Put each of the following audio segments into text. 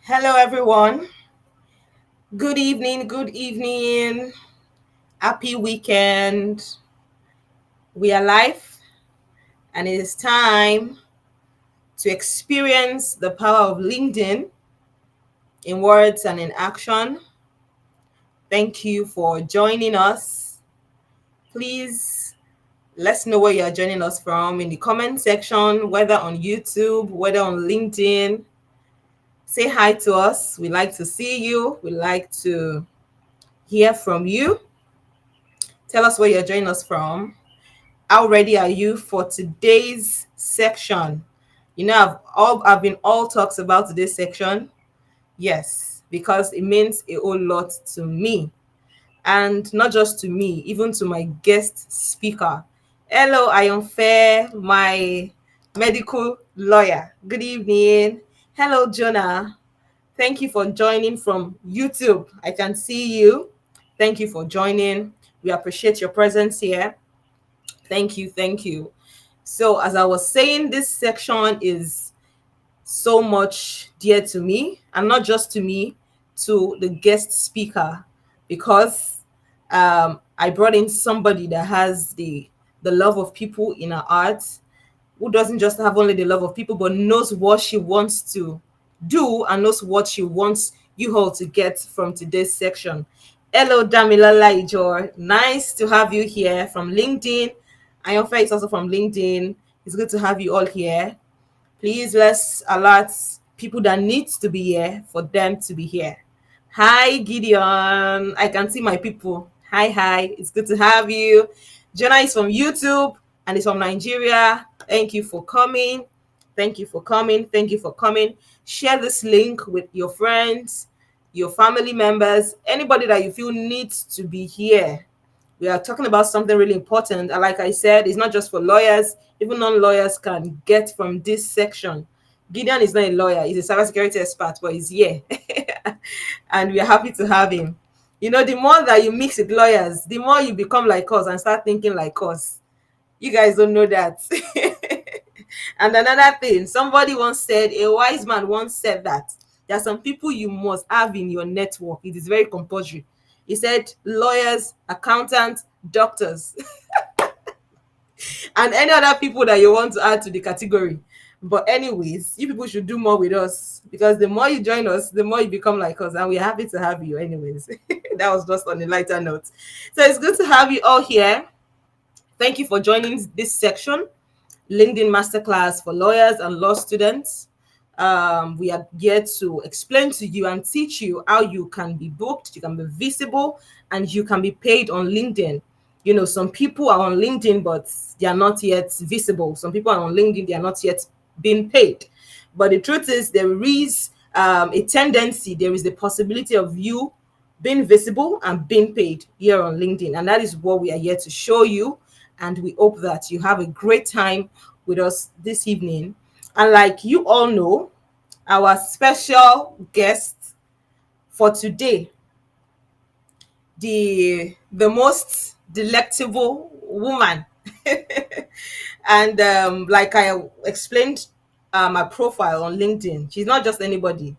Hello, everyone. Good evening. Good evening. Happy weekend. We are live, and it is time to experience the power of LinkedIn in words and in action. Thank you for joining us. Please let's know where you are joining us from in the comment section, whether on YouTube, whether on LinkedIn. Say hi to us. We like to see you. We like to hear from you. Tell us where you're joining us from. How ready are you for today's section? I've been all talks about today's section. Yes, because it means a whole lot to me. And not just to me, even to my guest speaker. Hello, I am Fair, my medical lawyer. Good evening. Hello, Jonah. Thank you for joining from YouTube. I can see you. Thank you for joining. We appreciate your presence here. Thank you. Thank you. So, as I was saying, this section is so much dear to me, and not just to me, to the guest speaker, because I brought in somebody that has the love of people in her heart, who doesn't just have only the love of people, but knows what she wants to do and knows what she wants you all to get from today's section. Hello, Damilala Ijor. Nice to have you here from LinkedIn. Ayonfe is also from LinkedIn. It's good to have you all here. Please let's alert people that needs to be here for them to be here. Hi, Gideon. I can see my people. Hi, hi. It's good to have you. Jonah is from YouTube and is from Nigeria. Thank you for coming. Thank you for coming. Thank you for coming. Share this link with your friends, your family members, anybody that you feel needs to be here. We are talking about something really important. And like I said, it's not just for lawyers, even non-lawyers can get from this section. Gideon is not a lawyer, he's a cybersecurity expert, but he's here. And we are happy to have him. You know, the more that you mix with lawyers, the more you become like us and start thinking like us. You guys don't know that. And another thing, somebody once said, a wise man once said that there are some people you must have in your network. It is very compulsory. He said lawyers, accountants, doctors, and any other people that you want to add to the category. But anyways, you people should do more with us, because the more you join us, the more you become like us, and we're happy to have you anyways. That was just on a lighter note. So it's good to have you all here. Thank you for joining this section, LinkedIn Masterclass for lawyers and law students. We are here to explain to you and teach you how you can be booked, you can be visible, and you can be paid on LinkedIn. You know, some people are on LinkedIn, but they are not yet visible. Some people are on LinkedIn, they are not yet being paid. But the truth is, there is a tendency, there is the possibility of you being visible and being paid here on LinkedIn. And that is what we are here to show you. And we hope that you have a great time with us this evening. And like you all know, our special guest for today, the most delectable woman. And like I explained my profile on LinkedIn, she's not just anybody.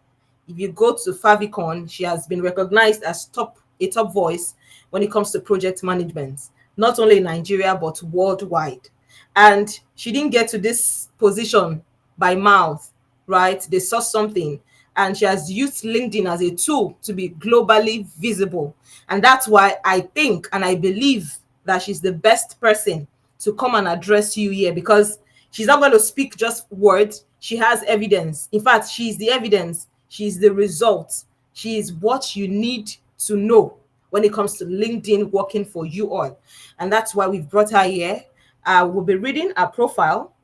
If you go to Favicon, she has been recognized as a top voice when it comes to project management, not only in Nigeria but worldwide. And she didn't get to this position by mouth, right? They saw something, and she has used LinkedIn as a tool to be globally visible. And that's why I think and I believe that she's the best person to come and address you here, because she's not going to speak just words. She has evidence. In fact, she's the evidence, she's the result, she is what you need to know when it comes to LinkedIn working for you all. And that's why we've brought her here. We'll be reading her profile,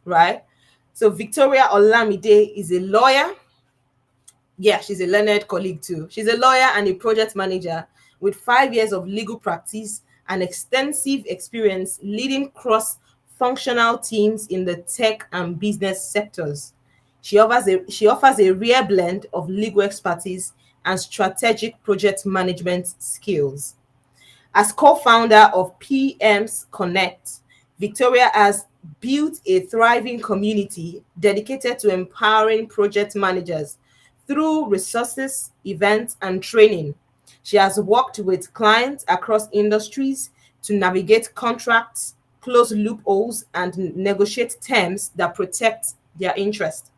right? So Victoria Olamide is a lawyer. Yeah, she's a learned colleague too. She's a lawyer and a project manager with 5 years of legal practice and extensive experience leading cross-functional teams in the tech and business sectors. She offers a rare blend of legal expertise and strategic project management skills. As co-founder of PM's Connect, Victoria has built a thriving community dedicated to empowering project managers through resources, events, and training. She has worked with clients across industries to navigate contracts, close loopholes, and negotiate terms that protect their interest.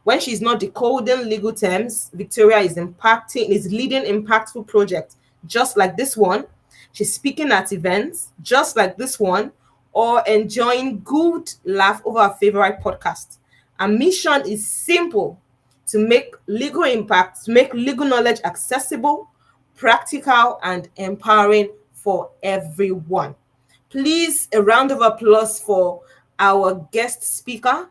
When she's not decoding legal terms, Victoria is leading impactful projects just like this one. She's speaking at events just like this one, or enjoying good laugh over her favorite podcast. Her mission is simple: to make legal impact, to make legal knowledge accessible, practical, and empowering for everyone. Please, a round of applause for our guest speaker,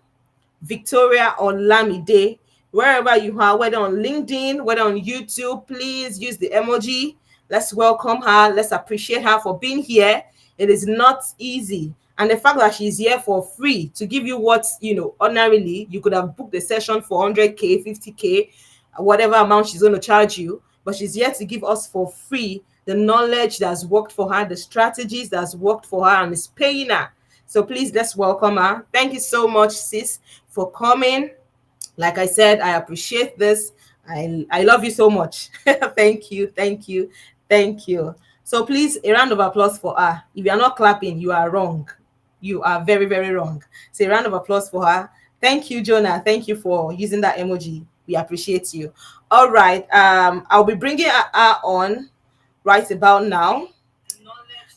Victoria Olamide. Wherever you are, whether on LinkedIn, whether on YouTube, please use the emoji. Let's welcome her. Let's appreciate her for being here. It is not easy. And the fact that she's here for free to give you what, ordinarily you could have booked a session for 100K, 50K, whatever amount she's going to charge you. But she's here to give us for free the knowledge that's worked for her, the strategies that's worked for her, and is paying her. So please, let's welcome her. Thank you so much, sis, for coming. Like I said, I appreciate this. I love you so much. Thank you, thank you, thank you. So please, a round of applause for her. If you are not clapping, you are wrong. You are very, very wrong. So a round of applause for her. Thank you, Jonah. Thank you for using that emoji. We appreciate you. All right. I'll be bringing her on right about now.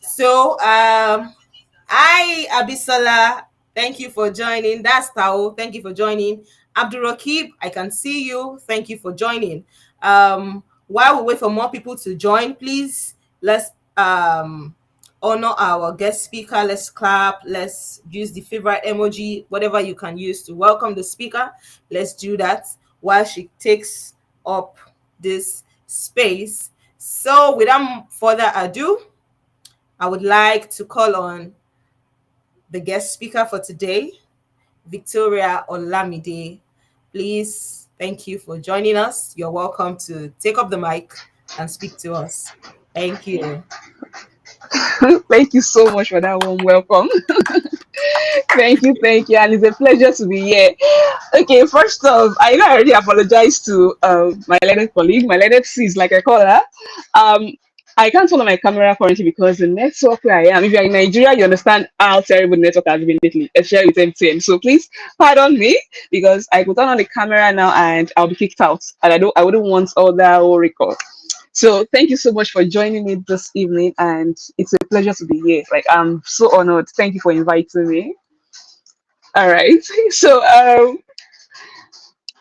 So hi, Abisola. Thank you for joining. That's Tao. Thank you for joining. Abdul Rakib, I can see you. Thank you for joining. While we wait for more people to join, please let's honor our guest speaker. Let's clap. Let's use the favorite emoji, whatever you can use to welcome the speaker. Let's do that while she takes up this space. So without further ado, I would like to call on the guest speaker for today, Victoria Olamide. Please, thank you for joining us. You're welcome to take up the mic and speak to us. Thank you. Thank you so much for that warm welcome. Thank you, and it's a pleasure to be here. Okay, first off, I already apologized to my learned colleague, my learned sis, like I call her. Um, I can't turn on my camera currently because the network where I am, if you're in Nigeria, you understand how terrible the network has been lately, especially with MTN. So please pardon me because I could turn on the camera now and I'll be kicked out, and I wouldn't want all that whole record. So thank you so much for joining me this evening, and it's a pleasure to be here. Like I'm so honored. Thank you for inviting me. All right. So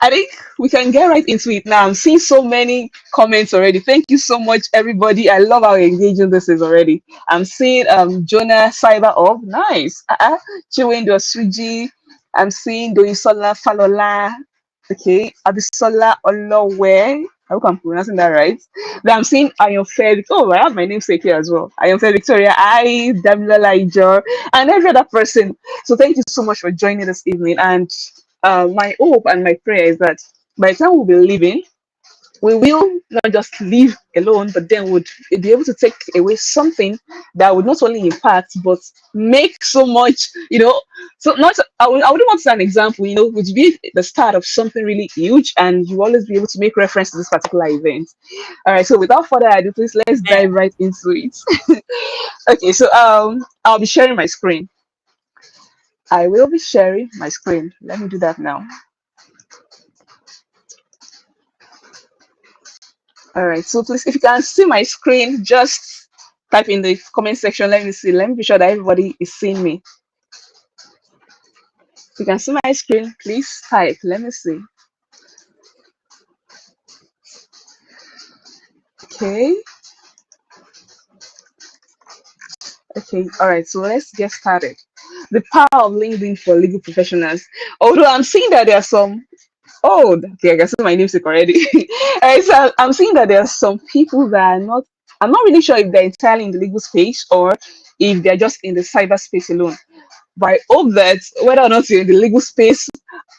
I think we can get right into it now. I'm seeing so many comments already. Thank you so much, everybody. I love how engaging this is already. I'm seeing Jonah Cyber Up. Nice. Chiwendo Suji. I'm seeing Doyisola Falola. Okay. Abisola Olowe. I hope I'm pronouncing that right. Then I'm seeing Ayonfe. Oh, I have my namesake here as well. Ayonfe Victoria. I, Damilola Ijo, and every other person. So thank you so much for joining this evening. And my hope and my prayer is that by the time we'll be leaving, we will not just leave alone, but then would be able to take away something that would not only impact but make so much, So not I wouldn't want to say an example, would be the start of something really huge, and you always be able to make reference to this particular event. All right, so without further ado, please let's dive right into it. Okay, so I'll be sharing my screen. I will be sharing my screen. Let me do that now. All right. So please, if you can see my screen, just type in the comment section. Let me see. Let me be sure that everybody is seeing me. If you can see my screen, please type. Let me see. Okay. Okay. All right. So let's get started. The power of LinkedIn for legal professionals. Although I'm seeing that there are some. Oh, okay. I can see my namesake already. All right. So I'm seeing that there are some people that are not. I'm not really sure if they're entirely in the legal space or if they're just in the cyber space alone. But I hope that whether or not you're in the legal space,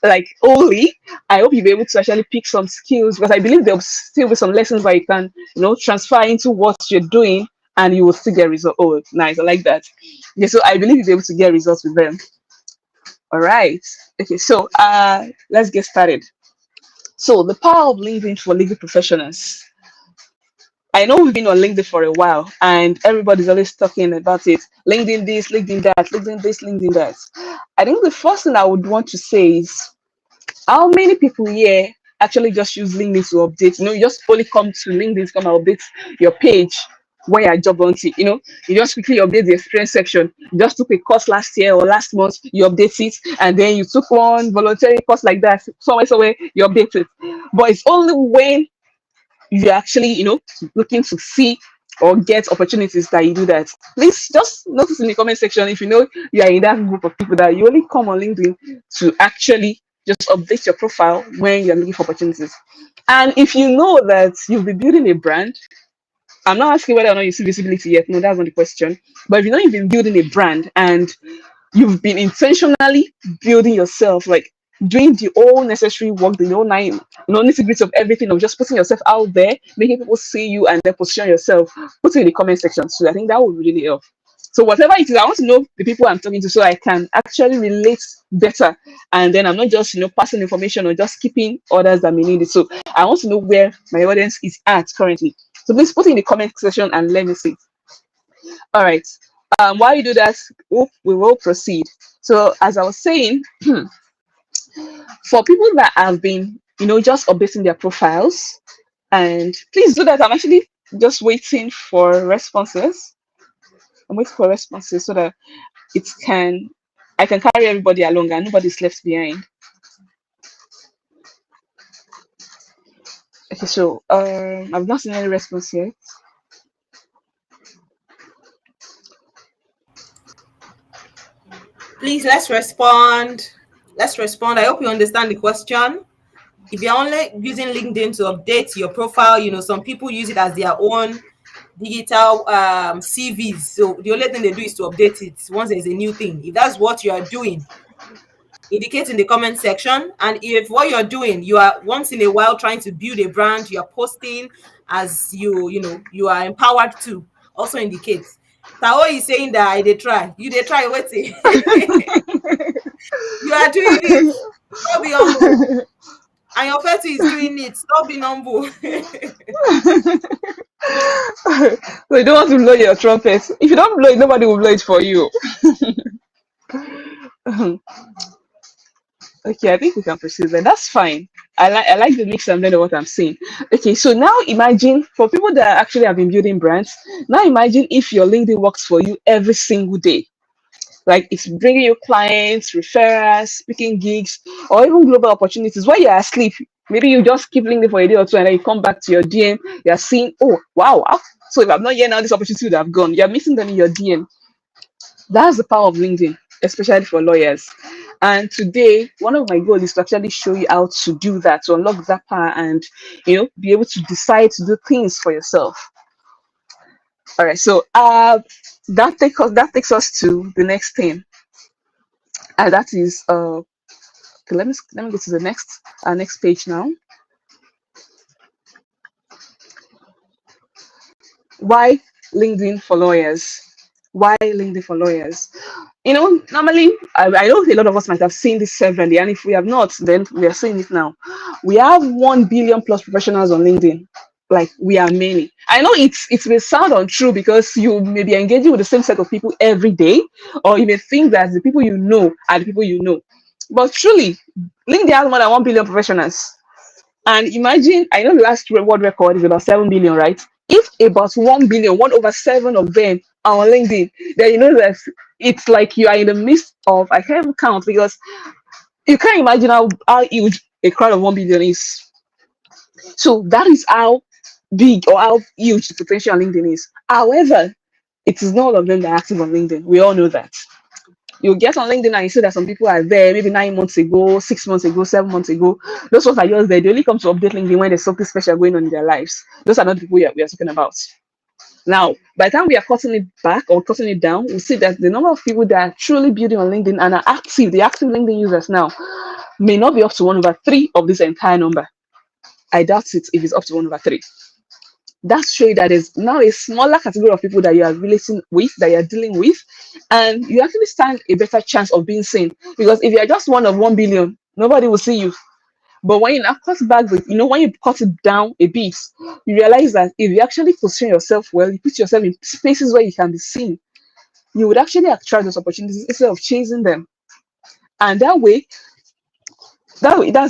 like only, I hope you'll be able to actually pick some skills, because I believe there'll still be some lessons where you can, transfer into what you're doing and you will still get results. Oh, nice. I like that. Okay, so I believe you'll be able to get results with them. All right. Okay, so let's get started. So the power of LinkedIn for legal professionals. I know we've been on LinkedIn for a while and everybody's always talking about it. LinkedIn this, LinkedIn that, LinkedIn this, LinkedIn that. I think the first thing I would want to say is how many people here actually just use LinkedIn to update? You just only come to LinkedIn to come and update your page when you're job hunting. You just quickly update the experience section. You just took a course last year or last month, you update it, and then you took one voluntary course like that, somewhere, you update it. But it's only when you're actually, looking to see or get opportunities that you do that. Please just notice in the comment section if you know you are in that group of people that you only come on LinkedIn to actually just update your profile when you're looking for opportunities. And if you know that you'll be building a brand, I'm not asking whether or not you see visibility yet. No, that's not the question. But if you know you've been building a brand and you've been intentionally building yourself, like doing the all necessary work, the whole nine, nitty gritty of everything, of just putting yourself out there, making people see you, and then position yourself, put it in the comment section. So I think that would really help. So whatever it is, I want to know the people I'm talking to so I can actually relate better. And then I'm not just, passing information or just keeping others that may need it. So I want to know where my audience is at currently. So please put it in the comment section and let me see. All right. While you do that, we will proceed. So as I was saying, for people that have been, just updating their profiles, and please do that. I'm actually just waiting for responses. I'm waiting for responses so that it can I can carry everybody along and nobody's left behind. Okay, so I've not seen any response yet. Please, let's respond. Let's respond. I hope you understand the question. If you're only using LinkedIn to update your profile, some people use it as their own digital CVs. So the only thing they do is to update it once there's a new thing. If that's what you are doing, indicate in the comment section. And if what you're doing, you are once in a while trying to build a brand, you are posting as you are empowered to, also indicate. Tao is saying that they try. They try waiting. You are doing it. Stop being humble. And your fatty is doing it. Stop being humble. So you don't want to blow your trumpet. If you don't blow it, nobody will blow it for you. Okay, I think we can proceed then. That's fine. I like the mix and blend of what I'm saying. Okay, so now imagine for people that actually have been building brands, now imagine if your LinkedIn works for you every single day. Like it's bringing you clients, referrals, speaking gigs, or even global opportunities while you're asleep. Maybe you just keep LinkedIn for a day or two and then you come back to your DM. You're seeing, oh, wow. So if I'm not here now, this opportunity would have gone. You're missing them in your DM. That's the power of LinkedIn, especially for lawyers. And today, one of my goals is to actually show you how to do that, to unlock that power and, be able to decide to do things for yourself. All right. So that takes us to the next thing. And that is okay, let me go to the next page now. Why LinkedIn for lawyers? Why LinkedIn for lawyers? Normally, I know a lot of us might have seen this severally, and if we have not, then we are seeing it now. We have 1 billion plus professionals on LinkedIn. Like we are many. I know it may sound untrue because you may be engaging with the same set of people every day, or you may think that the people you know are the people you know. But truly, LinkedIn has more than 1 billion professionals. And imagine, I know the last world record is about 7 billion, right? If about 1 billion, 1/7 of them are on LinkedIn, then you know that it's like you are in the midst of, I can't even count because you can't imagine how huge a crowd of 1 billion is. So that is how big or how huge the potential on LinkedIn is. However, it is not all of them that are active on LinkedIn. We all know that. You get on LinkedIn and you see that some people are there maybe 9 months ago, 6 months ago, 7 months ago. Those ones are just there. They only come to update LinkedIn when there's something special going on in their lives. Those are not the people we are talking about. Now, by the time we are cutting it back or cutting it down, we see that the number of people that are truly building on LinkedIn and are active, the active LinkedIn users now, may not be up to 1/3 of this entire number. I doubt it if it's up to 1/3. That's showing that there's now a smaller category of people that you are relating with, that you are dealing with, and you actually stand a better chance of being seen. Because if you are just one of 1 billion, nobody will see you. But when you now cut back when you cut it down a bit, you realize that if you actually position yourself well, you put yourself in spaces where you can be seen, you would actually attract those opportunities instead of chasing them. And that's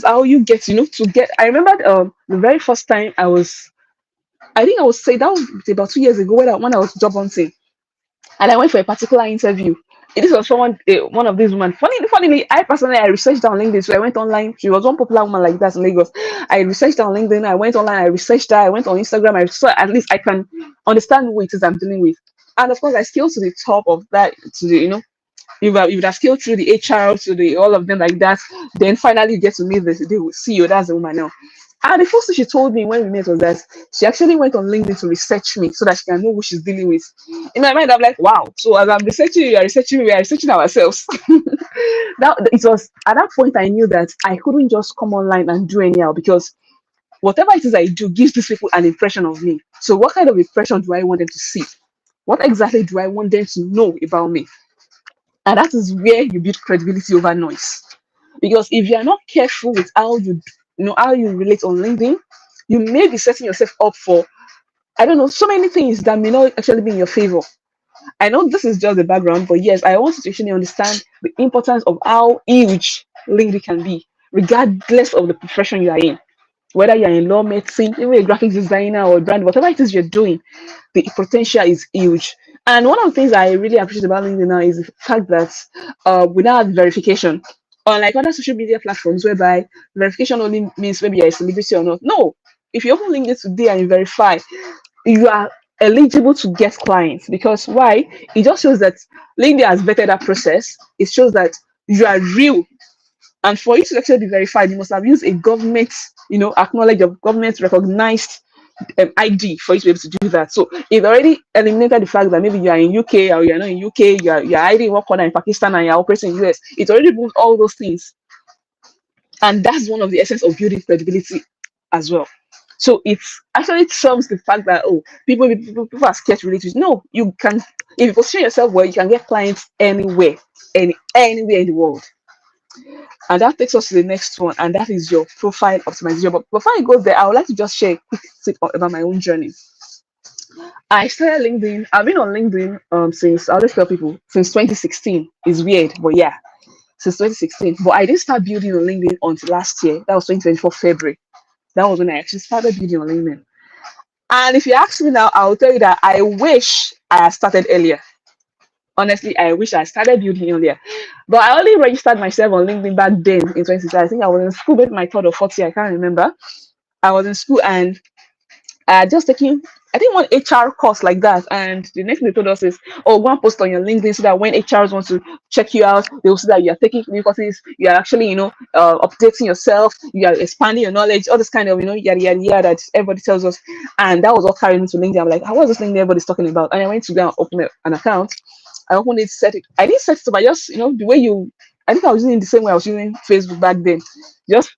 how you get, to get. I remember the very first time I think I would say that was about 2 years ago when I was job hunting, and I went for a particular interview. This was someone, one of these women. Funnily, I researched on LinkedIn, so I went online. She was one popular woman like that in Lagos. I researched on LinkedIn. I went online. I researched her. I went on Instagram. I saw at least I can understand who it is I'm dealing with. And of course, I scaled to the top of that. To the you would have scaled through the HR to the all of them like that. Then finally you get to meet the CEO. That's the woman now. And the first thing she told me when we met was that she actually went on LinkedIn to research me so that she can know who she's dealing with. In my mind, I'm like, wow. So as I'm researching you, are researching me, we are researching ourselves. Now it was at that point I knew that I couldn't just come online and do anyhow, because whatever it is I do gives these people an impression of me. So what kind of impression do I want them to see? What exactly do I want them to know about me? And that is where you build credibility over noise. Because if you are not careful with how you relate on LinkedIn, you may be setting yourself up for, I don't know, so many things that may not actually be in your favor. I know this is just the background, but yes, I want you to actually understand the importance of how huge LinkedIn can be, regardless of the profession you are in. Whether you're in law, medicine, even a graphic designer or brand, whatever it is you're doing, the potential is huge. And one of the things I really appreciate about LinkedIn now is the fact that we now have verification. Unlike other social media platforms whereby verification only means maybe you're a celebrity or not. No, if you open LinkedIn today and you verify, you are eligible to get clients. Because why? It just shows that LinkedIn has vetted that process. It shows that you are real, and for you to actually be verified, you must have used a government, acknowledged of government recognized ID for you to be able to do that. So it already eliminated the fact that maybe you are in UK or you're not in UK, you're hiding in one corner in Pakistan and you're operating in US. It already removed all those things. And that's one of the essence of building credibility as well. So it actually trumps the fact that people are scared to relate to you. No, you can, if you position yourself well, you can get clients anywhere, anywhere in the world. And that takes us to the next one, and that is your profile optimization. But before I go there, I would like to just share a quick tip about my own journey. I started LinkedIn. I've been on LinkedIn since, I always tell people, since 2016. It's weird, but yeah, since 2016. But I didn't start building on LinkedIn until last year. That was 2024 February. That was when I actually started building on LinkedIn. And if you ask me now, I will tell you that I wish I had started earlier. Honestly, I wish I started building earlier. But I only registered myself on LinkedIn back then in 2016. I think I was in school, maybe my third or fourth year, I can't remember. I was in school and I had just taking, I think, one HR course like that. And the next thing they told us is, oh, go and post on your LinkedIn so that when HRs want to check you out, they will see that you are taking new courses, you are actually, updating yourself, you are expanding your knowledge, all this kind of, yada, yada, yada that everybody tells us. And that was all carried into LinkedIn. I'm like, what's this LinkedIn everybody's talking about? And I went to go and open an account. I opened it, set it. I didn't set it up. I just, the way I think I was using the same way I was using Facebook back then. Just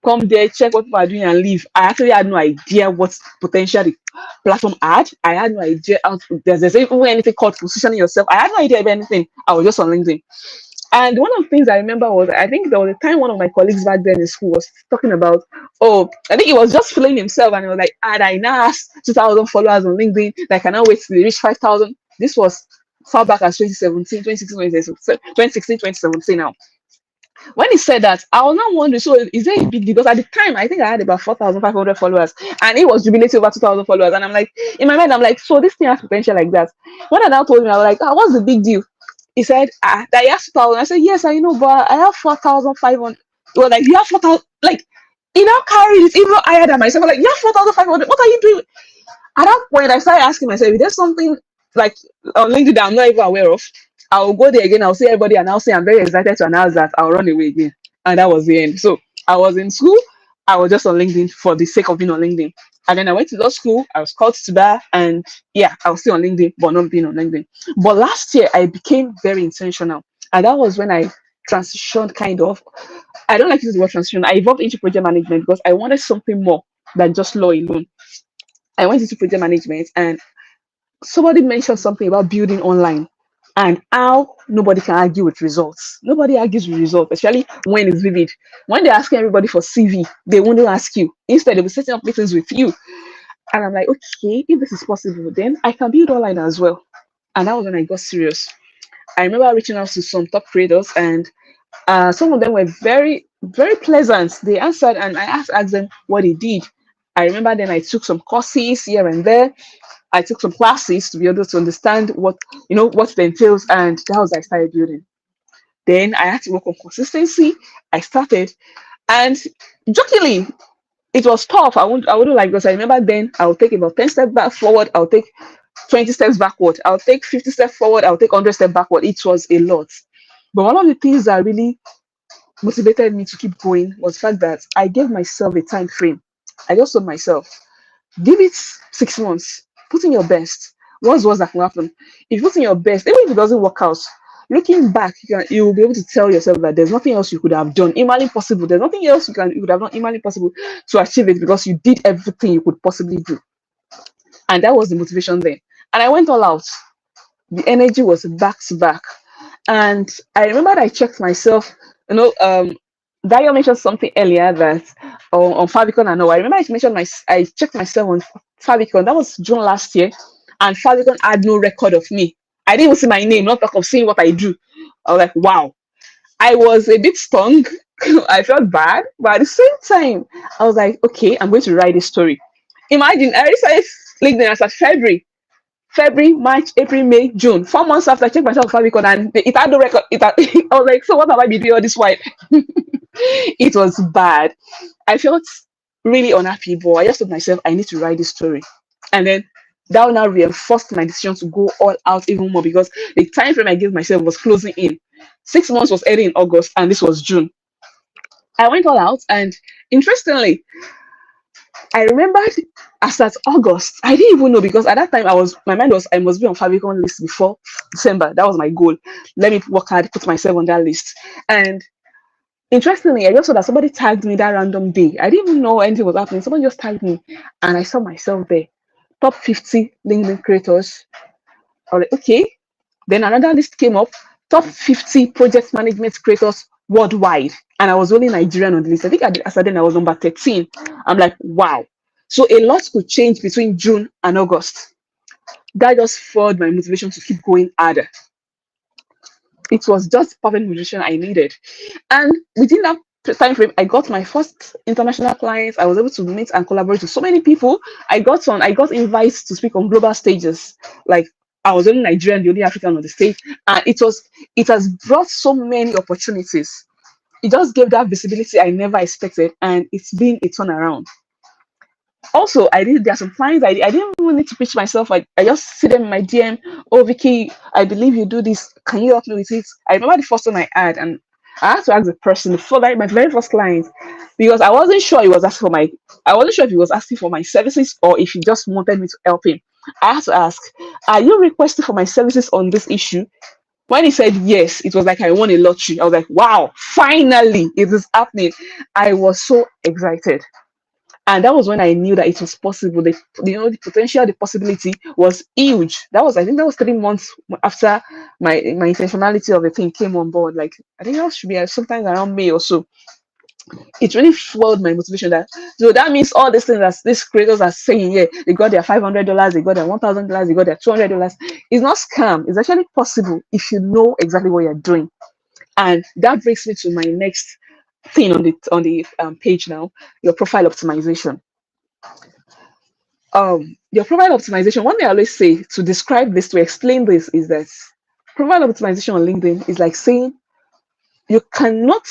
come there, check what people are doing, and leave. I actually had no idea what potential the platform had. I had no idea how there's even anything called positioning yourself. I had no idea of anything. I was just on LinkedIn. And one of the things I remember was, I think there was a time one of my colleagues back then in school was talking about, oh, I think he was just feeling himself, and he was like, I now have 2,000 followers on LinkedIn. I cannot wait till they reach 5,000. This was far back as 2017, 2016, 2017 now. When he said that, I was not wondering, so is there a big deal? Because at the time, I think I had about 4,500 followers, and it was jubilating over 2,000 followers. And I'm like, in my mind, I'm like, so this thing has potential like that. When I now told him, I was like, what's the big deal? He said, that he has 2,000. I said, yes, I know, but I have 4,500. He was like, you have 4,000? Like, he now carried it even higher than myself. I'm like, you have 4,500? What are you doing? At that point, I started asking myself, if there's something like on LinkedIn that I'm not even aware of, I'll go there again. I'll see everybody and I'll say I'm very excited to announce that I'll run away again. And that was the end. So I was in school. I was just on LinkedIn for the sake of being on LinkedIn. And then I went to law school. I was called to that. And yeah, I was still on LinkedIn, but not being on LinkedIn. But last year, I became very intentional. And that was when I transitioned kind of. I don't like to use the word transition. I evolved into project management because I wanted something more than just law alone. I went into project management and somebody mentioned something about building online. and how nobody can argue with results. Nobody argues with results, especially when it's vivid. When they're asking everybody for CV, they won't ask you. Instead, they'll be setting up meetings with you. And I'm like, okay, if this is possible, then I can build online as well. And that was when I got serious. I remember reaching out to some top creators, and some of them were very, very pleasant. They answered, and I asked them what they did. I remember then I took some courses here and there. I took some classes to be able to understand what it entails, and that was I started building. Then I had to work on consistency. I started, and jokingly, it was tough. I wouldn't like, because I remember then I would take about 10 steps back forward, I'll take 20 steps backward, I'll take 50 steps forward, I'll take 100 steps backward. It was a lot. But one of the things that really motivated me to keep going was the fact that I gave myself a time frame. I just told myself, give it 6 months, put in your best. What's worst that can happen? If you put in your best, even if it doesn't work out, looking back, you will be able to tell yourself that there's nothing else you could have done humanly possible. There's nothing else you could have done humanly possible to achieve it, because you did everything you could possibly do. And that was the motivation then. And I went all out. The energy was back to back. And I remember that I checked myself, Dayo mentioned something earlier that on Favicon and all. I remember I checked myself on Favicon. That was June last year, and Favicon had no record of me. I didn't even see my name, not talk of seeing what I do. I was like, wow. I was a bit stung. I felt bad, but at the same time, I was like, okay, I'm going to write this story. Imagine, I already started LinkedIn as of February, March, April, May, June. 4 months after, I checked myself on Favicon, and it had no record. I was like, so what have I been doing all this while? It was bad. I felt really unhappy, but I just told myself I need to write this story. And then that now reinforced my decision to go all out even more, because the time frame I gave myself was closing in. 6 months was ending in August, and this was June. I went all out, and interestingly, I remembered as at August. I didn't even know, because at that time my mind was I must be on Favicon list before December. That was my goal. Let me work hard, put myself on that list. And interestingly, I just saw that somebody tagged me that random day. I didn't even know anything was happening. Someone just tagged me, and I saw myself there. Top 50 LinkedIn creators. I was like, okay. Then another list came up. Top 50 project management creators worldwide. And I was only Nigerian on the list. I think as then I was number 13. I'm like, wow. So a lot could change between June and August. That just fueled my motivation to keep going harder. It was just perfect motivation I needed. And within that time frame, I got my first international clients. I was able to meet and collaborate with so many people. I got invites to speak on global stages. Like, I was only Nigerian, the only African on the stage. And it has brought so many opportunities. It just gave that visibility I never expected, and it's been a turnaround. Also, there are some clients I didn't even need to pitch myself. I just see them in my DM. Oh, Vicky, I believe you do this. Can you help me with it? I remember the first one I had, and I had to ask the person before, like, my very first client, because I wasn't sure I wasn't sure if he was asking for my services or if he just wanted me to help him. I had to ask, are you requesting for my services on this issue? When he said yes, it was like I won a lottery. I was like, wow, finally it is happening. I was so excited. And that was when I knew that it was possible. The potential, the possibility was huge. I think that was 3 months after my intentionality of the thing came on board. Like, I think that should be sometime around May or so. It really fueled my motivation. So that means all these things that these creators are saying, yeah, they got their $500, they got their $1,000, they got their $200. It's not scam. It's actually possible if you know exactly what you're doing. And that brings me to my next thing on the page now, your profile optimization. Your profile optimization, one thing I always say to describe this, to explain this, is that profile optimization on LinkedIn is like saying you cannot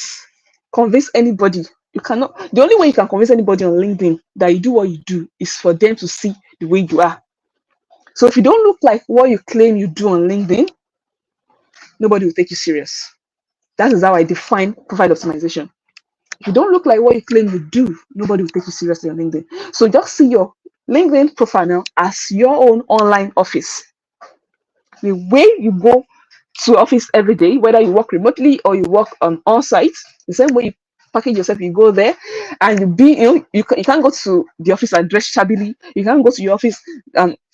convince anybody. The only way you can convince anybody on LinkedIn that you do what you do is for them to see the way you are. So if you don't look like what you claim you do on LinkedIn, nobody will take you serious. That is how I define profile optimization. If you don't look like what you claim you do, nobody will take you seriously on LinkedIn. So just see your LinkedIn profile now as your own online office. The way you go to office every day, whether you work remotely or you work on site, the same way you package yourself, you go there, and you can't go to the office and dress shabbily. You can't go to your office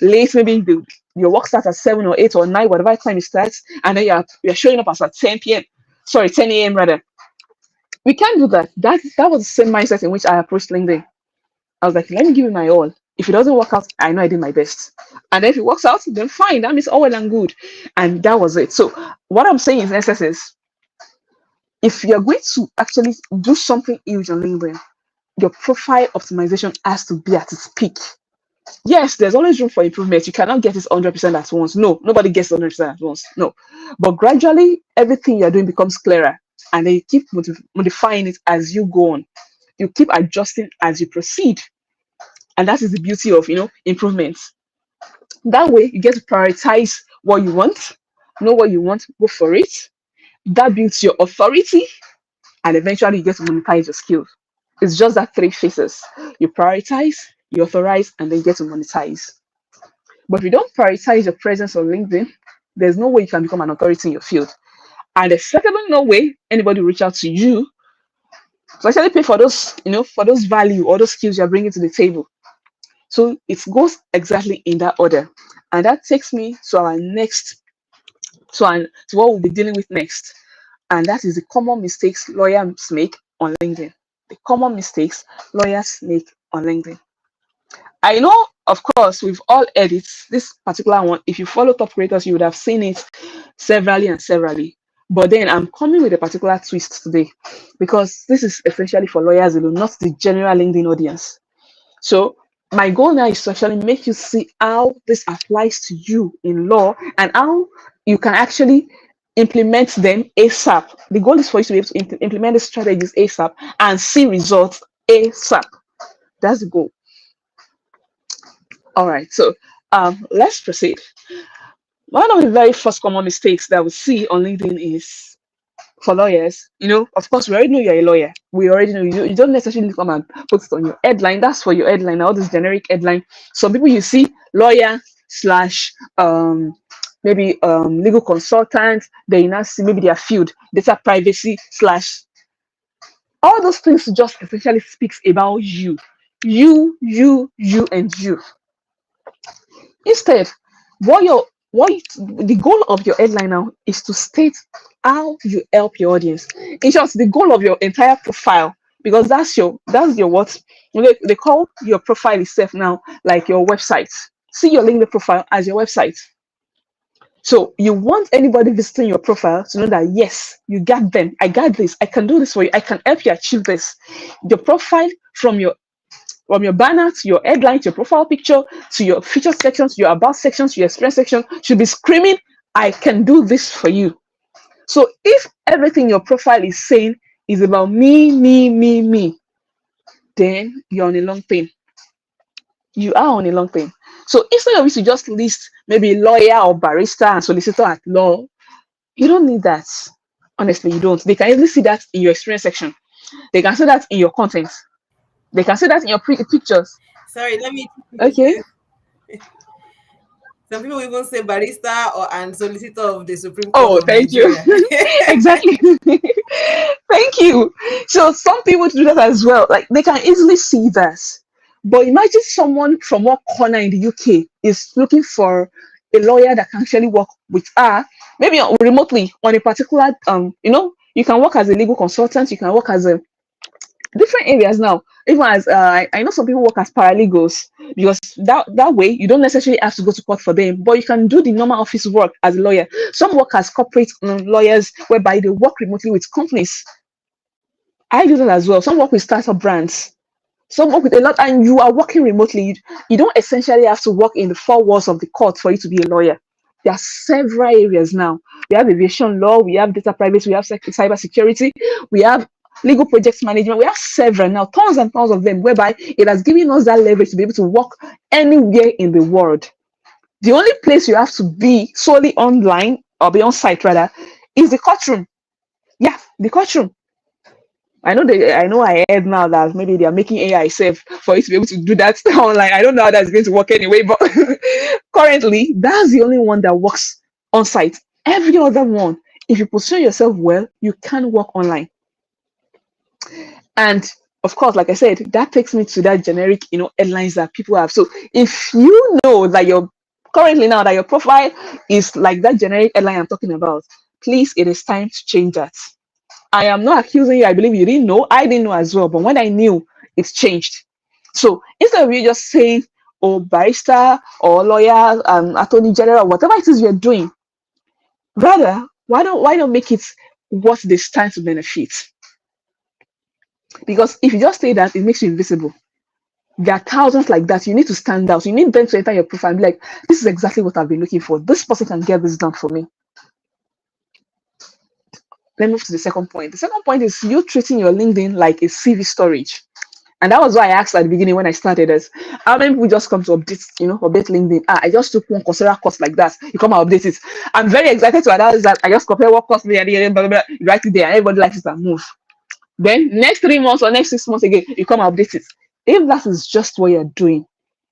late. Maybe your work starts at 7 or 8 or 9, whatever time it starts, and then you're showing up as at 10 p.m. Sorry, 10 a.m. rather. We can't do that. That was the same mindset in which I approached LinkedIn. I was like, let me give it my all. If it doesn't work out, I know I did my best. And then if it works out, then fine. That means all well and good. And that was it. So what I'm saying is, essence is, if you're going to actually do something huge on LinkedIn, your profile optimization has to be at its peak. Yes, there's always room for improvement. You cannot get it 100% at once. No, nobody gets 100% at once. No. But gradually, everything you're doing becomes clearer. And then you keep modifying it as you go on. You keep adjusting as you proceed. And that is the beauty of, improvements. That way, you get to prioritize what you want, know what you want, go for it. That builds your authority, and eventually you get to monetize your skills. It's just that three phases. You prioritize, you authorize, and then you get to monetize. But if you don't prioritize your presence on LinkedIn, there's no way you can become an authority in your field. And there's certainly no way anybody will reach out to you to actually pay for those, for those value or those skills you're bringing to the table. So it goes exactly in that order. And that takes me to our next, to what we'll be dealing with next. And that is the common mistakes lawyers make on LinkedIn. The common mistakes lawyers make on LinkedIn. I know, of course, we've all heard it. This particular one, if you follow top creators, you would have seen it severally and severally. But then I'm coming with a particular twist today, because this is essentially for lawyers alone, not the general LinkedIn audience. So my goal now is to actually make you see how this applies to you in law and how you can actually implement them ASAP. The goal is for you to be able to implement the strategies ASAP and see results ASAP. That's the goal. All right, so let's proceed. One of the very first common mistakes that we see on LinkedIn is for lawyers. Of course, we already know you're a lawyer. We already know you don't necessarily come and put it on your headline. That's for your headline, all this generic headline. Some people you see lawyer slash maybe legal consultant. Then you now see maybe their field, data privacy slash. All those things just essentially speaks about you, and you. Instead, the goal of your headline now is to state how you help your audience. In short, the goal of your entire profile, because that's your what they call your profile itself now, like your website. See your LinkedIn profile as your website. So you want anybody visiting your profile to know that yes, you got them. I got this. I can do this for you. I can help you achieve this. Your profile from your banner to your headline to your profile picture to your feature section to your about section to your experience section should be screaming, I can do this for you. So if everything your profile is saying is about me, then you're on a long thing. You are on a long thing. So instead of you to just list maybe lawyer or barrister and solicitor at law, you don't need that. Honestly, you don't. They can easily see that in your experience section. They can see that in your content. They can see that in your pictures. Sorry, let me. Okay. Some people even say barrister and solicitor of the Supreme Court of thank Nigeria. you. Exactly. Thank you. So some people do that as well. Like they can easily see that. But imagine someone from what corner in the UK is looking for a lawyer that can actually work with her, maybe remotely on a particular you can work as a legal consultant, you can work as a different areas now. Even as I know some people work as paralegals, because that way you don't necessarily have to go to court for them, but you can do the normal office work as a lawyer. Some work as corporate lawyers, whereby they work remotely with companies. I do that as well. Some work with startup brands. Some work with a lot, and you are working remotely. You don't essentially have to work in the four walls of the court for you to be a lawyer. There are several areas now. We have aviation law, we have data privacy, we have cyber security, we have legal project management. We have several now, tons and tons of them, whereby it has given us that leverage to be able to work anywhere in the world. The only place you have to be solely online, or be on site rather, is the courtroom. Yeah, the courtroom. I know I heard now that maybe they are making AI safe for you to be able to do that online. I don't know how that's going to work anyway, but currently that's the only one that works on site. Every other one, if you position yourself well, you can work online. And of course, like I said, that takes me to that generic, headlines that people have. So if you know that your Currently, now that your profile is like that generic headline I'm talking about, please, it is time to change that. I am not accusing you. I believe you didn't know. I didn't know as well. But when I knew, it's changed. So instead of you just saying, oh, barrister or lawyer, attorney general, whatever it is you're doing, rather, why not make it what they stand to benefit? Because if you just say that, it makes you invisible. There are thousands like that. You need to stand out. You need them to enter your profile and be like, this is exactly what I've been looking for. This person can get this done for me. Let's move to the second point. The second point is you treating your LinkedIn like a CV storage. And that was why I asked at the beginning when I started this. How many people just come to update, update LinkedIn? I just took one Coursera course like that. You come and update it. I'm very excited to announce that I just compare what course me and blah, blah, blah. You write it there and everybody likes it and move. Then next 3 months or next 6 months again, you come and update it. If that is just what you're doing,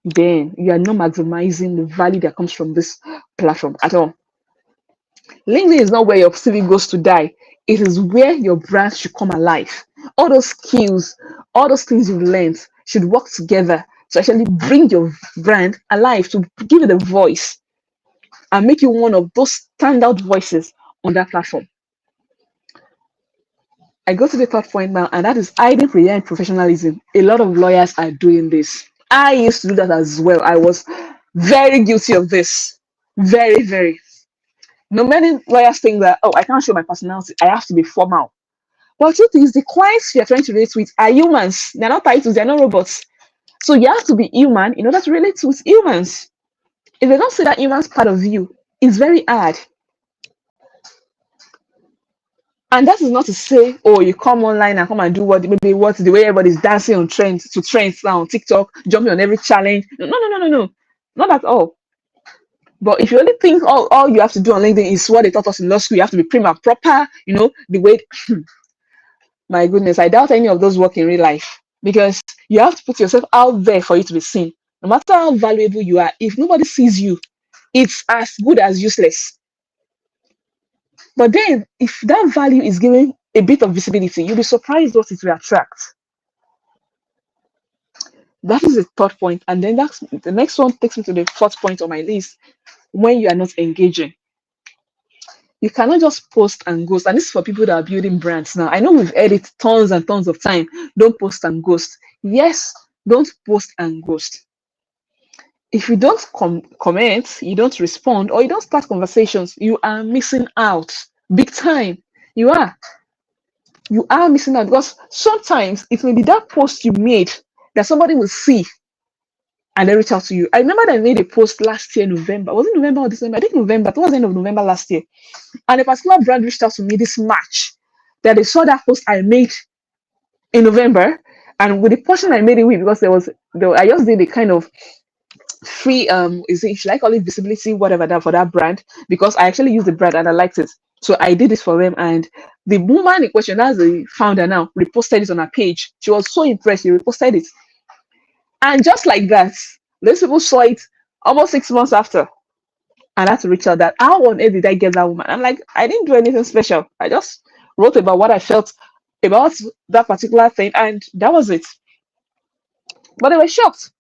then you are not maximizing the value that comes from this platform at all. LinkedIn is not where your CV goes to die. It is where your brand should come alive. All those skills, all those things you've learned should work together to actually bring your brand alive, to give it a voice and make you one of those standout voices on that platform. I go to the third point now, and that is hiding behind professionalism. A lot of lawyers are doing this. I used to do that as well. I was very guilty of this. Very, very. No, many lawyers think that, oh, I can't show my personality. I have to be formal. But the truth is, the clients you're trying to relate with are humans. They're not titles, they're not robots. So you have to be human in order to relate with humans. If they don't see that humans part of you, it's very hard. And that is not to say, oh, you come online and come and do what the way everybody's dancing on trends now on TikTok, jumping on every challenge. No. Not at all. But if you only think all you have to do on LinkedIn is what they taught us in law school, you have to be prim and proper, the way, my goodness, I doubt any of those work in real life, because you have to put yourself out there for you to be seen. No matter how valuable you are, if nobody sees you, it's as good as useless. But then, if that value is given a bit of visibility, you'll be surprised what it will attract. That is the third point. And then the next one takes me to the fourth point on my list. When you are not engaging, you cannot just post and ghost. And this is for people that are building brands now. I know we've heard it tons and tons of time. Don't post and ghost. Yes, don't post and ghost. If you don't comment, you don't respond, or you don't start conversations, you are missing out big time. You are missing out, because sometimes it may be that post you made that somebody will see and they reach out to you. I remember that I made a post last year, November. Was it November or December? I think November. Towards the end of November last year. And a particular brand reached out to me this March that they saw that post I made in November. And with the portion I made it with, because I just did a kind of free, should I call it visibility, whatever that for that brand, because I actually used the brand and I liked it. So I did it for them. And the woman in question, that's the founder now, reposted it on her page. She was so impressed. She reposted it. And just like that, those people saw it almost 6 months after. And I had to reach out that, how on earth did I get that woman? I'm like, I didn't do anything special. I just wrote about what I felt about that particular thing, and that was it. But they were shocked.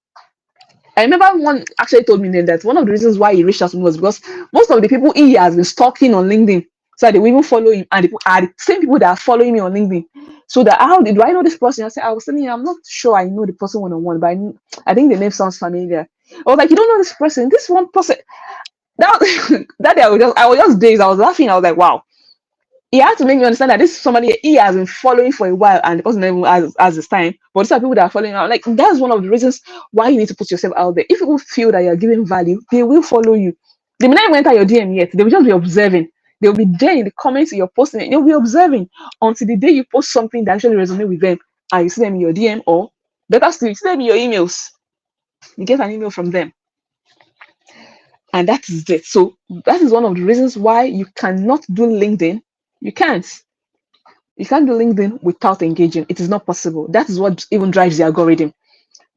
I remember one actually told me then that one of the reasons why he reached out to me was because most of the people he has been stalking on LinkedIn, so they will even follow him, and they are the same people that are following me on LinkedIn. So that, how do I know this person? I said, I was telling you, I'm not sure I know the person one-on-one, but I think the name sounds familiar. I was like, you don't know this person? This one person. That day I was just dazed. I was laughing. I was like, wow. He had to make me understand that this is somebody he has been following for a while, and the person never has this time. But these are people that are following out. Like, that's one of the reasons why you need to put yourself out there. If people feel that you're giving value, they will follow you. They may not even enter your DM yet. They will just be observing. They'll be there in the comments you're posting. They'll be observing until the day you post something that actually resonates with them, and you see them in your DM, or better still, you see them in your emails. You get an email from them. And that is it. So that is one of the reasons why you cannot do LinkedIn. You can't do LinkedIn without engaging. It is not possible. That is what even drives the algorithm.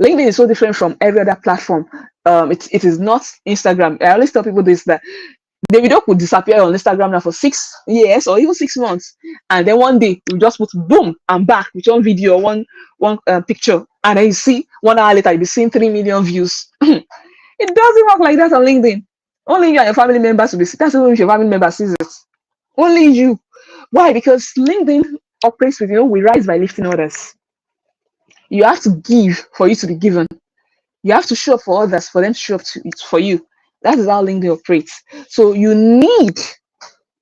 LinkedIn is so different from every other platform. It is not Instagram. I always tell people this, that the video could disappear on Instagram now for 6 years or even 6 months, and then one day you just put boom, I'm back with one video, one picture, and then you see 1 hour later you'll be seeing 3 million views. It doesn't work like that on LinkedIn. Only you and your family members will be. That's even if your family member sees it. Only you. Why? Because LinkedIn operates with, we rise by lifting others. You have to give for you to be given. You have to show up for others for them to show up for you. That is how LinkedIn operates. So you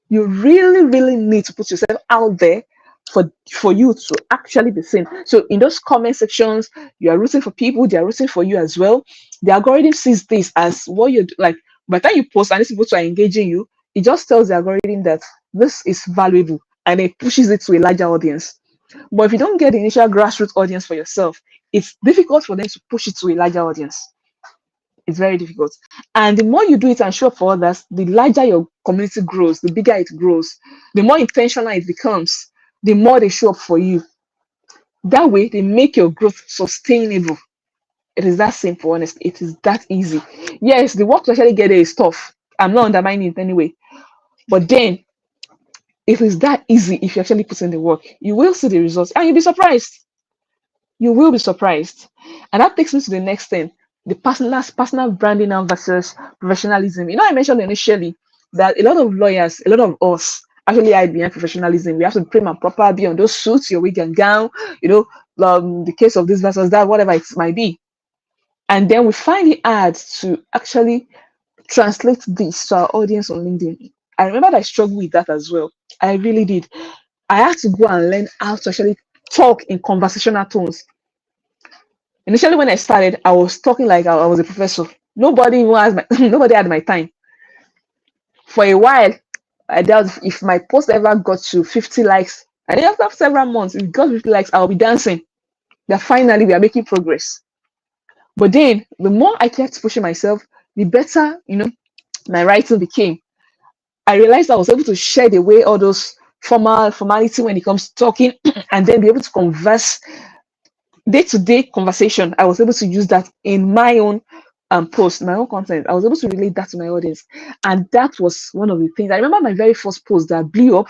really, really need to put yourself out there for you to actually be seen. So in those comment sections, you are rooting for people, they are rooting for you as well. The algorithm sees this as what you're like. By the time you post and these people are engaging you, it just tells the algorithm that this is valuable and it pushes it to a larger audience. But if you don't get the initial grassroots audience for yourself, it's difficult for them to push it to a larger audience. It's very difficult. And the more you do it and show up for others, the larger your community grows, the bigger it grows, the more intentional it becomes, the more they show up for you. That way, they make your growth sustainable. It is that simple, honestly. It is that easy. Yes, the work to actually get there is tough. I'm not undermining it anyway. But then, it is that easy if you actually put in the work. You will see the results and you'll be surprised. You will be surprised. And that takes me to the next thing, the personal branding now versus professionalism. I mentioned initially that a lot of lawyers, a lot of us actually hide behind professionalism. We have to prim and proper, be on those suits, your wig and gown, the case of this versus that, whatever it might be. And then we find it hard to actually translate this to our audience on LinkedIn. I remember that I struggled with that as well. I really did. I had to go and learn how to actually talk in conversational tones. Initially, when I started, I was talking like I was a professor. Nobody was nobody had my time. For a while, I doubt if my post ever got to 50 likes. And then after several months, if it got 50 likes, I'll be dancing. That finally we are making progress. But then the more I kept pushing myself, the better, my writing became. I realized I was able to shed away all those formality when it comes to talking and then be able to converse day-to-day conversation. I was able to use that in my own post, my own content. I was able to relate that to my audience. And that was one of the things. I remember my very first post that blew up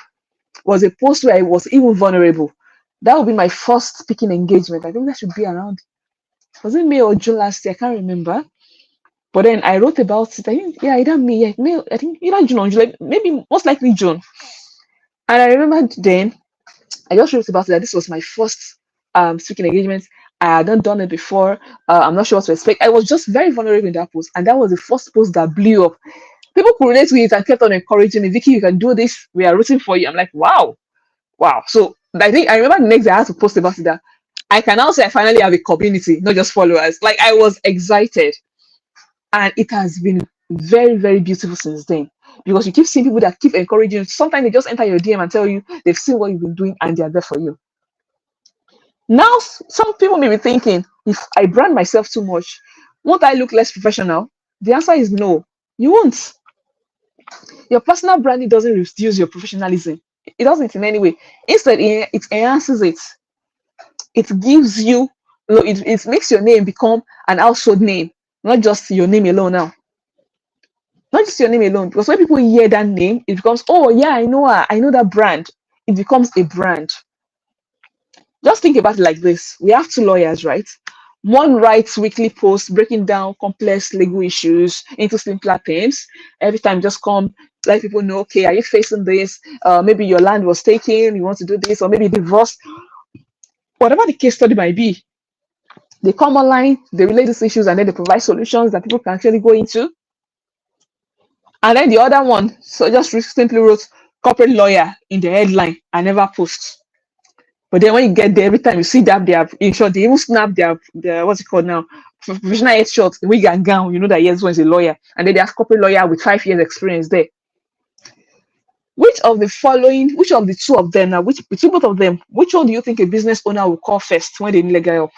was a post where I was even vulnerable. That would be my first speaking engagement. I think that should be around, was it May or June last year? I can't remember. But then I wrote about it. I think, yeah, either May, yeah, May, I think either June or July, maybe most likely June. And I remember then I just wrote about it that this was my first speaking engagement. I hadn't done it before. I'm not sure what to expect. I was just very vulnerable in that post, and that was the first post that blew up. People could relate to it and kept on encouraging me. Vicky, you can do this. We are rooting for you. I'm like, wow, wow. So I think I remember the next day I had to post about it that I can now say I finally have a community, not just followers. Like I was excited, and it has been very, very beautiful since then. Because you keep seeing people that keep encouraging you. Sometimes they just enter your DM and tell you they've seen what you've been doing and they're there for you. Now, some people may be thinking, if I brand myself too much, won't I look less professional? The answer is no, you won't. Your personal branding doesn't reduce your professionalism. It doesn't in any way. Instead, it enhances it. It gives you, it makes your name become an household name, not just your name alone now. Not just your name alone, because when people hear that name, it becomes, oh yeah, I know her, I know that brand. It becomes a brand. Just think about it like this. We have two lawyers, right? One writes weekly posts breaking down complex legal issues into simpler terms. Every time, just come let people know, okay, are you facing this? Maybe your land was taken, you want to do this, or maybe divorce. Whatever the case study might be, they come online, they relate these issues, and then they provide solutions that people can actually go into. And then the other one, so just simply wrote corporate lawyer in the headline and never post. But then when you get there, every time you see that they have, in short, they even snap their what's it called now, professional headshot, wig and gown. You know that yes, one is a lawyer, and then they have corporate lawyer with 5 years experience there. Which of the following, which of the two of them now, which between both of them, which one do you think a business owner will call first when they need a guy up?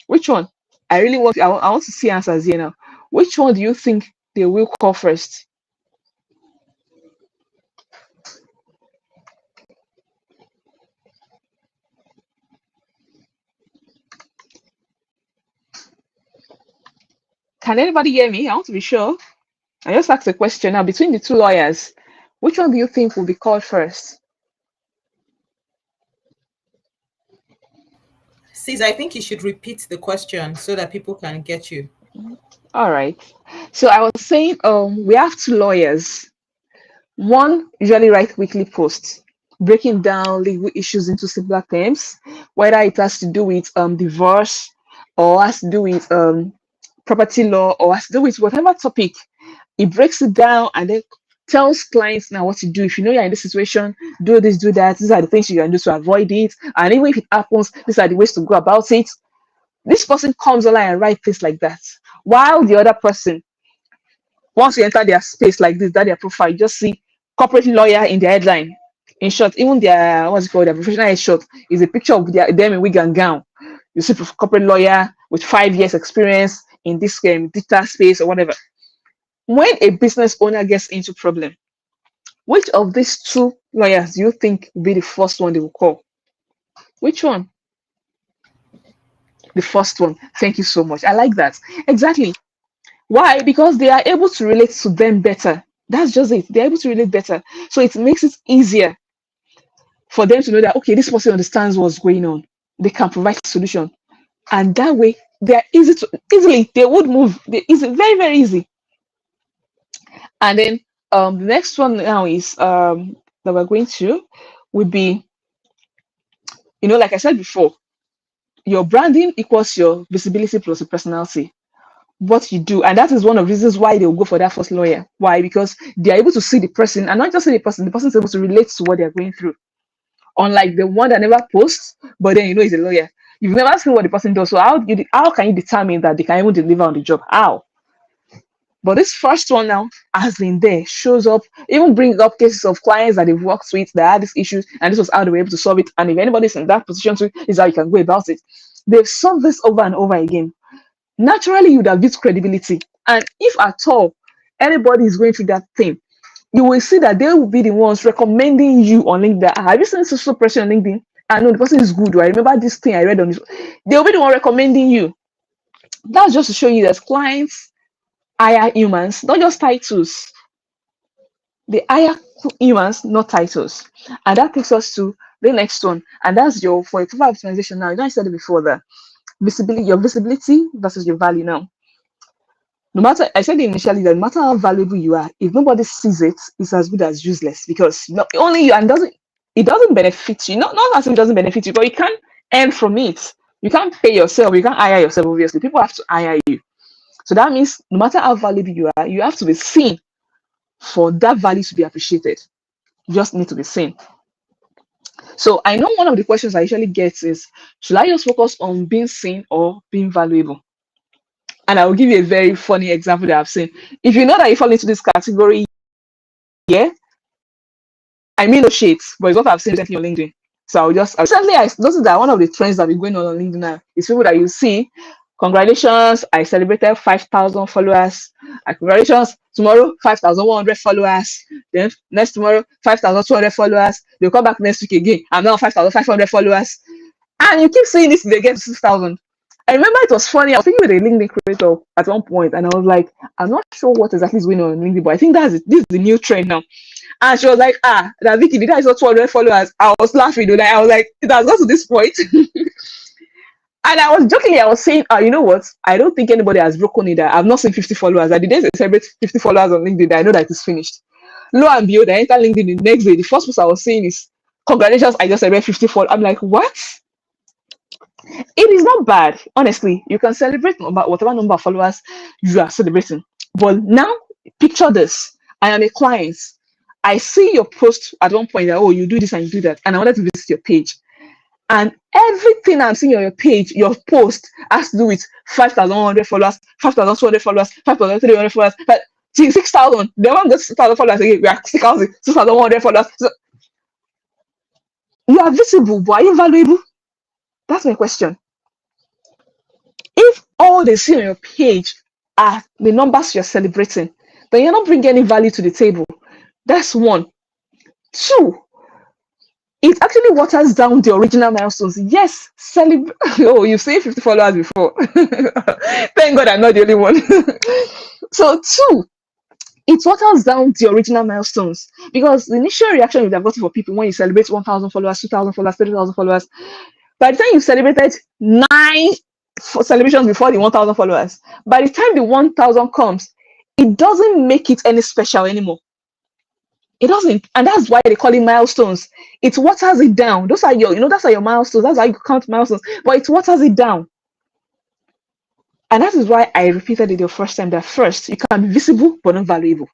Which one? I really want, I want to see answers here now. Which one do you think they will call first? Can anybody hear me? I want to be sure. I just asked a question now. Between the two lawyers, which one do you think will be called first? Sis, I think you should repeat the question so that people can get you. All right. So I was saying, we have two lawyers. One usually write weekly posts, breaking down legal issues into simpler terms, whether it has to do with divorce, or has to do with property law, or has to do with whatever topic. He breaks it down and then tells clients now what to do. If you know you're in this situation, do this, do that. These are the things you can do to avoid it. And even if it happens, these are the ways to go about it. This person comes online and writes things like that. While the other person, once you enter their space like this, that their profile, you just see corporate lawyer in their headline. In short, even their what's it called, their professional headshot is a picture of them in wig and gown. You see corporate lawyer with 5 years experience in this digital space or whatever. When a business owner gets into problem, which of these two lawyers do you think will be the first one they will call? Which one? The first one. Thank you so much. I like that. Exactly. Why? Because they are able to relate to them better. That's just it. They're able to relate better. So it makes it easier for them to know that, okay, this person understands what's going on. They can provide solution. And that way, they're easily, they would move. They easy, very, very easy. And then the next one now is that we're going to would be, like I said before, your branding equals your visibility plus your personality. What you do, and that is one of the reasons why they will go for that first lawyer. Why? Because they are able to see the person, and not just see the person is able to relate to what they are going through. Unlike the one that never posts, but then he's a lawyer. You've never seen what the person does, so how can you determine that they can even deliver on the job? How? But this first one now has been there, shows up, even brings up cases of clients that they've worked with that had these issues, and this was how they were able to solve it. And if anybody's in that position too, is how you can go about it. They've solved this over and over again. Naturally, you would have built credibility. And if at all anybody is going through that thing, you will see that they will be the ones recommending you on LinkedIn. Have you seen this social person on LinkedIn? I know the person is good. Or I remember this thing I read on this. They'll be the one recommending you. That's just to show you that clients hire humans, not just titles. They hire humans, not titles. And that takes us to the next one. And that's for a profile optimization now. I said it before that your visibility versus your value now. No matter, I said initially that no matter how valuable you are, if nobody sees it, it's as good as useless because not only you and it doesn't benefit you. Not as if it doesn't benefit you, but you can't earn from it. You can't pay yourself. You can't hire yourself. Obviously, people have to hire you. So that means no matter how valuable you are, you have to be seen for that value to be appreciated. You just need to be seen. So I know one of the questions I usually get is, should I just focus on being seen or being valuable? And I will give you a very funny example that I've seen. If you know that you fall into this category, yeah, I mean no shades, but it's what I've seen recently on LinkedIn. So recently I noticed that one of the trends that be going on LinkedIn now is people that you see, congratulations, I celebrated 5,000 followers. Congratulations, tomorrow 5,100 followers. Then next tomorrow 5,200 followers. They'll come back next week again. I'm now 5,500 followers. And you keep seeing this, they get 6,000. I remember it was funny. I was thinking with a LinkedIn creator at one point, and I was like, I'm not sure what exactly is going on LinkedIn, but I think this is the new trend now. And she was like, that Vicky, did I saw 200 followers? I was laughing. I was like, it has got to this point. And I was jokingly, I was saying, you know what? I don't think anybody has broken it. I've not seen 50 followers. The days they celebrate 50 followers on LinkedIn, I know that it's finished. Lo and behold, I enter LinkedIn the next day. The first post I was saying is, congratulations, I just celebrated 50 followers. I'm like, what? It is not bad, honestly. You can celebrate whatever number of followers you are celebrating. But now, picture this. I am a client. I see your post at one point that, you do this and you do that. And I wanted to visit your page. And everything I'm seeing on your page, your post, has to do with 5,100 followers, 5,200 followers, 5,300 followers, 6,000. They want to 6,000 followers again. We are 6,100 followers. So, you are visible, but are you valuable? That's my question. If all they see on your page are the numbers you're celebrating, then you're not bringing any value to the table. That's one. Two, it actually waters down the original milestones. Yes, celebrate. You've seen 50 followers before. Thank God I'm not the only one. So, two, it waters down the original milestones because the initial reaction you have got for people when you celebrate 1,000 followers, 2,000 followers, 30,000 followers, by the time you've celebrated 9 for celebrations before the 1,000 followers. By the time the 1,000 comes, it doesn't make it any special anymore. It doesn't, and that's why they call it milestones. It waters it down. Those are your, that's are your milestones. That's how you count milestones. But it waters it down. And that is why I repeated it the first time, that first, you can be visible but not valuable.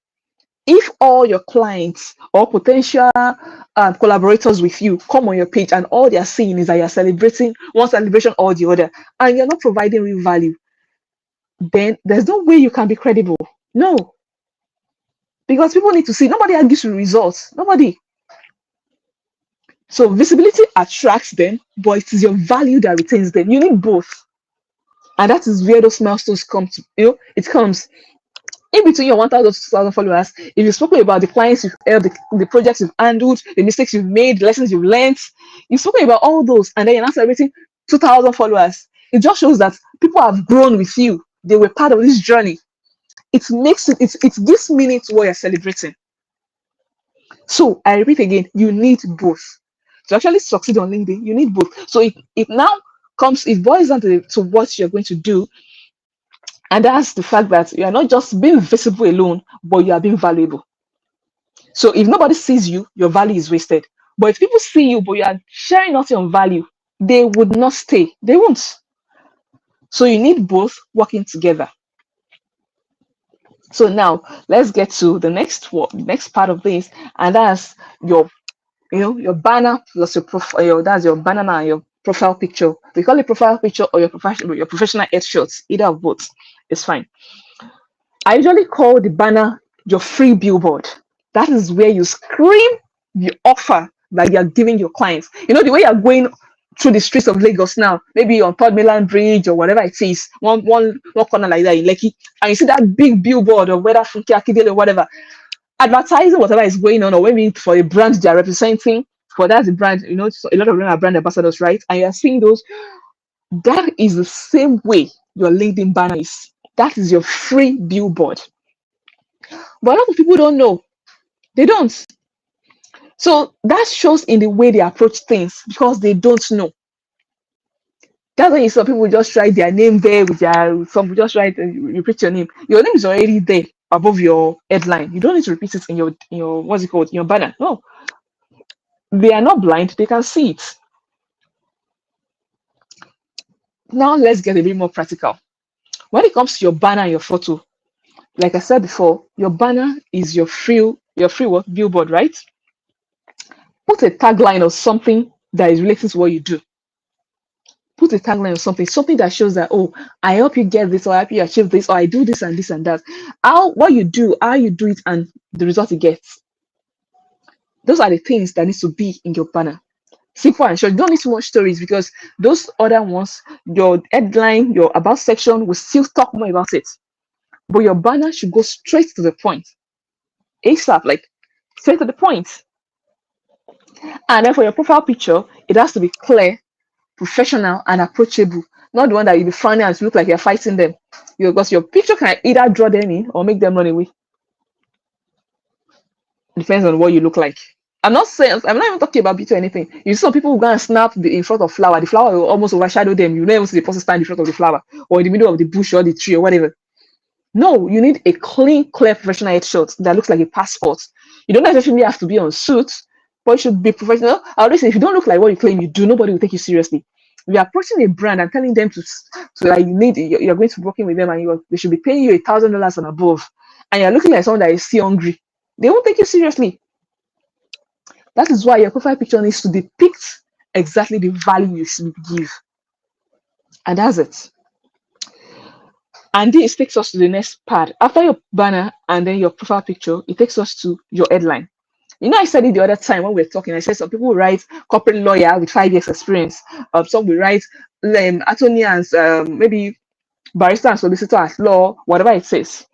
If all your clients or potential collaborators with you come on your page and all they're seeing is that you're celebrating one celebration or the other, and you're not providing real value, then there's no way you can be credible. No, because people need to see. Nobody argues with results. Nobody. So visibility attracts them, but it is your value that retains them. You need both. And that is where those milestones come to, it comes in between your 1,000 to 2,000 followers. If you've spoken about the clients you've held, the projects you've handled, the mistakes you've made, the lessons you've learned, you've spoken about all those, and then you're now celebrating 2,000 followers. It just shows that people have grown with you. They were part of this journey. It gives meaning to what you're celebrating. So I repeat again, you need both. To actually succeed on LinkedIn, you need both. So it now it boils down to what you're going to do. And that's the fact that you are not just being visible alone, but you are being valuable. So if nobody sees you, your value is wasted. But if people see you, but you are sharing nothing on value, they would not stay. They won't. So you need both working together. So now let's get to the next part of this, and that's your banner plus your profile. That's your banner and your profile picture. We call it profile picture or your professional headshots. Either of both is fine. I usually call the banner your free billboard. That is where you scream the offer that you're giving your clients. The way you're going through the streets of Lagos now, maybe on Third Mainland Bridge or whatever it is, one corner like that in Lekki, and you see that big billboard or whether Funke Akindele or whatever, advertising whatever is going on, or maybe for a brand they're representing. For that the brand, so a lot of them are brand ambassadors, right? And you're seeing those. That is the same way your LinkedIn banner is. That is your free billboard. But a lot of people don't know. They don't. So that shows in the way they approach things, because they don't know. That's why some people just write their name there some people just write repeat your name. Your name is already there above your headline. You don't need to repeat it in your what's it called, your banner. No. They are not blind, they can see it. Now let's get a bit more practical. When it comes to your banner and your photo, like I said before, your banner is your free what billboard, right? Put a tagline or something that is related to what you do. Put a tagline or something that shows that, oh, I help you get this, or I help you achieve this, or I do this and this and that. What you do, how you do it, and the result you get. Those are the things that needs to be in your banner. Simple and short. You don't need too much stories, because those other ones, your headline, your about section will still talk more about it. But your banner should go straight to the point. ASAP, like straight to the point. And then for your profile picture, it has to be clear, professional, and approachable. Not the one that you'll be frowning and look like you're fighting them. Because your picture can either draw them in or make them run away. Depends on what you look like. I'm not even talking about beauty or anything. You see some people who go and snap in front of flower. The flower will almost overshadow them. You never see the person stand in front of the flower, or in the middle of the bush or the tree or whatever. No, you need a clean, clear professional headshot that looks like a passport. You don't necessarily have to be on suit, but you should be professional. I always say, if you don't look like what you claim you do, nobody will take you seriously. If you're approaching a brand and telling them to like you're going to be working with them, and they should be paying you $1,000 and above, and you're looking like someone that is still hungry, they won't take you seriously. That is why your profile picture needs to depict exactly the value you should give. And that's it. And this takes us to the next part. After your banner and then your profile picture, it takes us to your headline. I said it the other time when we were talking. I said some people write corporate lawyer with 5 years experience. Some will write attorney and maybe barrister and solicitor at law, whatever it says.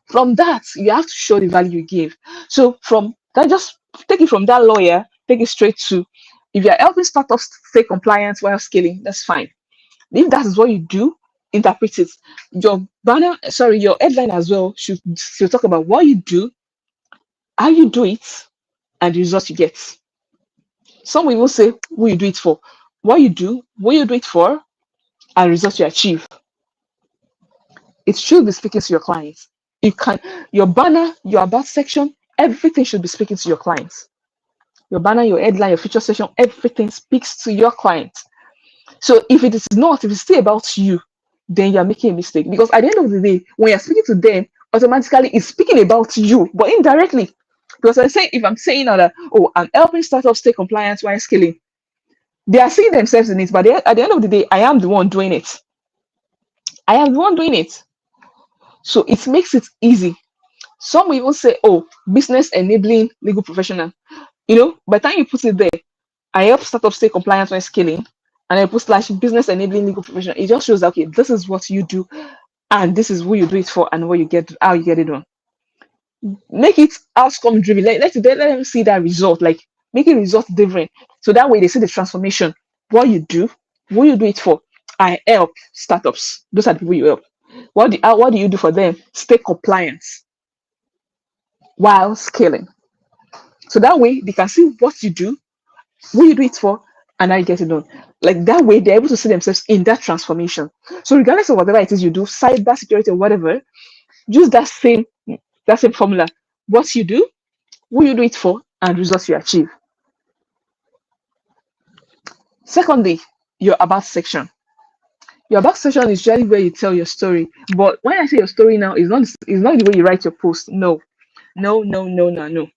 From that, you have to show the value you give. So from that, just take it from that lawyer, take it straight to, if you're helping startups stay compliant while scaling, that's fine. If that is what you do, interpret it. Your headline as well should talk about what you do, how you do it, and the results you get. Some will say who you do it for. What you do, what you do it for, and results you achieve. It should be speaking to your clients. You can your banner, your about section, everything should be speaking to your clients. Your banner, your headline, your feature section, everything speaks to your clients. So if it is not, if it's still about you, then you're making a mistake. Because at the end of the day, when you're speaking to them, automatically it's speaking about you, but indirectly. Because I say if I'm saying now that, oh, I'm helping startups stay compliant while scaling, they are seeing themselves in it, but at the end of the day, I am the one doing it. I am the one doing it. So it makes it easy. Some will even say, oh, business enabling legal professional. By the time you put it there, I help startups stay compliant when scaling, and I put slash business enabling legal professional. It just shows that, okay, this is what you do, and this is who you do it for, and how you get it done. Make it outcome driven. Let them see that result. Like, make it result driven, so that way they see the transformation. What you do, who you do it for. I help startups. Those are the people you help. What do you do for them? Stay compliant while scaling. So that way they can see what you do, who you do it for, and how you get it done. Like that way, they're able to see themselves in that transformation. So regardless of whatever it is you do, cyber security or whatever, use that same formula. What you do, who you do it for, and results you achieve. Secondly, your about section. Your about section is generally where you tell your story. But when I say your story now, it's not the way you write your post. No, no, no, no, no, no.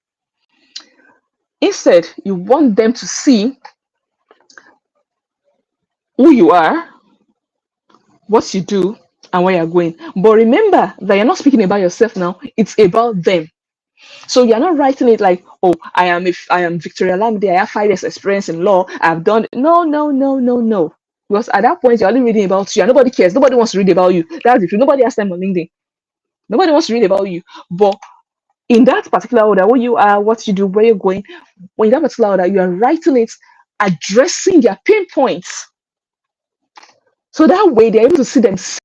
Instead, you want them to see who you are, what you do, and where you're going. But remember that you're not speaking about yourself now, it's about them. So you're not writing it like, oh, I am Victoria Lamide, I have 5 years experience in law, I've done no, no, no, no, no. Because at that point you're only reading about you and nobody cares, nobody wants to read about you. That's the truth. Nobody has time on LinkedIn. Nobody wants to read about you. But in that particular order, who you are, what you do, where you're going, when in that particular order, you are writing it, addressing their pain points. So that way they're able to see themselves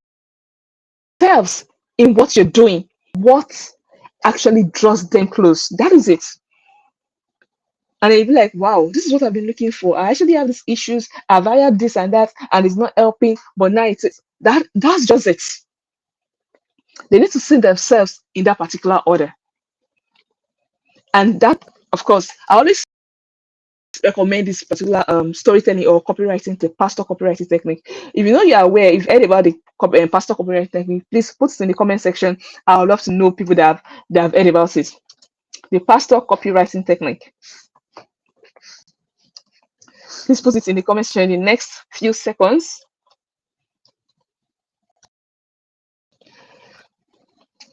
in what you're doing, what actually draws them close. That is it. And they'll be like, wow, this is what I've been looking for. I actually have these issues. I've hired this and that, and it's not helping. But now that's just it. They need to see themselves in that particular order. And that, of course, I always recommend this particular storytelling or copywriting, the pastor copywriting technique. If you know you're aware, if you heard about the pastor copywriting technique, please put it in the comment section. I would love to know people that have heard about it. The pastor copywriting technique. Please put it in the comment section in the next few seconds.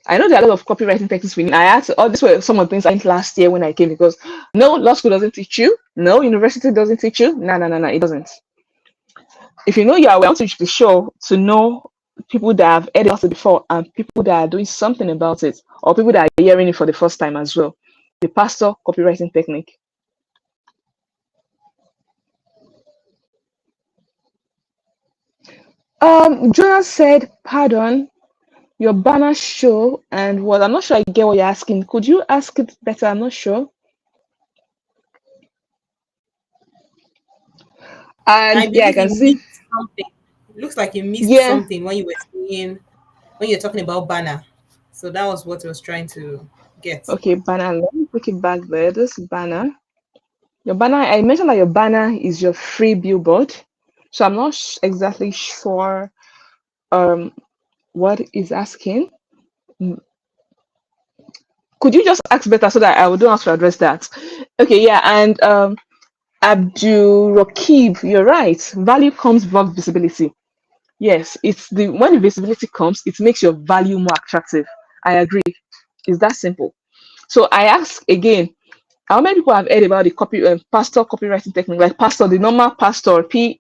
I know there are a lot of copywriting techniques we need. I had to, all these were some of the things I learned last year when I came, because no, law school doesn't teach you. No, university doesn't teach you. No, no, no, no, it doesn't. If you know you are well, to be sure to know people that have heard about it before and people that are doing something about it, or people that are hearing it for the first time as well. The pastor copywriting technique. Jonas said, pardon, your banner show and what? I'm not sure I get what you're asking. Could you ask it better? I'm not sure. I And yeah, I believe can you see. missed something. It looks like you missed Yeah. something when you were saying, when you're talking about banner. So that was what I was trying to get. Okay, banner. Let me put it back there. This banner. Your banner, I mentioned that your banner is your free billboard. So I'm not exactly sure what is asking. Could you just ask better so that I don't have to address that? Okay, yeah, and Abdul Rakib, you're right. Value comes from visibility. Yes, it's when the visibility comes, it makes your value more attractive. I agree. It's that simple. So I ask again, how many people have heard about the pastor copywriting technique? Like pastor, the normal pastor, Pastor,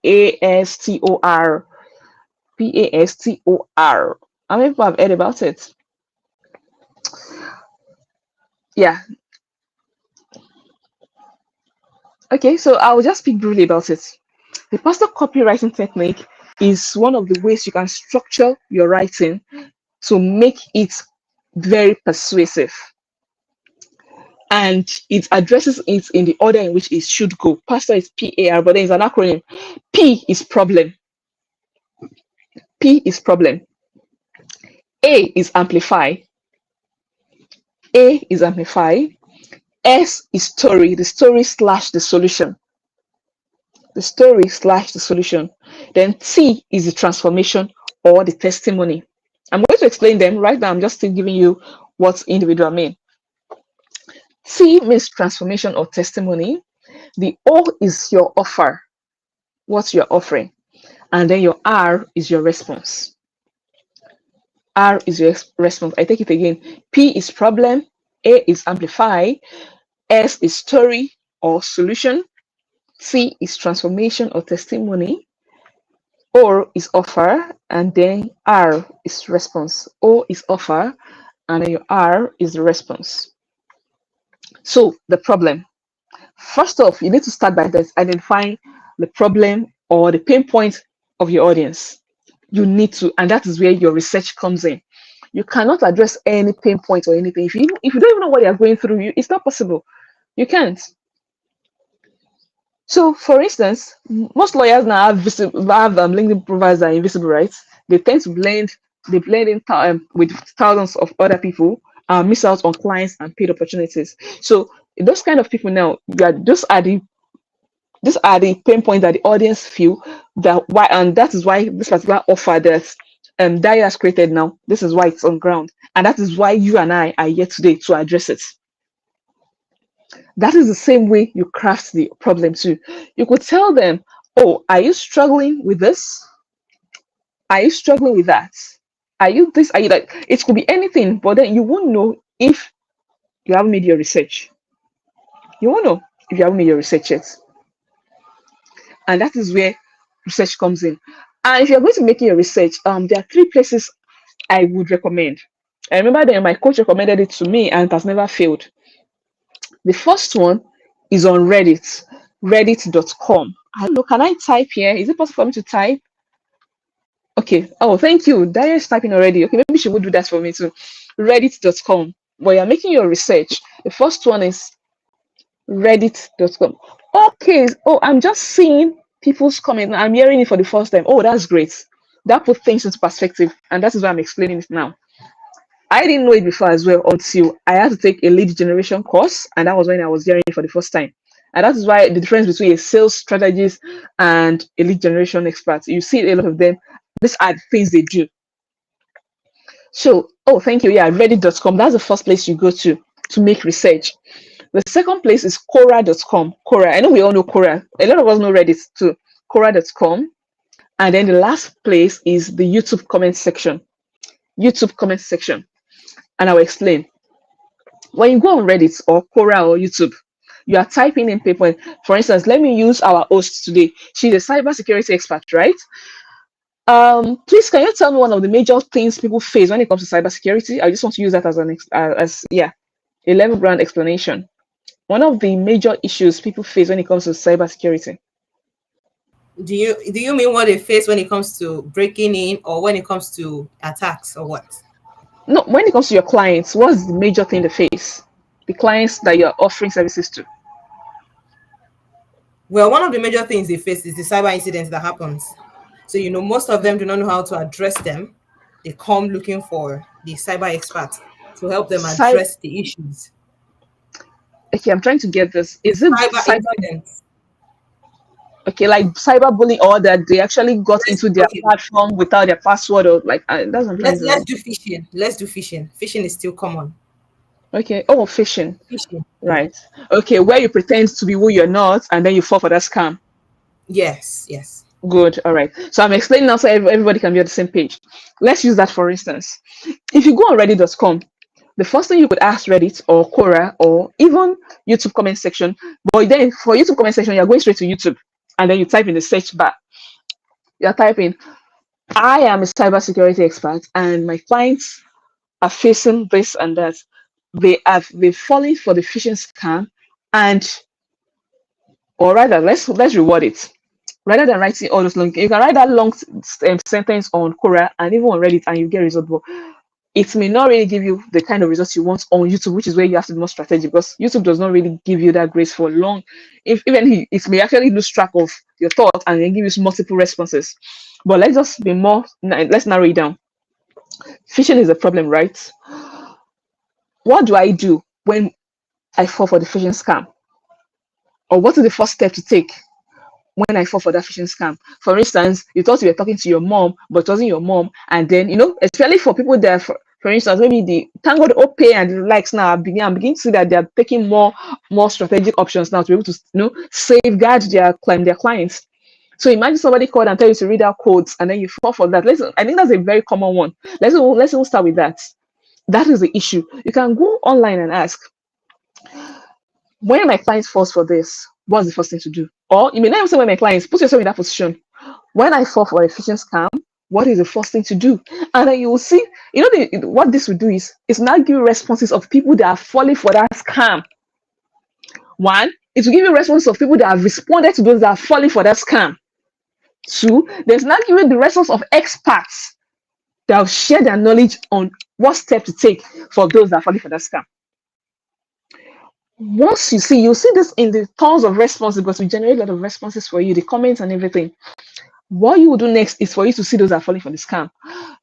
Pastor. How many people have heard about it? Yeah. Okay, so I will just speak briefly about it. The pastor copywriting technique is one of the ways you can structure your writing to make it very persuasive. And it addresses it in the order in which it should go. Pastor is PAR, but there is an acronym. P is problem. P is problem. A is amplify. A is amplify. S is story, the story slash the solution. The story slash the solution. Then T is the transformation or the testimony. I'm going to explain them right now. I'm just still giving you what individual mean. T means transformation or testimony. The O is your offer, what you're offering. And then your R is your response. R is your response. I take it again. P is problem. A is amplify. S is story or solution. T is transformation or testimony. O is offer. And then R is response. O is offer. And then your R is the response. So the problem. First off, you need to start by identifying the problem or the pain point of your audience. You need to, and that is where your research comes in. You cannot address any pain point or anything if you don't even know what they are going through. It's not possible. You can't. So, for instance, most lawyers now have LinkedIn profiles that are invisible, right? They tend to blend in with thousands of other people and miss out on clients and paid opportunities. So, those kind of people now, these are the pain points that the audience feel that why, and that is why this particular offer that Daya has created now, this is why it's on ground, and that is why you and I are here today to address it. That is the same way you craft the problem too. You could tell them, oh, are you struggling with this? Are you struggling with that? Are you this? Are you like, it could be anything, but then you won't know if you haven't made your research. You won't know if you haven't made your research yet. And that is where research comes in. And if you're going to make your research, there are 3 places I would recommend. I remember that my coach recommended it to me and it has never failed. The first one is on Reddit, reddit.com. I don't know, can I type here? Is it possible for me to type? Okay. Oh, thank you. Daya is typing already. Okay, maybe she would do that for me too. Reddit.com. While you're making your research, the first one is reddit.com. Okay. Oh, I'm just seeing people's comments. I'm hearing it for the first time. Oh, that's great. That puts things into perspective, and that is why I'm explaining it now. I didn't know it before as well until I had to take a lead generation course, and that was when I was hearing it for the first time. And that is why the difference between a sales strategist and a lead generation expert, you see a lot of them, these are the things they do. So, oh, thank you. Yeah, reddit.com. That's the first place you go to make research. The second place is Quora.com. Quora. I know we all know Quora. A lot of us know Reddit too. Quora.com. And then the last place is the YouTube comment section. YouTube comment section. And I will explain. When you go on Reddit or Quora or YouTube, you are typing in people. For instance, let me use our host today. She's a cybersecurity expert, right? Please, can you tell me one of the major things people face when it comes to cybersecurity? I just want to use that as a level ground explanation. One of the major issues people face when it comes to cybersecurity. Do you mean what they face when it comes to breaking in, or when it comes to attacks, or what? No, when it comes to your clients, what's the major thing they face? The clients that you're offering services to. Well, one of the major things they face is the cyber incidents that happens. So, most of them do not know how to address them. They come looking for the cyber expert to help them address the issues. Okay, I'm trying to get this. Is it cyber incidents? Okay, like cyberbullying, or that they actually got into their platform without their password, or like that's what let's do phishing. Let's do phishing. Phishing is still common. Okay. Oh, phishing. Phishing. Right. Okay, where you pretend to be who you're not, and then you fall for that scam. Yes. Good. All right. So I'm explaining now so everybody can be on the same page. Let's use that for instance. If you go on reddit.com, the first thing you could ask Reddit or Quora or even YouTube comment section, but then for YouTube comment section, you're going straight to YouTube. And then you type in the search bar. You're typing, I am a cybersecurity expert and my clients are facing this and that. They've fallen for the phishing scam, or rather, let's reward it. Rather than writing all those long, you can write that long sentence on Quora and even on Reddit and you get result. it may not really give you the kind of results you want on YouTube, which is where you have to be more strategic, because YouTube does not really give you that grace for long. If even it may actually lose track of your thoughts and then give you multiple responses. But let's just be more. Let's narrow it down. Phishing is a problem, right? What do I do when I fall for the phishing scam? Or what is the first step to take when I fall for that phishing scam? For instance, you thought you were talking to your mom, but it wasn't your mom. And then, especially for people that, for instance, maybe the thank God OPay and the likes now, I'm beginning to see that they're taking more strategic options now to be able to, safeguard their clients. So imagine somebody called and tell you to read out codes, and then you fall for that. I think that's a very common one. Let's even start with that. That is the issue. You can go online and ask, when my client falls for this, what's the first thing to do? Or you may not even say when my clients, put yourself in that position. When I fall for a phishing scam, what is the first thing to do? And then you will see, what this will do is now give you responses of people that are falling for that scam. One, it will give you responses of people that have responded to those that are falling for that scam. Two, there's not giving the response of experts that will share their knowledge on what step to take for those that are falling for that scam. Once you'll see this in the tons of responses, because we generate a lot of responses for you, the comments and everything. What you will do next is for you to see those that are falling for the scam.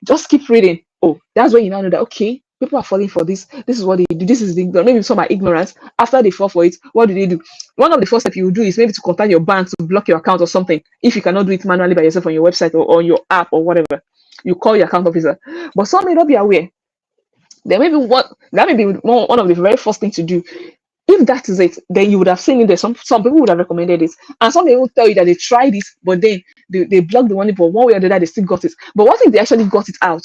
Just keep reading. Oh, that's when you now know that, okay, people are falling for this. This is what they do. This is maybe some are ignorant. After they fall for it, what do they do? One of the first steps you will do is maybe to contact your bank to block your account or something. If you cannot do it manually by yourself on your website or on your app or whatever, you call your account officer. But some may not be aware. There may be one of the very first things to do. If that is it, then you would have seen it there. Some people would have recommended it, and some people will tell you that they tried it, but then they blocked the money, but one way or the other they still got it. But what if they actually got it out?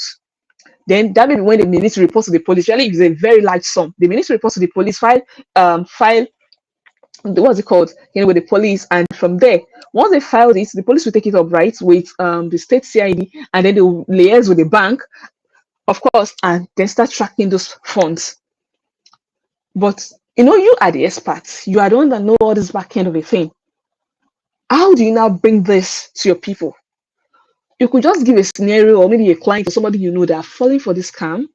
Then that may be when they may need to report to the police. Really, if it's a very large sum, they may need to report to the police, file what's it called, with the police, and from there, once they file this, the police will take it up, right, with the state CID, and then they will liaise with the bank, of course, and then start tracking those funds. But you are the experts. You are the one that know all this back end of a thing. How do you now bring this to your people? You could just give a scenario, or maybe a client or somebody that are falling for this scam.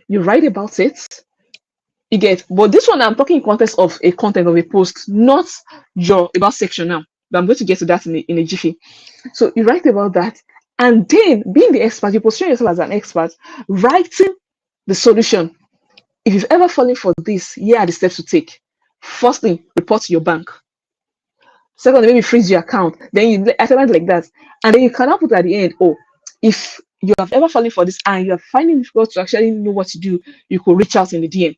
You write about it. You get, but this one I'm talking in context of a content of a post, not your about section now. But I'm going to get to that in a jiffy. So you write about that, and then being the expert, you position yourself as an expert, writing the solution. If you've ever fallen for this, here are the steps to take. First thing, report to your bank. Second, maybe freeze your account. Then you attend like that. And then you cannot put at the end, if you have ever fallen for this and you are finding it difficult to actually know what to do, you could reach out in the DM.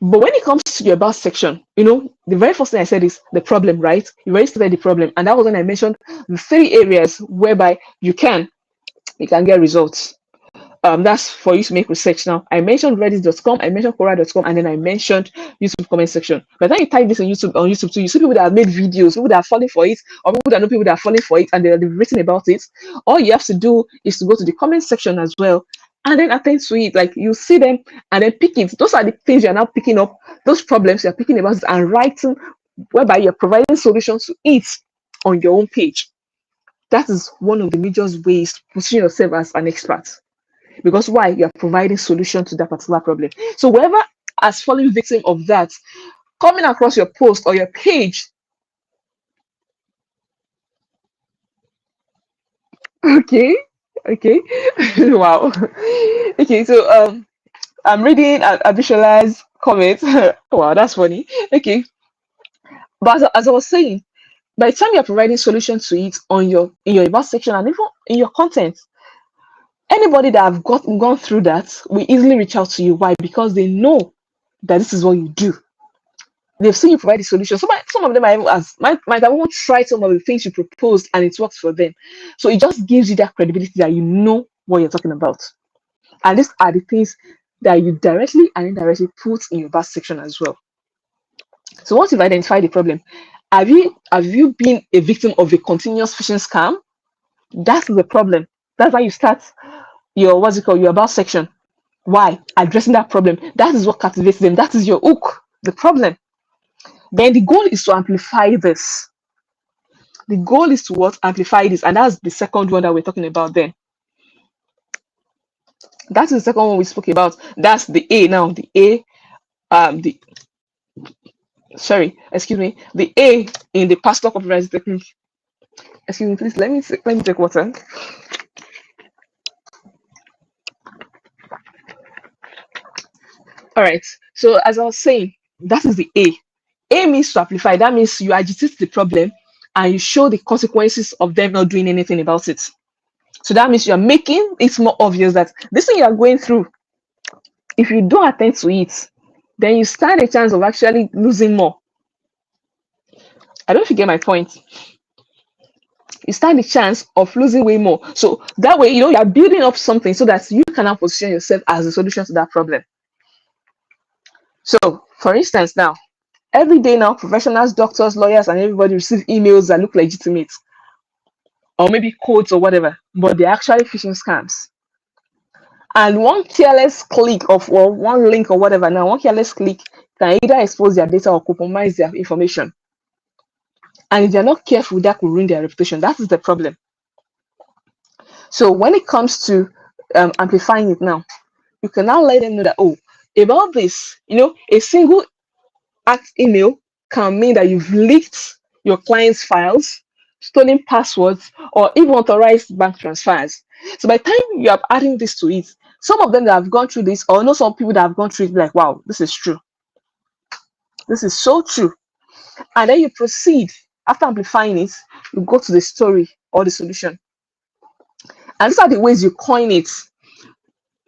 But when it comes to your about section, the very first thing I said is the problem, right? You already started the problem. And that was when I mentioned the 3 areas whereby you can get results. That's for you to make research now. I mentioned reddit.com, I mentioned quora.com, and then I mentioned YouTube comment section. By the time you type this on YouTube too, you see people that have made videos, people that are falling for it, or people that know people that are falling for it, and they've written about it. All you have to do is to go to the comment section as well, and then attend to it. Like, you see them and then pick it. Those are the things you're now picking up, those problems you're picking about and writing, whereby you're providing solutions to it on your own page. That is one of the major ways to position yourself as an expert. Because why? You are providing solution to that particular problem. So whoever has fallen victim of that, coming across your post or your page, okay, wow, okay. So I'm reading Abishola's comment. Wow, that's funny. Okay, but as I was saying, by the time you're providing solutions to it in your about section and even in your content, anybody that have gone through that will easily reach out to you. Why? Because they know that this is what you do. They've seen you provide the solution. Some of them might have even tried some of the things you proposed and it works for them. So it just gives you that credibility that you know what you're talking about. And these are the things that you directly and indirectly put in your about section as well. So once you've identified the problem, have you been a victim of a continuous phishing scam? That's the problem. That's why you start your your about section. Why? Addressing that problem. That is what captivates them. That is your hook, the problem. Then the goal is to amplify this. The goal is to what? Amplify this. And that's the second one that we're talking about then. That's the second one we spoke about. That's the A now. The A, the sorry, excuse me, the A in the pastor copywriting technique. Excuse me, please. Let me take water. All right. So as I was saying, that is the A. A means to amplify. That means you agitate the problem and you show the consequences of them not doing anything about it. So that means you are making it more obvious that this thing you are going through, if you don't attend to it, then you stand a chance of actually losing more. I don't know if you get my point. You stand a chance of losing way more. So that way, you are building up something so that you can now position yourself as a solution to that problem. So, for instance, now, every day now, professionals, doctors, lawyers, and everybody receive emails that look legitimate, or maybe codes or whatever, but they're actually phishing scams. And one careless click of or one link or whatever, now one careless click can either expose their data or compromise their information. And if they're not careful, that could ruin their reputation. That is the problem. So when it comes to amplifying it now, you can now let them know that, oh, about this, a single act email can mean that you've leaked your client's files, stolen passwords, or even authorized bank transfers. So by the time you are adding this to it, some of them that have gone through this, or know some people that have gone through it, like, wow, this is true. This is so true. And then you proceed. After amplifying it, you go to the story or the solution. And these are the ways you coin it.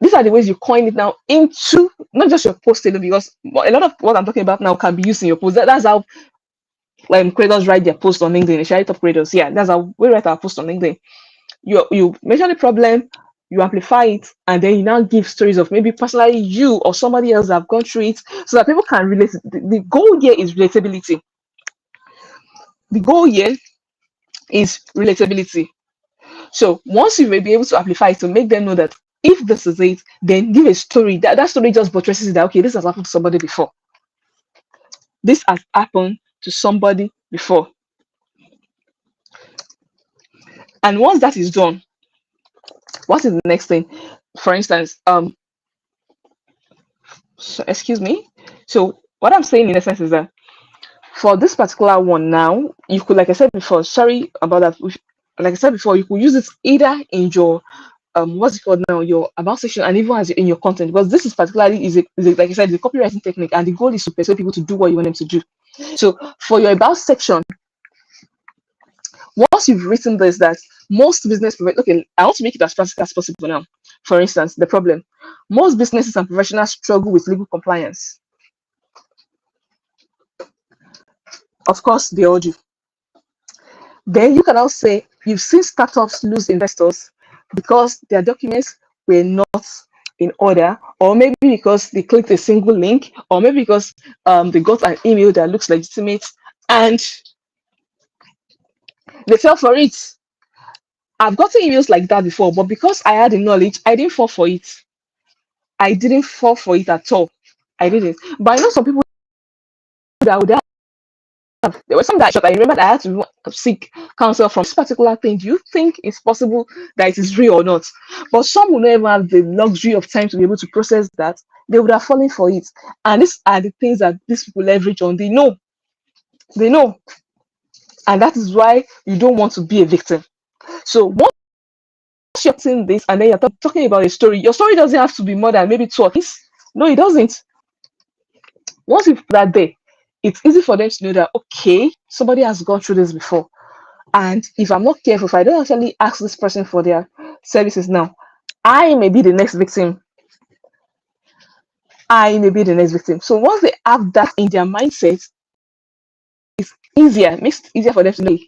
These are the ways you coin it now into not just your post alone, because a lot of what I'm talking about now can be used in your post. That's how creators write their post on LinkedIn, especially top creators. Yeah, that's how we write our post on LinkedIn. You measure the problem, you amplify it, and then you now give stories of maybe personally you or somebody else that have gone through it, so that people can relate. The goal here is relatability. The goal here is relatability. So once you may be able to amplify it to make them know that if this is it, then give a story. That story just buttresses it that, okay, this has happened to somebody before. This has happened to somebody before. And once that is done, what is the next thing? For instance, excuse me. So what I'm saying in essence is that for this particular one now, you could, like I said before, sorry about that. Like I said before, you could use it either in your what's it called now, your about section, and even as in your content, because this is particularly like I said, the copywriting technique, and the goal is to persuade people to do what you want them to do. So for your about section, once you've written this, that most business okay, I want to make it as practical as possible now. For instance, the problem: most businesses and professionals struggle with legal compliance. Of course, they all do. Then you can also say you've seen startups lose investors because their documents were not in order, or maybe because they clicked a single link, or maybe because they got an email that looks legitimate and they fell for it. I've gotten emails like that before, but because I had the knowledge, I didn't fall for it. I didn't fall for it at all. I didn't. But I know some people that would have. There were some that I remember that I had to seek counsel from this particular thing. Do you think it's possible that it is real or not? But some will never have the luxury of time to be able to process that. They would have fallen for it. And these are the things that these people leverage on. They know. They know. And that is why you don't want to be a victim. So once you're seeing this and then you're talking about a story, your story doesn't have to be more than maybe 2 or 3. No, it doesn't. Once you put that there, it's easy for them to know that, okay, somebody has gone through this before. And if I'm not careful, if I don't actually ask this person for their services now, I may be the next victim. I may be the next victim. So once they have that in their mindset, it's easier, makes it easier for them to know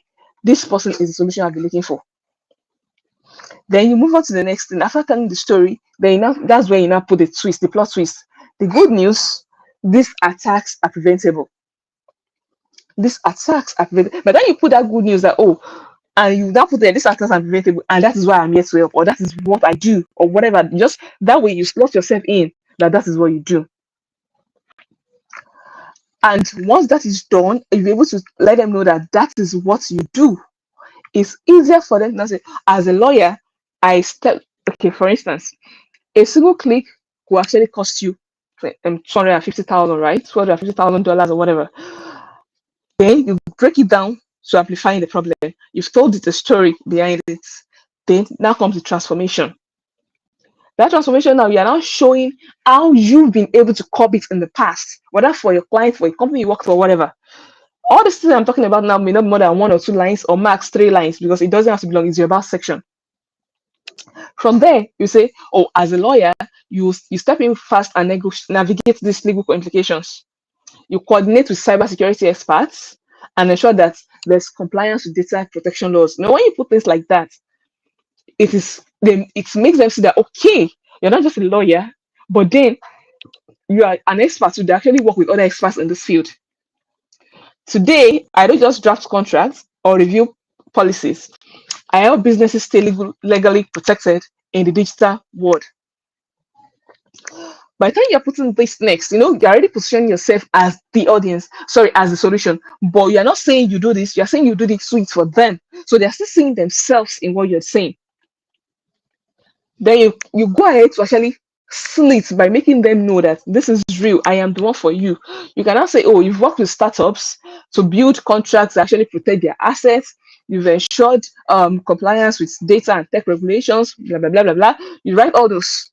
this person is the solution I've been looking for. Then you move on to the next thing. After telling the story, then that's where you now put the twist, the plot twist. The good news: these attacks are preventable. These attacks are preventable. But then you put that good news that, oh, and you now put there, these attacks are preventable, and that is why I'm here to help, or that is what I do, or whatever. Just that way you slot yourself in that is what you do. And once that is done, you'll be able to let them know that that is what you do. It's easier for them to say, as a lawyer, okay, for instance, A single click will actually cost you 250,000, right? $250,000 or whatever. Then you break it down to amplifying the problem. You've told it a story behind it. Then now comes the transformation. That transformation now, you are now showing how you've been able to copy it in the past, whether for your client, for a company you work for, whatever. All the things I'm talking about now may not be more than 1 or 2 lines or max 3 lines, because it doesn't have to be long. It's your about section. From there, you say, oh, as a lawyer, you step in fast and navigate these legal implications. You coordinate with cybersecurity experts and ensure that there's compliance with data protection laws. Now, when you put things like that, it makes them see that, okay, you're not just a lawyer, but then you are an expert who actually work with other experts in this field. Today, I don't just draft contracts or review policies. I help businesses stay legally protected in the digital world. By the time you're putting this next, you're already positioning yourself as the audience, sorry, as the solution. But you're not saying you do this, you're saying you do the suite for them. So they're still seeing themselves in what you're saying. Then you go ahead to actually seal it by making them know that this is real. I am the one for you. You can now say, oh, you've worked with startups to build contracts that actually protect their assets. You've ensured compliance with data and tech regulations, blah, blah, blah, blah, blah. You write all those.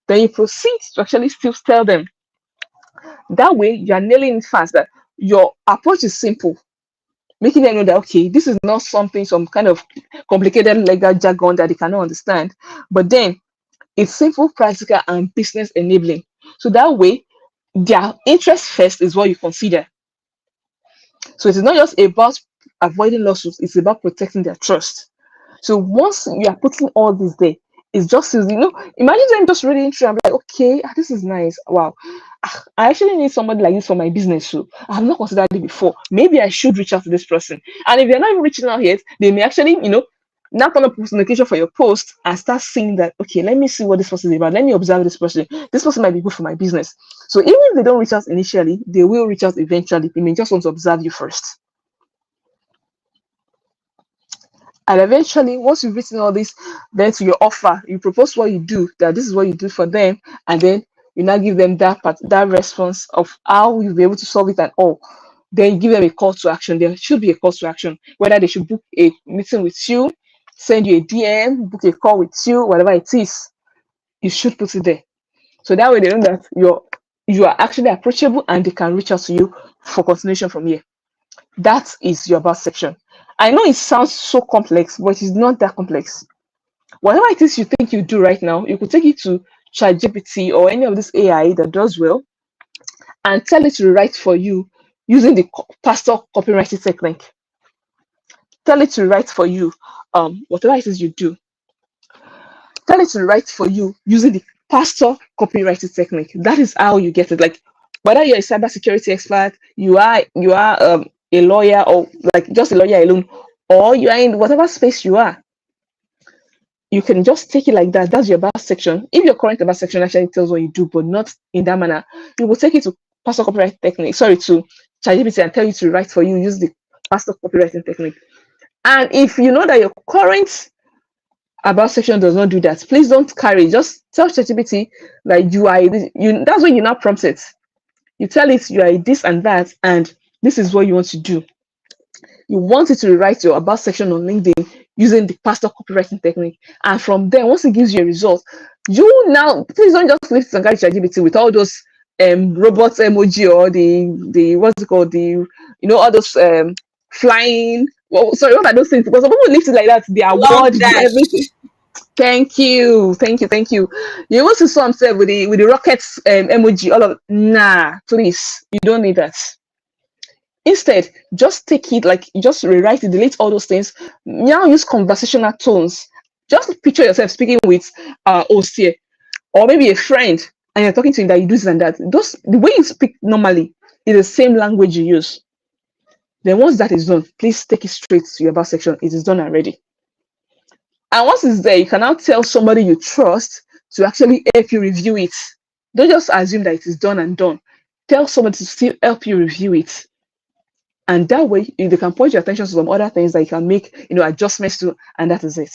Then you proceed to actually still tell them. That way, you're nailing it fast. That your approach is simple, making them know that, okay, this is not some kind of complicated legal jargon that they cannot understand. But then it's simple, practical, and business enabling. So that way, their interest first is what you consider. So it is not just about avoiding lawsuits, it's about protecting their trust. So once you are putting all this there, it's just, imagine them just reading through and be like, okay, this is nice. Wow. I actually need somebody like this for my business too. I have not considered it before. Maybe I should reach out to this person. And if you're not even reaching out yet, they may actually, now come up with notification for your post and start seeing that, okay, let me see what this person is about. Let me observe this person. This person might be good for my business. So even if they don't reach out initially, they will reach out eventually. They may just want to observe you first. And eventually, once you've written all this, then to your offer, you propose what you do, that this is what you do for them, and then you now give them that response of how you'll be able to solve it and all. Then you give them a call to action. There should be a call to action, whether they should book a meeting with you, send you a DM, book a call with you, whatever it is, you should put it there. So that way they know that you are actually approachable and they can reach out to you for continuation from here. That is your about section. I know it sounds so complex, but it's not that complex. Whatever it is you think you do right now, you could take it to ChatGPT or any of this AI that does well and tell it to write for you using the pastor copywriting technique. Tell it to write for you whatever it is you do. Tell it to write for you using the pastor copywriting technique. That is how you get it. Like whether you're a cybersecurity expert, you are a lawyer, or like just a lawyer alone, or you are in whatever space you are, you can just take it like that. That's your about section. If your current about section actually tells what you do, but not in that manner, you will take it to pastor copyright technique, to ChatGPT, and tell you to write for you, use the pastor copywriting technique. And if you know that your current about section does not do that, please don't carry. Just tell ChatGPT that you are that's when you now prompt it. You tell it you are this and that, and this is what you want to do. You want it to rewrite your about section on LinkedIn using the pastor copywriting technique. And from there, once it gives you a result, you now, please don't just leave it and carry ChatGPT with all those robots emoji or the what's it called, all those flying, what are those things? Because some people leave it like that, the award, everything. Thank you. You want to some say with the rockets emoji, all of nah, please, you don't need that. Instead, just take it, like just rewrite it, delete all those things. Now use conversational tones. Just picture yourself speaking with Osir or maybe a friend, and you're talking to him that you do this and that. The way you speak normally is the same language you use. Then once that is done, please take it straight to your about section. It is done already. And once it's there, you can now tell somebody you trust to actually help you review it. Don't just assume that it is done and done. Tell somebody to still help you review it. And that way, they can point your attention to some other things that you can make, adjustments to, and that is it.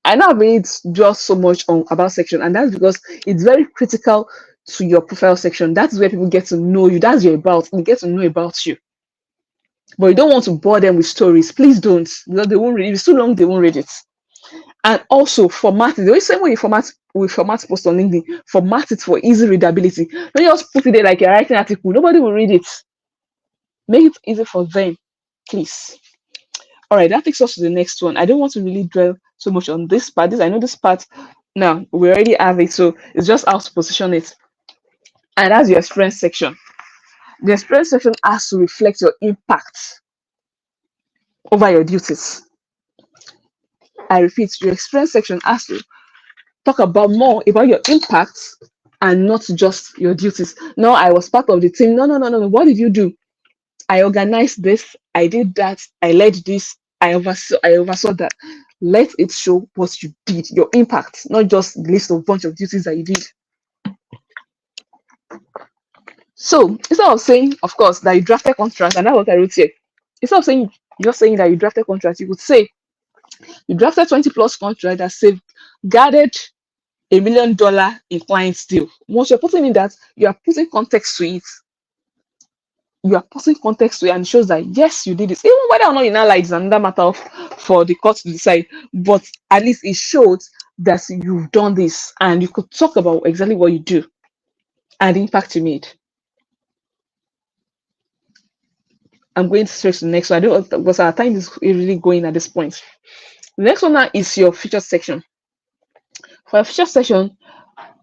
I know I've made just so much on about section, and that's because it's very critical to your profile section. That's where people get to know you. That's your about. They get to know about you. But you don't want to bore them with stories. Please don't, because they won't read it. If it's too long, they won't read it. And also format it. The same way you format post on LinkedIn, format it for easy readability. Don't just put it there like you're writing an article. Nobody will read it. Make it easy for them, please. All right, that takes us to the next one. I don't want to really dwell so much on this part. I know this part now we already have it, so it's just how to position it. And that's your experience section. The experience section has to reflect your impact over your duties. I repeat, your experience section has to talk about more about your impact and not just your duties. No, I was part of the team. No, no, no, no. What did you do? I organized this. I did that. I led this. I oversaw that. Let it show what you did, your impact, not just the list of bunch of duties that you did. So instead of saying, of course, that you drafted contract, and that's what I wrote here. Instead of saying just saying that you drafted contract, you could say you drafted 20 plus contract that safeguarded $1 million in client's deal. Once you're putting in that, you are putting context to it. You are putting context to it and it shows that yes, you did this. Even whether or not you now like it's another matter of for the court to decide, but at least it showed that you've done this and you could talk about exactly what you do and the impact you made. I'm going straight to the next one. I don't because our time is really going at this point. The next one now is your feature section. For a feature section,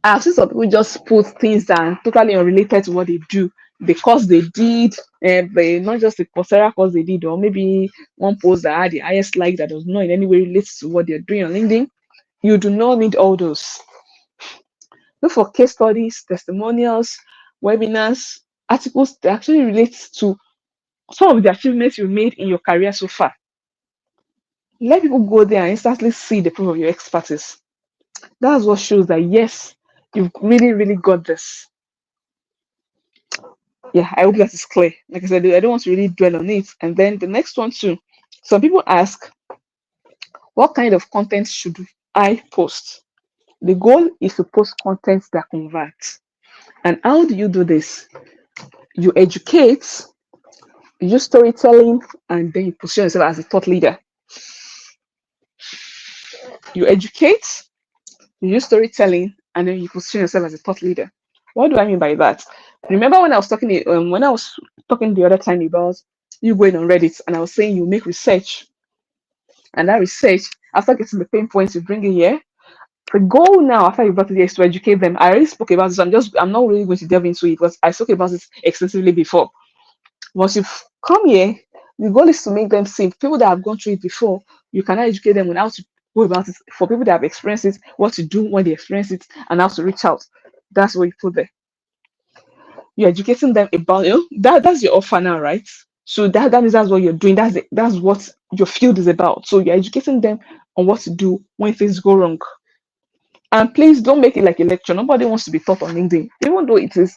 I've seen some people just put things that are totally unrelated to what they do, the course they did, not just the Coursera course they did, or maybe one post that had the highest like that does not in any way relate to what they're doing on LinkedIn. You do not need all those. Look for case studies, testimonials, webinars, articles that actually relate to some of the achievements you made in your career so far. Let people go there and instantly see the proof of your expertise. That's what shows that yes, you've really, really got this. Yeah, I hope that is clear. Like I said, I don't want to really dwell on it. And then the next one too. Some people ask, what kind of content should I post? The goal is to post content that converts. And how do you do this? You educate, you use storytelling, and then you position yourself as a thought leader. You educate, you use storytelling, and then you position yourself as a thought leader. What do I mean by that? Remember when I was talking the other time about you going on Reddit and I was saying you make research, and that research, after getting the pain points, you bring it here. The goal now, after you brought it here, is to educate them. I already spoke about this. I'm not really going to delve into it because I spoke about it extensively before. Once you've come here, the goal is to make them see people that have gone through it before. You can educate them on how to go about it. For people that have experienced it, what to do when they experience it, and how to reach out. That's what you put there. You're educating them about that's your offer now, right? So that means that's what you're doing. That's what your field is about. So you're educating them on what to do when things go wrong. And please don't make it like a lecture. Nobody wants to be taught on LinkedIn, even though it is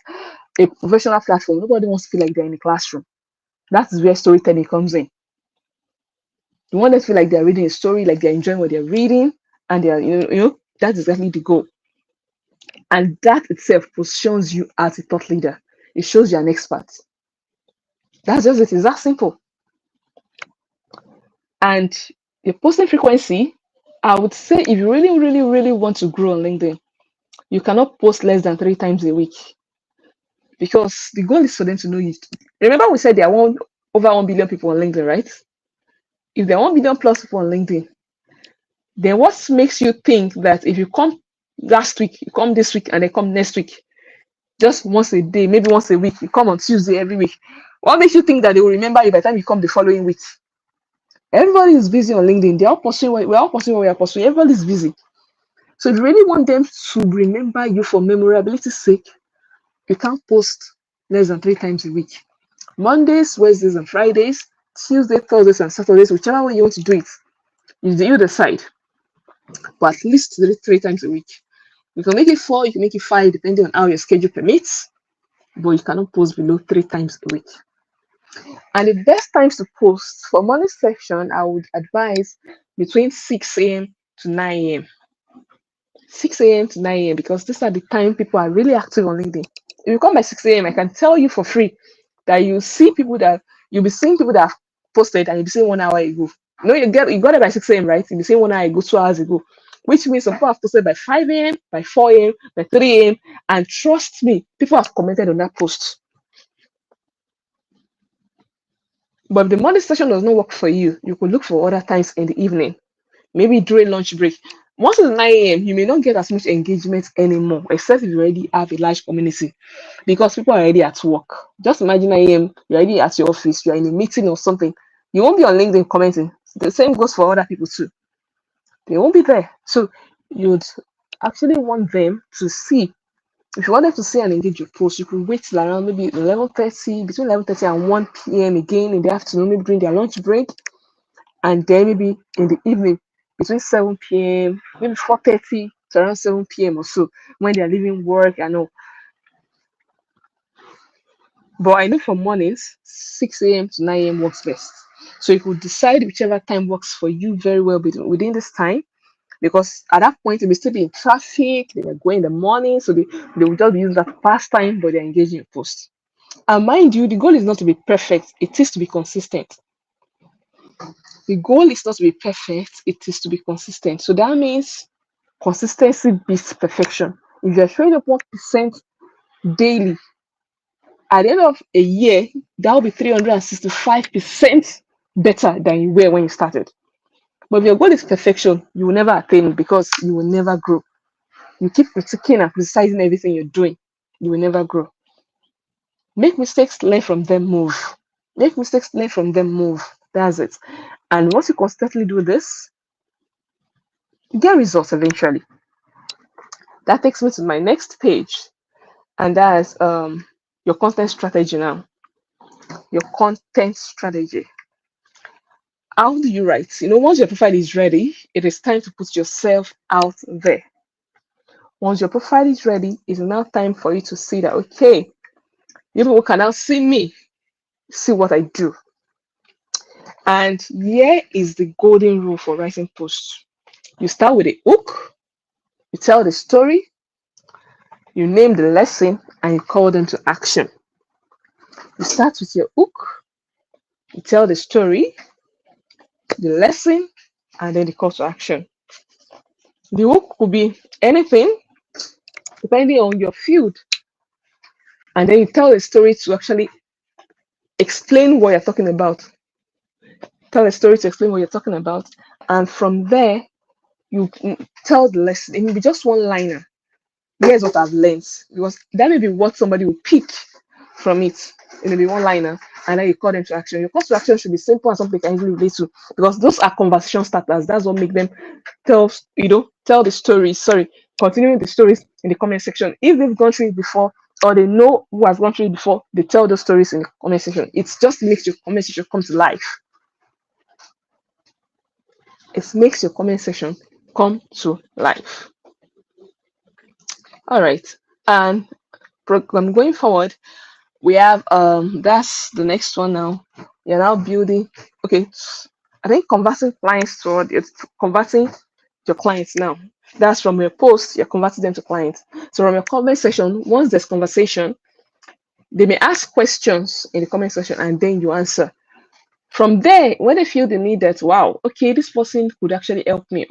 a professional platform. Nobody wants to feel like they're in a classroom. That's where storytelling comes in. You want them to feel like they're reading a story, like they're enjoying what they're reading, and they're that's exactly the goal. And that itself positions you as a thought leader. It shows you're an expert. That's just it. It's that simple. And your posting frequency, I would say if you really, really, really want to grow on LinkedIn, you cannot post less than 3 times a week. Because the goal is for them to know you. Remember, we said there are over 1 billion people on LinkedIn, right? If there are 1 billion plus people on LinkedIn, then what makes you think that if you come last week, you come this week, and then come next week, just once a day, maybe once a week, you come on Tuesday every week, what makes you think that they will remember you by the time you come the following week? Everybody is busy on LinkedIn. We're all pursuing what we are pursuing. Everybody's busy. So if you really want them to remember you for memorability's sake, you can't post less than 3 times a week. Mondays, Wednesdays, and Fridays, Tuesdays, Thursdays, and Saturdays, whichever way you want to do it, you decide. But at least 3 times a week. You can make it 4, you can make it 5, depending on how your schedule permits, but you cannot post below 3 times a week. And the best times to post for morning section, I would advise between 6 a.m. to 9 a.m. 6 a.m. to 9 a.m. because these are the time people are really active on LinkedIn. If you come by 6 a.m., I can tell you for free that you'll be seeing people that have posted and you'll be seeing 1 hour ago. No, you got it by 6 a.m., right? You'll be seeing 1 hour ago, 2 hours ago. Which means some people have posted by 5 a.m., by 4 a.m., by 3 a.m. And trust me, people have commented on that post. But if the morning session does not work for you, you could look for other times in the evening, maybe during lunch break. Once it's 9 a.m., you may not get as much engagement anymore, except if you already have a large community because people are already at work. Just imagine 9 a.m., you're already at your office, you're in a meeting or something. You won't be on LinkedIn commenting. The same goes for other people too. They won't be there. So you'd actually want them to see. If you wanted to see and engage your post, you could wait till around maybe 11:30, between 11:30 and 1 p.m. again in the afternoon, maybe during their lunch break, and then maybe in the evening between 7 p.m., maybe 4:30 to around 7 p.m. or so when they're leaving work and all. But I know for mornings, 6 a.m. to 9 a.m. works best. So you could decide whichever time works for you very well within this time. Because at that point, they may still be in traffic, they are going in the morning, so they will just use that to pass time, but they're engaging in posts. And mind you, the goal is not to be perfect, it is to be consistent. The goal is not to be perfect, it is to be consistent. So that means consistency beats perfection. If you're showing up 1% daily, at the end of a year, that will be 365% better than you were when you started. But if your goal is perfection, you will never attain it because you will never grow. You keep critiquing and criticizing everything you're doing, you will never grow. Make mistakes, learn from them, move. Make mistakes, learn from them, move. That's it. And once you constantly do this, you get results eventually. That takes me to my next page, and that is your content strategy now. Your content strategy. How do you write? Once your profile is ready, it is time to put yourself out there. Once your profile is ready, it's now time for you to see that, okay, you people can now see me, see what I do. And here is the golden rule for writing posts. You start with a hook, you tell the story, you name the lesson, and you call them to action. You start with your hook, you tell the story, the lesson, and then the call to action. The hook could be anything, depending on your field. And then you tell the story to actually explain what you're talking about. Tell a story to explain what you're talking about. And from there, you tell the lesson. It may be just one liner. Here's what I've learned. Because that may be what somebody will pick from it. It may be one liner. And then you call them to action. Your call to action should be simple and something they can easily relate to. Because those are conversation starters. That's what make them tell the stories. Continuing the stories in the comment section. If they've gone through it before, or they know who has gone through it before, they tell those stories in the comment section. It just makes your comment section come to life. It makes your comment section come to life. All right. And program going forward, we have that's the next one now. You're now building. Okay, I think converting your clients now. That's from your post, you're converting them to clients. So from your comment section, once there's conversation, they may ask questions in the comment section and then you answer. From there, when they feel the need that, wow, okay, this person could actually help me,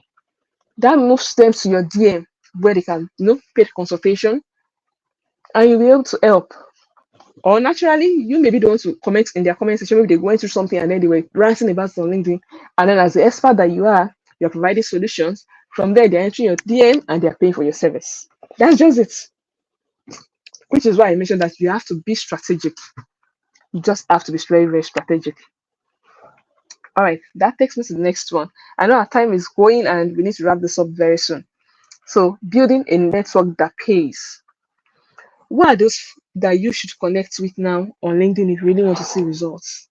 that moves them to your DM where they can pay the consultation and you'll be able to help. Or naturally, you maybe don't want to comment in their comment section, maybe they're going through something and then they were ranting about it on LinkedIn. And then as the expert that you're providing solutions. From there, they're entering your DM and they're paying for your service. That's just it. Which is why I mentioned that you have to be strategic. You just have to be very, very strategic. All right, that takes me to the next one. I know our time is going and we need to wrap this up very soon. So building a network that pays. What are those that you should connect with now on LinkedIn if you really want to see results?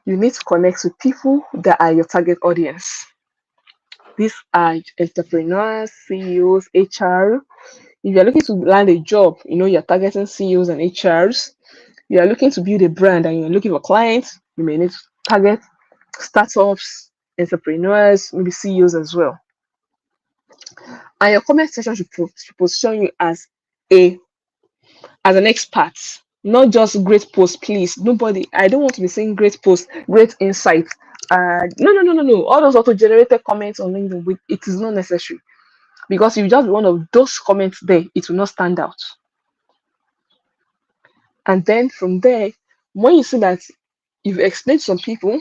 You need to connect with people that are your target audience. These are entrepreneurs, CEOs, HR. If you're looking to land a job, you're targeting CEOs and HRs. You are looking to build a brand and you're looking for clients, you may need to target startups, entrepreneurs, maybe CEOs as well. And your comment section should position you a as an expert, not just great post, please. Nobody, I don't want to be saying great post, great insight. No. All those auto generated comments on LinkedIn, it is not necessary because if you just be one of those comments there, it will not stand out. And then from there, when you see that you've explained to some people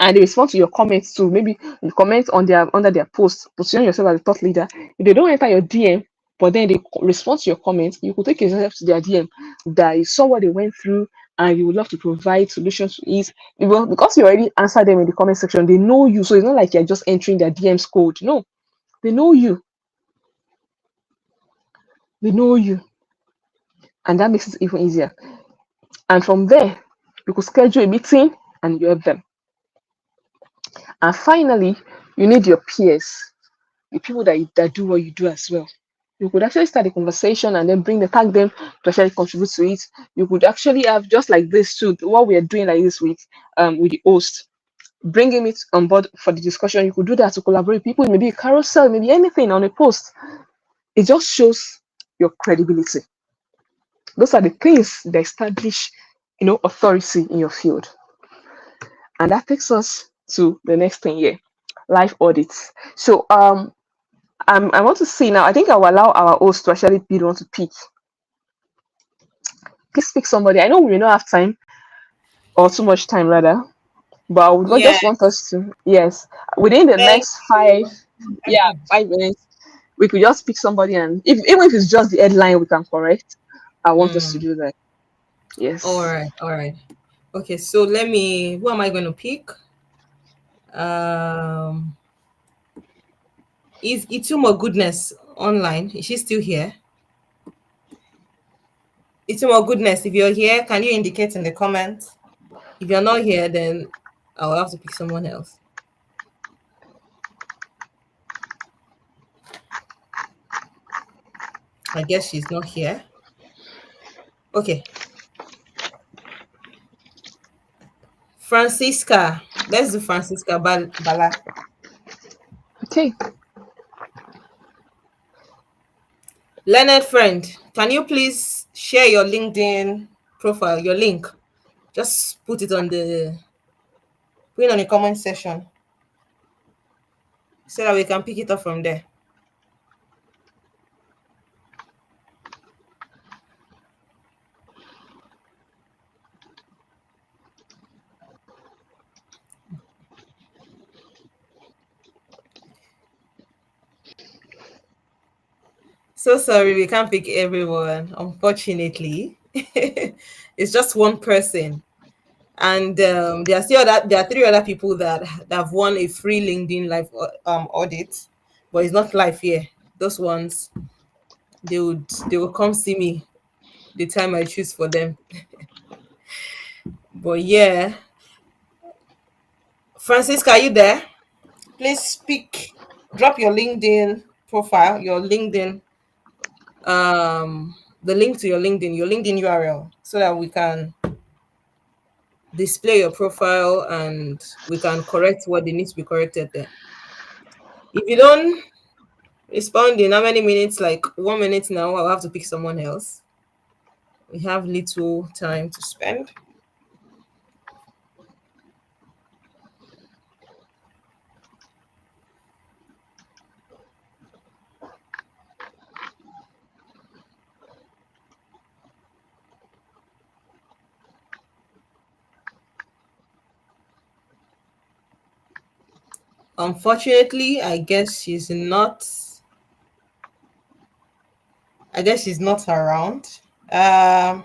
and they respond to your comments too, maybe you comment on their under their post, position yourself as a thought leader. If they don't enter your DM, but then they respond to your comments, you could take yourself to their DM that you saw what they went through and you would love to provide solutions to it. Because you already answered them in the comment section, they know you. So it's not like you're just entering their DM's code. No, they know you. They know you. And that makes it even easier. And from there, you could schedule a meeting and you have them. And finally, you need your peers, the people that do what you do as well. You could actually start a conversation and then tag them to actually contribute to it. You could actually have just like this too, what we are doing like this week with the host, bringing it on board for the discussion. You could do that to collaborate with people, maybe a carousel, maybe anything on a post. It just shows your credibility. Those are the things that establish, authority in your field. And that takes us to the next thing here, live audits. So I want to see now. I think I will allow our host to actually be the one to pick. Please pick somebody. I know we may not have time or too much time rather, but I would Yeah. just want us to, yes, within the Thank next you. 5 minutes, we could just pick somebody, and even if it's just the headline we can correct, I want us to do that. All Yes. right. All right. Okay. So let me. Who am I going to pick? Um, is Itumo Goodness online? Is she still here? Itumo Goodness, if you're here, can you indicate in the comments? If you're not here, then I'll have to pick someone else. I guess she's not here. Okay. Francisca. Let's do Francisca Bala. Okay. Leonard friend, can you please share your LinkedIn profile, your link? Just put it on the comment section so that we can pick it up from there. So sorry, we can't pick everyone, unfortunately. It's just one person. And there are three other people that have won a free LinkedIn live audit, but it's not live here. Those ones they will come see me the time I choose for them. But yeah, Francisca, are you there? Please speak. Drop your LinkedIn profile, your LinkedIn, the link to your LinkedIn URL, so that we can display your profile and we can correct what they need to be corrected there. If you don't respond in how many minutes, like 1 minute now, I'll have to pick someone else. We have little time to spend. Unfortunately, I guess she's not around. Let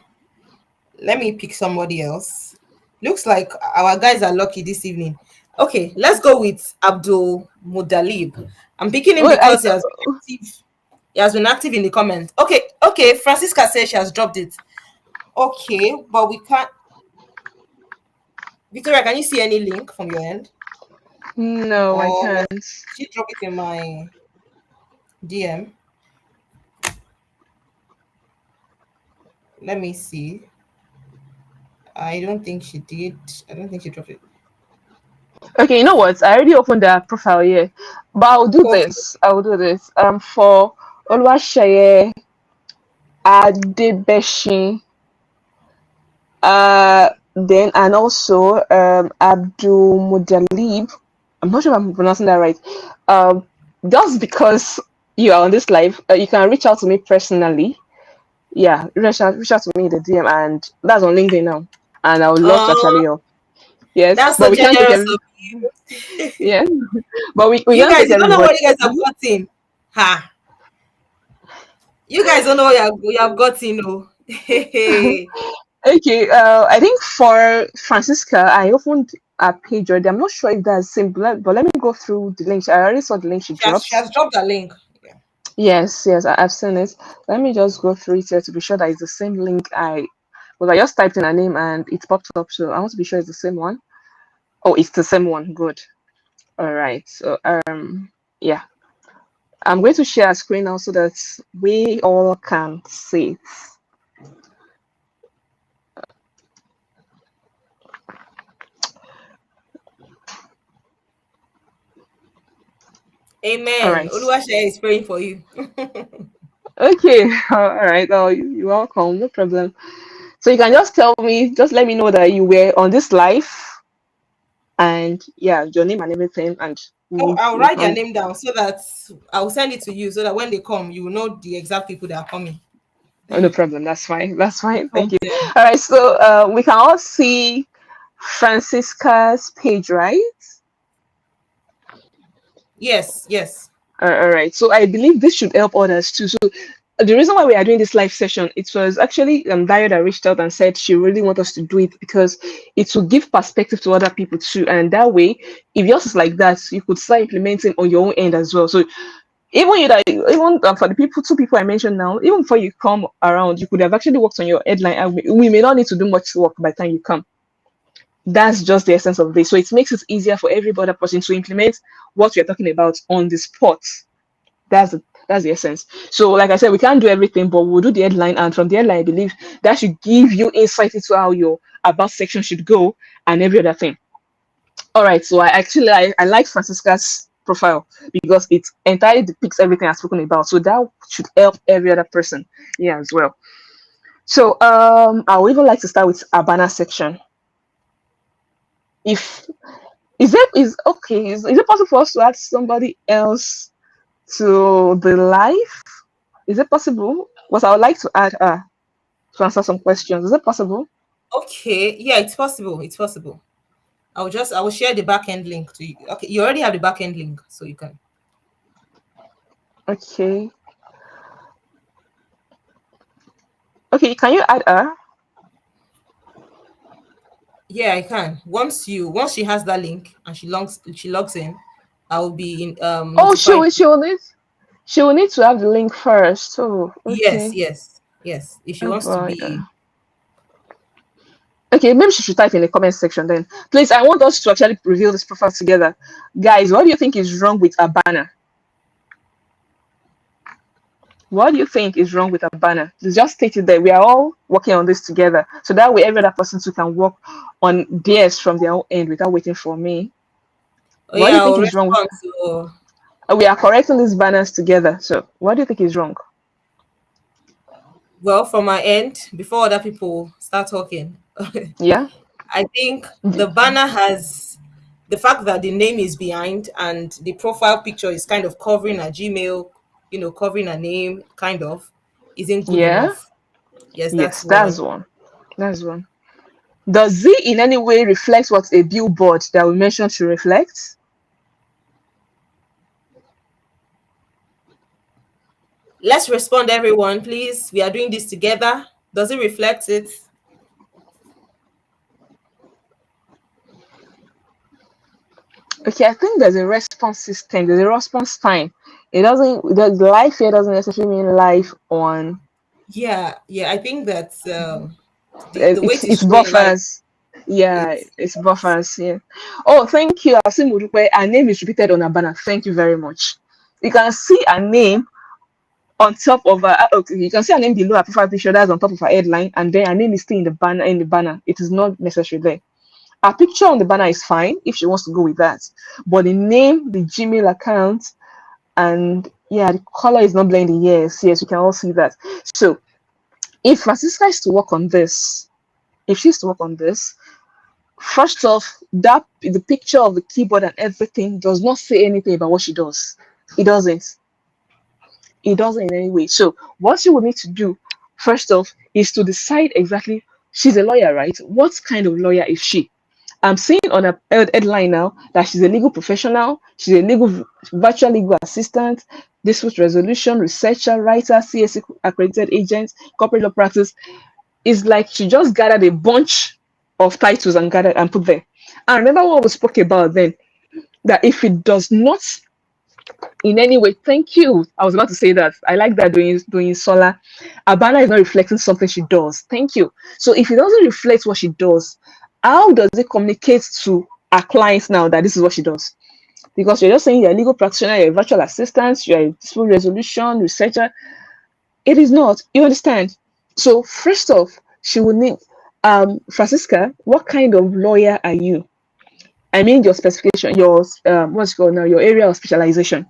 me pick somebody else. Looks like our guys are lucky this evening. Okay, let's go with Abdul Mudalib. I'm picking him Wait, I because he has been active. He has been active in the comments. Okay. Francisca says she has dropped it. Okay, but we can't. Victoria, can you see any link from your end? no, I Or can't. she drop it in my DM? Let me see. I don't think she did. I don't think she dropped it. Okay, you know what? I already opened their profile here, but I'll do Okay. this. I will do this. For Oluwaseyi Adebeshin, then and also Abdul Mudalib. I'm not sure if I'm pronouncing that right. Um, just because you are on this live, you can reach out to me personally. Yeah, reach out to me in the DM, and that's on LinkedIn now. And I would love to Oh, actually help. Yes, that's so but we can't take generous every. of you. Yeah, but we You can't guys, take you don't know everybody. what you guys have gotten. Ha! You guys don't know what you have gotten, oh. Okay, I think for Francisca, I opened a page already. I'm not sure if that's same, but let me go through the link. I already saw the link she She dropped. has dropped a link. Yeah. Yes, yes, I've seen it. Let me just go through it here to be sure that it's the same link I just typed in her name and it popped up, so I want to be sure it's the same one. Oh, it's the same one. Good. All right. So yeah, I'm going to share a screen now so that we all can see it. All Amen. right. Oluwaseyi is praying for you. Okay. All right. Oh, you're welcome. No problem. So you can just tell me, just let me know that you were on this live and yeah, your name and everything, and I'll write their name down so that I'll send it to you so that when they come, you will know the exact people that are coming. oh, no problem. That's fine. That's fine. Thank you. Okay. All right. So we can all see Francisca's page, right? Yes, yes. All right. So I believe this should help others too. So the reason why we are doing this live session, it was actually Dio that reached out and said she really wants us to do it because it will give perspective to other people too. And that way, if yours is like that, you could start implementing on your own end as well. So even for the two people I mentioned now, even before you come around, you could have actually worked on your headline. And we may not need to do much work by the time you come. That's just the essence of this. So it makes it easier for every other person to implement what we're talking about on the spot. That's the essence. So, like I said, we can't do everything, but we'll do the headline, and from the headline, I believe that should give you insight into how your about section should go and every other thing. All right. So I like Francisca's profile because it entirely depicts everything I've spoken about. So that should help every other person here as well. So I would even like to start with Abana section. If is okay, is it possible for us to add somebody else to the live? Is it possible? Because I would like to add to answer some questions. Is it possible? Okay. Yeah, it's possible. It's possible. I will share the backend link to you. Okay, you already have the backend link, so you can. Okay. Okay, can you add her? Yeah, I can. Once she has that link and she logs in, I will be Oh, notified. she will need to have the link first. Oh, Yes, okay. yes, yes. If she Oh wants to boy. be. Okay, maybe she should type in the comment section then. Please, I want us to actually reveal this profile together. Guys, what do you think is wrong with Abana? What do you think is wrong with Abana? Just state it that we are all working on this together. So that way every other person too can work on theirs from their own end without waiting for me. Oh What do yeah, you think I'll is wrong with respond to. we are correcting these banners together. So what do you think is wrong? Well, from my end, before other people start talking, Yeah? I think the banner has the fact that the name is behind and the profile picture is kind of covering a Gmail, covering a name, kind of, isn't good Yeah? enough. Yes, that's Yes, one. that's one. That's one. Does it in any way reflect what a billboard that we mentioned should reflect? Let's respond, everyone, please. We are doing this together. Does it reflect it? Okay, I think there's a response system, there's a response time. It doesn't the live here doesn't necessarily mean live on Yeah, yeah. I think that the way to it's show it like buffers. Yeah, it's it's buffers. Yeah. Oh, thank you. I've seen Murupe. Her name is repeated on a banner. Thank you very much. You can see her name on top of her. Okay, you can see her name below her profile picture. That's on top of her headline, and then her name is still in the banner. In the banner, it is not necessary there. Her picture on the banner is fine if she wants to go with that. But the name, the Gmail account, and yeah, the color is not blending. Yes, yes, we can all see that. So if Francisca is to work on this, if she's to work on this, first off, that the picture of the keyboard and everything does not say anything about what she does. It doesn't. It doesn't in any way. So what you would need to do, first off, is to decide exactly. She's a lawyer, right? What kind of lawyer is she? I'm seeing on a headline now that she's a legal professional, she's a virtual legal assistant, dispute resolution, researcher, writer, CSC accredited agent, corporate law practice. It's like she just gathered a bunch of titles and gathered and put there. And remember what we spoke about then, that if it does not in any way, thank you. I was about to say that. I like that doing solar. Abana is not reflecting something she does. Thank you. So if it doesn't reflect what she does, how does it communicate to our clients now that this is what she does? Because you're just saying you're a legal practitioner, you're a virtual assistant, you're a dispute resolution researcher. It is not. You understand? So first off, she will need Francisca, what kind of lawyer are you? I mean your specification, your what's it called now, your area of specialization.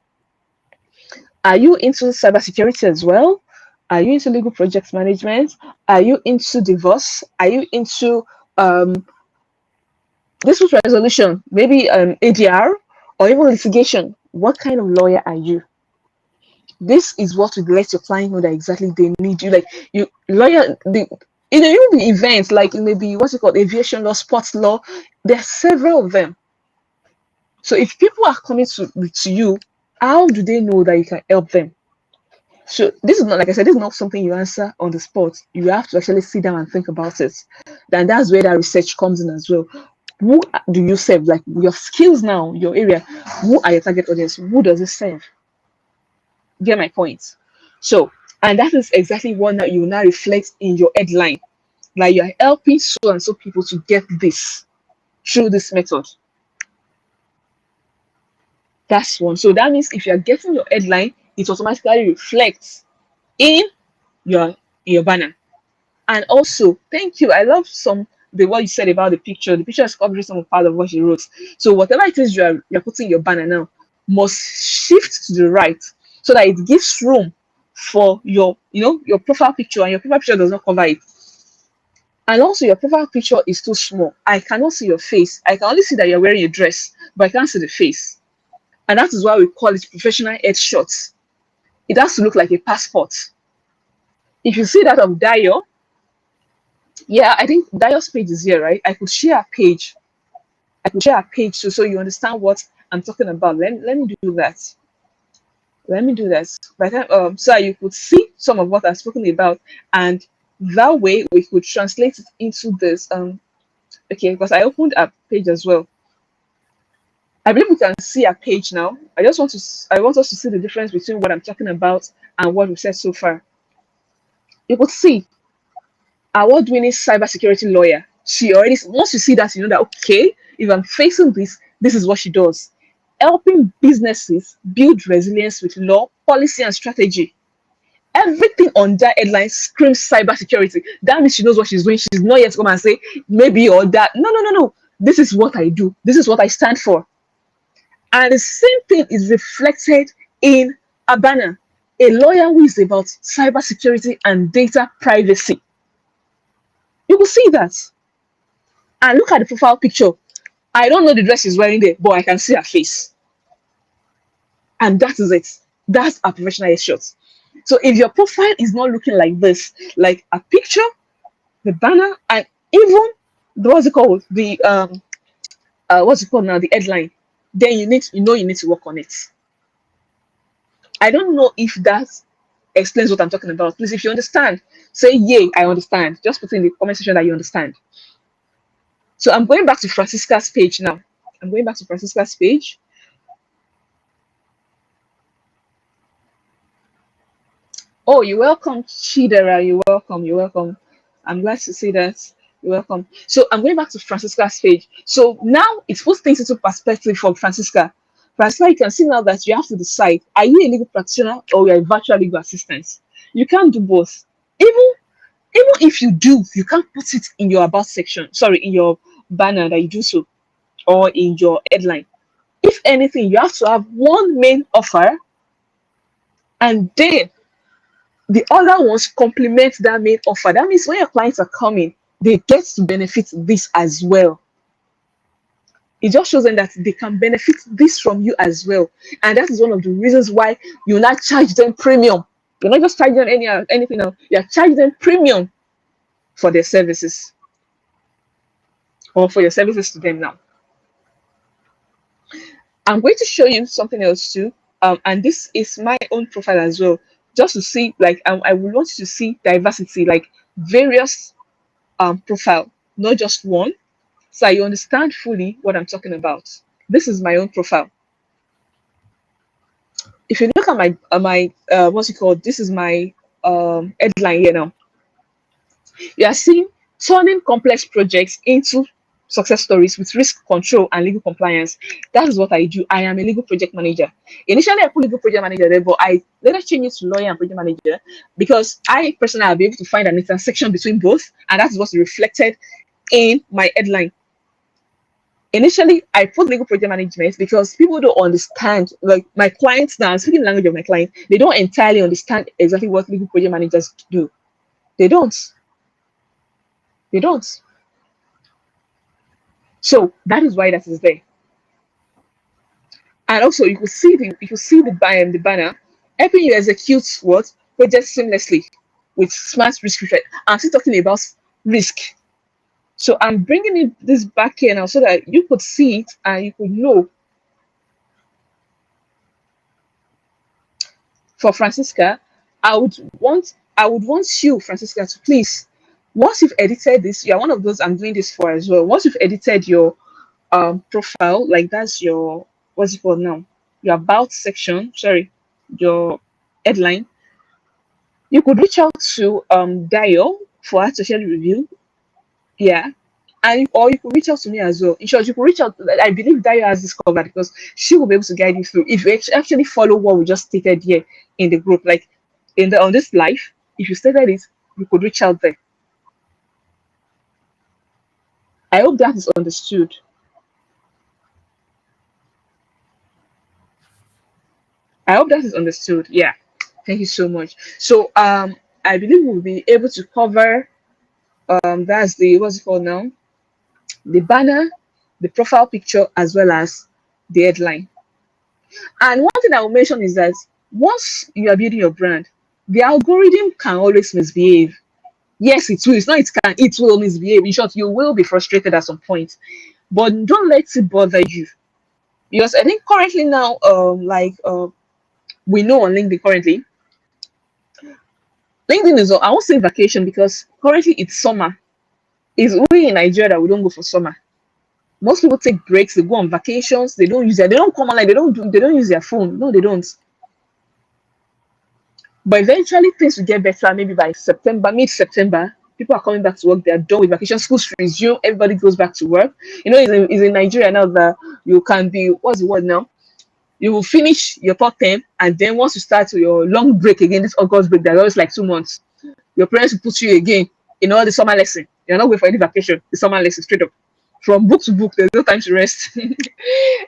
Are you into cybersecurity as well? Are you into legal project management? Are you into divorce? Are you into dispute resolution? Maybe ADR or even litigation? What kind of lawyer are you? This is what would let your client know that exactly they need you. Like you lawyer, even the events like maybe what's it called, aviation law, sports law. There are several of them. So if people are coming to you, how do they know that you can help them? So this is not, like I said, this is not something you answer on the spot. You have to actually sit down and think about it. Then that's where that research comes in as well. Who do you serve? Like your skills now, your area. Who are your target audience? Who does it serve? Get my point? So, and that is exactly one that you now reflect in your headline. Like you're helping so and so people to get this through this method. That's one. So that means if you're getting your headline, it automatically reflects in your banner. And also, thank you. I love what you said about the picture. The picture is covering some part of what you wrote. So whatever it is you're putting in your banner now must shift to the right so that it gives room for your profile picture, and your profile picture does not cover it. And also your profile picture is too small. I cannot see your face. I can only see that you're wearing a dress, but I can't see the face. And that is why we call it professional headshots. It has to look like a passport. If you see that of Dio, yeah, I think Dio's page is here, right? I could share a page. So you understand what I'm talking about. Let me do that. Let me do that. By the time, so you could see some of what I've spoken about, and that way we could translate it into this. Okay, because I opened a page as well. I believe we can see a page now. I want us to see the difference between what I'm talking about and what we said so far. You could see award-winning cybersecurity lawyer. She already, once you see that, you know that, okay, if I'm facing this is what she does. Helping businesses build resilience with law, policy, and strategy. Everything on that headline screams cybersecurity. That means she knows what she's doing. She's not yet come and say maybe or that. No. This is what I do. This is what I stand for. And the same thing is reflected in a banner. A lawyer who is about cybersecurity and data privacy. You will see that. And look at the profile picture. I don't know the dress she's wearing there, but I can see her face. And that is it. That's a professional headshot. So if your profile is not looking like this, like a picture, the banner, and even what's it called? The what's it called now? The headline. Then you need to work on it. I don't know if that explains what I'm talking about. Please, if you understand, say yay, I understand. Just put in the comment section that you understand. So I'm going back to Francisca's page now. Oh, you're welcome, Chidera. You're welcome. I'm glad to see that. You're welcome. So I'm going back to Francisca's page. So now it puts things into perspective for Francisca. Francisca, you can see now that you have to decide, are you a legal practitioner or you're a virtual legal assistant? You can't do both. Even if you do, you can't put it in your about section. Sorry, in your banner that you do so, or in your headline. If anything, you have to have one main offer, and then the other ones complement that main offer. That means when your clients are coming, they get to benefit this as well. It just shows them that they can benefit this from you as well. And that is one of the reasons why you not charge them premium. You're not just charging them anything else. You're charging them premium for their services, or for your services to them now. I'm going to show you something else too. And this is my own profile as well, just to see, like, I would want you to see diversity, like various profile, not just one, so you understand fully what I'm talking about. This is my own profile. If you look at my what's it called? This is my headline here now. You are seeing turning complex projects into success stories with risk control and legal compliance. That is what I do. I am a legal project manager. Initially, I put legal project manager there, but I later changed it to lawyer and project manager because I personally have been able to find an intersection between both, and that is what's reflected in my headline. Initially, I put legal project management because people don't understand, like my clients now, I'm speaking the language of my client, they don't entirely understand exactly what legal project managers do. They don't. They don't. So that is why that is there. And also you could see the banner helping you execute what projects seamlessly with smart risk reflect. I'm still talking about risk. So I'm bringing this back here now so that you could see it and you could know. For Francisca, I would want you, Francisca, to please, once you've edited this, you're one of those I'm doing this for as well. Once you've edited your profile, like that's your, what's it called now, your about section, sorry, your headline, you could reach out to Dio for her to share the review. Yeah. And or you could reach out to me as well. In short, you could reach out. I believe Dio has this covered because she will be able to guide you through. If you actually follow what we just stated here in the group, like on this live, if you stated it, you could reach out there. I hope that is understood. I hope that is understood. Yeah. Thank you so much. So I believe we'll be able to cover that's the, what's it called now? The banner, the profile picture, as well as the headline. And one thing I will mention is that once you are building your brand, the algorithm can always misbehave. Yes, it will. It's not it can, it will misbehave. In short, you will be frustrated at some point. But don't let it bother you. Because I think currently now, we know on LinkedIn currently, LinkedIn is, I won't say vacation because currently it's summer. It's only in Nigeria that we don't go for summer. Most people take breaks, they go on vacations, they don't come online, they don't use their phone. No, they don't. But eventually things will get better, maybe by September, mid-September, people are coming back to work, they're done with vacation, schools resume, everybody goes back to work. You know, it's in Nigeria now that you can be, what's the word now? You will finish your third term, and then once you start your long break again, this August break, that's always like 2 months. Your parents will put you again in all the summer lesson. You're not going for any vacation, the summer lesson straight up. From book to book, there's no time to rest.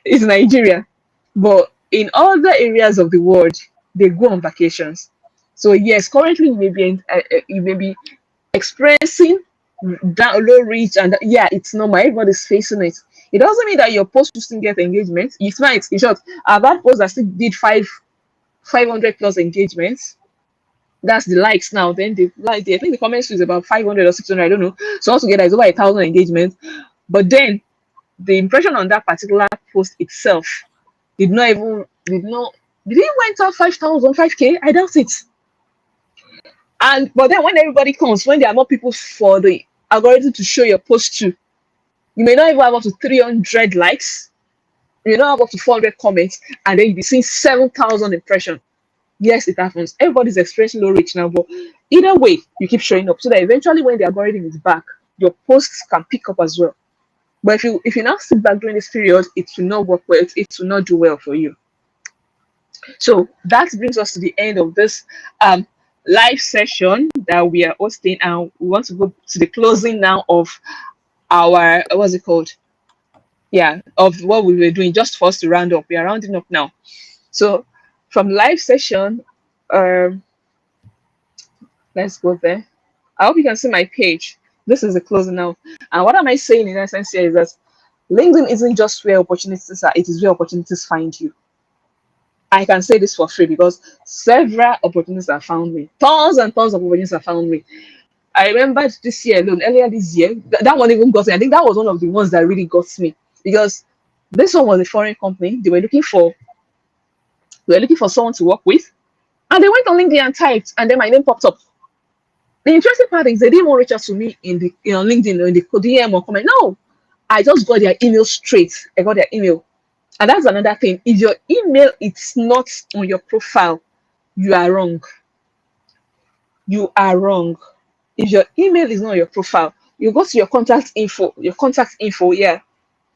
It's Nigeria. But in other areas of the world, they go on vacations. So yes, currently you may be experiencing down low reach, and yeah, it's normal. Everybody's facing it. It doesn't mean that your post will still get engagement. It might. In short, I've had posts that still did 500 plus engagements. That's the likes now. Then the like, I think the comments is about 500 or 600. I don't know. So altogether, it's over 1,000 engagements. But then the impression on that particular post itself did it went up 5,000, 5K? I doubt it. But then when everybody comes, when there are more people for the algorithm to show your post to, you may not even have up to 300 likes, you may not have up to 400 comments, and then you'll be seeing 7,000 impressions. Yes, it happens. Everybody's experiencing low reach now, but either way, you keep showing up so that eventually when the algorithm is back, your posts can pick up as well. But if you now sit back during this period, it will not work well, it will not do well for you. So that brings us to the end of this live session that we are hosting, and we want to go to the closing now of our what's it called? Yeah, of what we were doing just for us to round up. We are rounding up now. So from live session, um, let's go there. I hope you can see my page. This is the closing now. And what am I saying in essence here is that LinkedIn isn't just where opportunities are, it is where opportunities find you. I can say this for free because several opportunities have found me. Tons and tons of opportunities have found me. I remember this year alone, earlier this year, that one even got me. I think that was one of the ones that really got me because this one was a foreign company. They were looking for someone to work with, and they went on LinkedIn and typed, and then my name popped up. The interesting part is they didn't want to reach out to me in the LinkedIn or in the DM or comment. No, I just got their email straight. I got their email, and that's another thing. If your email is not on your profile, you are wrong. You are wrong. If your email is not on your profile, you go to your contact info, yeah,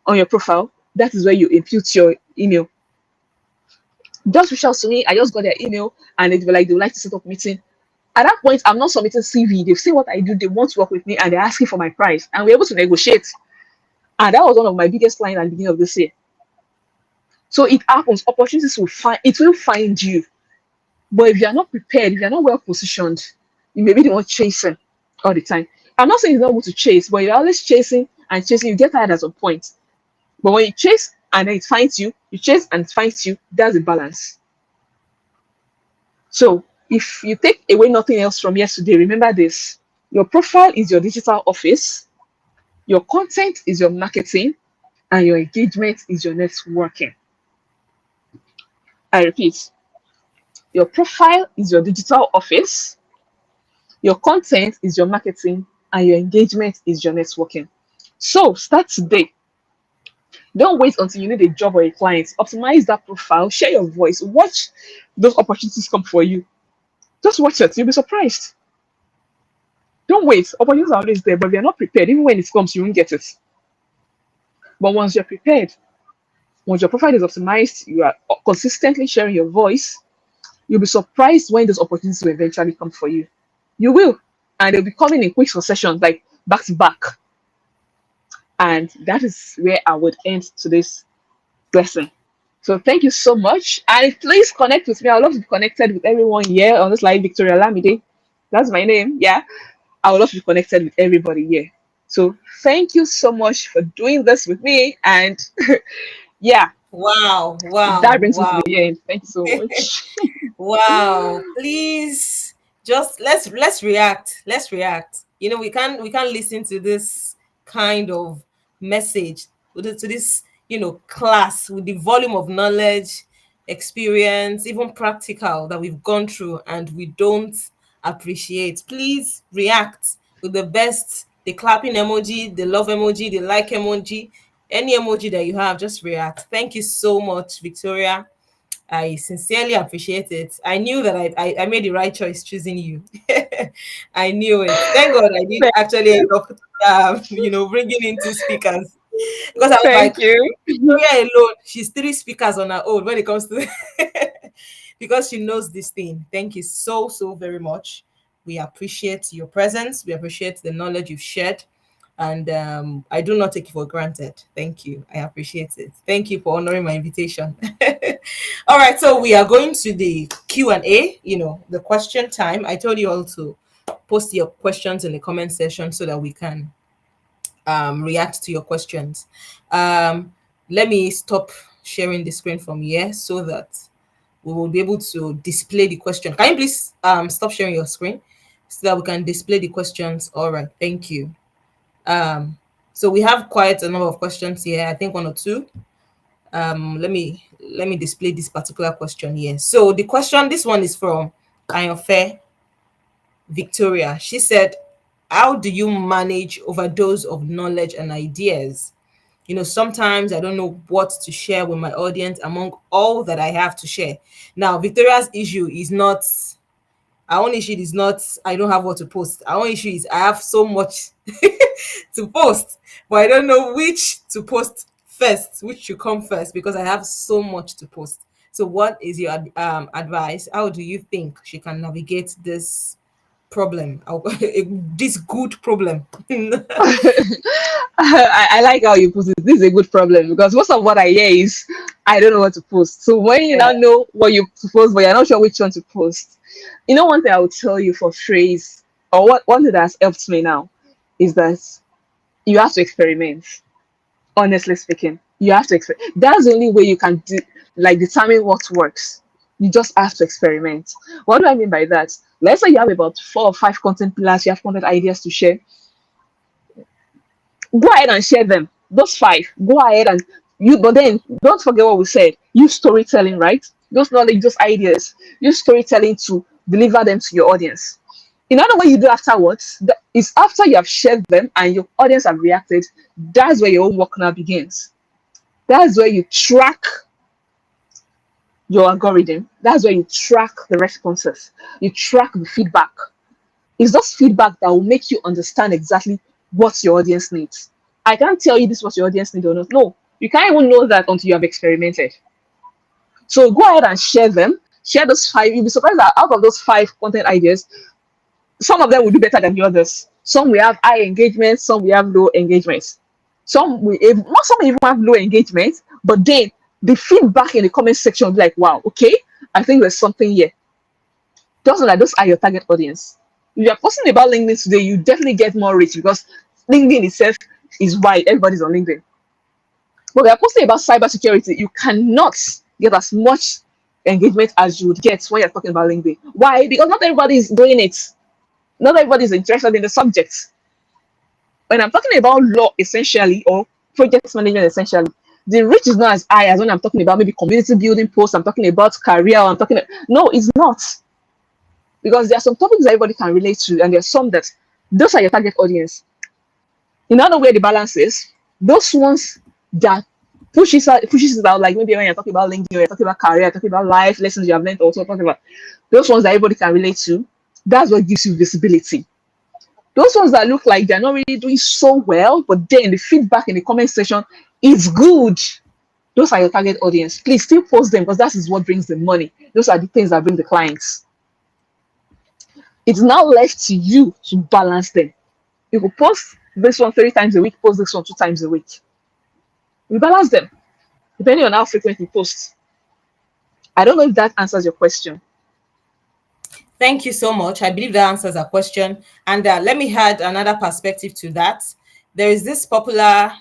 on your profile. That is where you input your email. Just reach out to me. I just got their email, and they would like to set up a meeting. At that point, I'm not submitting CV. They've seen what I do. They want to work with me, and they're asking for my price, and we're able to negotiate. And that was one of my biggest clients at the beginning of this year. So it happens. Opportunities will find it will find you. But if you are not prepared, if you are not well positioned, you may be the one chasing all the time. I'm not saying it's not good to chase, but you're always chasing and chasing. You get tired at some point. But when you chase and then it finds you, you chase and it finds you. That's the balance. So if you take away nothing else from yesterday, remember this: your profile is your digital office, your content is your marketing, and your engagement is your networking. I repeat, your profile is your digital office, your content is your marketing, and your engagement is your networking. So start today. Don't wait until you need a job or a client. Optimize that profile, share your voice, watch those opportunities come for you. Just watch it, you'll be surprised. Don't wait. Opportunities are always there, but if you're not prepared, even when it comes, you won't get it. But once you're prepared, once your profile is optimized, you are consistently sharing your voice, you'll be surprised when those opportunities will eventually come for you. You will. And they'll be coming in quick succession, like back to back. And that is where I would end today's lesson. So thank you so much. And please connect with me. I would love to be connected with everyone here on this live. Victoria Lamide. That's my name. Yeah. I would love to be connected with everybody here. So thank you so much for doing this with me. And yeah, Wow, that wow, brings me to wow. the end. Thank you so much. Wow. Please just let's react. Let's react. We can't listen to this kind of message, to this, class with the volume of knowledge, experience, even practical that we've gone through, and we don't appreciate. Please react with the clapping emoji, the love emoji, the like emoji, any emoji that you have, just react. Thank you so much, Victoria. I sincerely appreciate it. I knew that I made the right choice choosing you. I knew it. Thank God I did actually end up, bringing in two speakers, because I was Thank like, you. Victoria alone, she's three speakers on her own when it comes to because she knows this thing. Thank you so, so very much. We appreciate your presence. We appreciate the knowledge you've shared. And I do not take it for granted. Thank you. I appreciate it. Thank you for honoring my invitation. All right, so we are going to the Q&A, the question time. I told you all to post your questions in the comment section so that we can react to your questions. Let me stop sharing the screen from here so that we will be able to display the question. Can you please stop sharing your screen so that we can display the questions? All right, thank you. So we have quite a number of questions here. I think one or two. Let me display this particular question here. So this one is from Ayanfe Victoria. She said, "How do you manage overdose of knowledge and ideas? Sometimes I don't know what to share with my audience among all that I have to share." Now, Victoria's issue is not, our own issue is not, I don't have what to post. Our own issue is I have so much to post, but I don't know which to post first, which should come first, because I have so much to post. So, what is your advice? How do you think she can navigate this problem, this good problem. I like how you put it. This is a good problem because most of what I hear is I don't know what to post. So when you now know what you to post, but you're not sure which one to post, one thing I would tell you for phrase or what one thing that has helped me now is that you have to experiment. Honestly speaking, you have to experiment. That's the only way you can determine what works. You just have to experiment. What do I mean by that? Let's say you have about 4 or 5 content pillars, you have content ideas to share. Go ahead and share them. Those 5. Go ahead and but then don't forget what we said. Use storytelling, right? Those knowledge, those ideas. Use storytelling to deliver them to your audience. Another way you do afterwards is after you have shared them and your audience have reacted, that's where your own work now begins. That's where you track your algorithm. That's where you track the responses. You track the feedback. It's just feedback that will make you understand exactly what your audience needs. I can't tell you this is what your audience needs or not. No, you can't even know that until you have experimented. So go ahead and share them. Share those 5. You'll be surprised that out of those 5 content ideas, some of them will do better than the others. Some will have high engagement, some will have low engagement. Some even have low engagement, but then the feedback in the comment section will be like, wow, okay, I think there's something here. Just like those are your target audience. If you're posting about LinkedIn today, you definitely get more reach because LinkedIn itself is wide. Everybody's on LinkedIn. But if you're posting about cybersecurity, you cannot get as much engagement as you would get when you're talking about LinkedIn. Why? Because not everybody is doing it. Not everybody is interested in the subject. When I'm talking about law essentially or project management essentially, the reach is not as high as when I'm talking about maybe community building posts, I'm talking about career, no, it's not. Because there are some topics that everybody can relate to, and there's some that those are your target audience. Another way the balance is those ones that pushes it out, like maybe when you're talking about LinkedIn, you're talking about career, talking about life lessons you have learned, also talking about those ones that everybody can relate to. That's what gives you visibility. Those ones that look like they're not really doing so well, but then the feedback in the comment section is good. Those are your target audience. Please still post them because that is what brings the money. Those are the things that bring the clients. It's now left to you to balance them. You could post this one 3 times a week, post this one 2 times a week. You balance them depending on how frequent you post. I don't know if that answers your question. Thank you so much. I believe that answers our question. And let me add another perspective to that. There is this popular,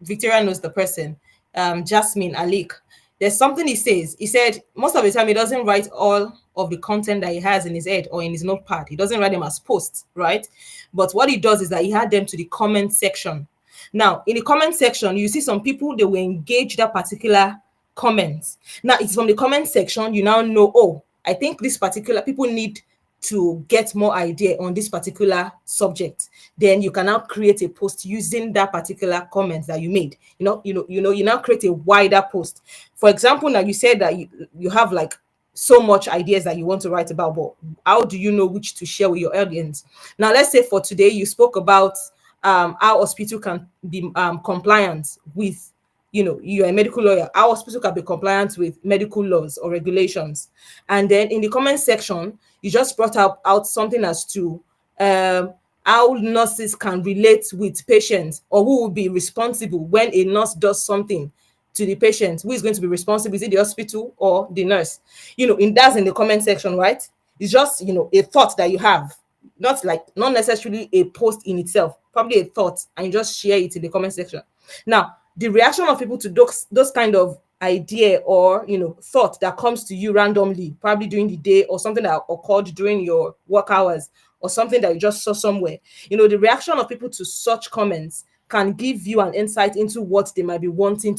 Victoria knows the person, Jasmine Alik. There's something he says. He said most of the time he doesn't write all of the content that he has in his head or in his notepad. He doesn't write them as posts, right? But what he does is that he add them to the comment section. Now, in the comment section, you see some people, they will engage that particular comment. Now, it's from the comment section, you now know, oh, I think this particular people need to get more idea on this particular subject. Then you can now create a post using that particular comment that you made. You now create a wider post. For example, now you said that you have like so much ideas that you want to write about, but how do you know which to share with your audience? Now, let's say for today, you spoke about how hospital can be compliant with, you're a medical lawyer, how hospital can be compliant with medical laws or regulations. And then in the comment section, you just brought out something as to how nurses can relate with patients, or who will be responsible when a nurse does something to the patient. Who is going to be responsible? Is it the hospital or the nurse? That's in the comment section, right? It's just, a thought that you have, not necessarily a post in itself, probably a thought, and you just share it in the comment section. Now, the reaction of people to those kind of idea or thought that comes to you randomly, probably during the day, or something that occurred during your work hours, or something that you just saw somewhere, the reaction of people to such comments can give you an insight into what they might be wanting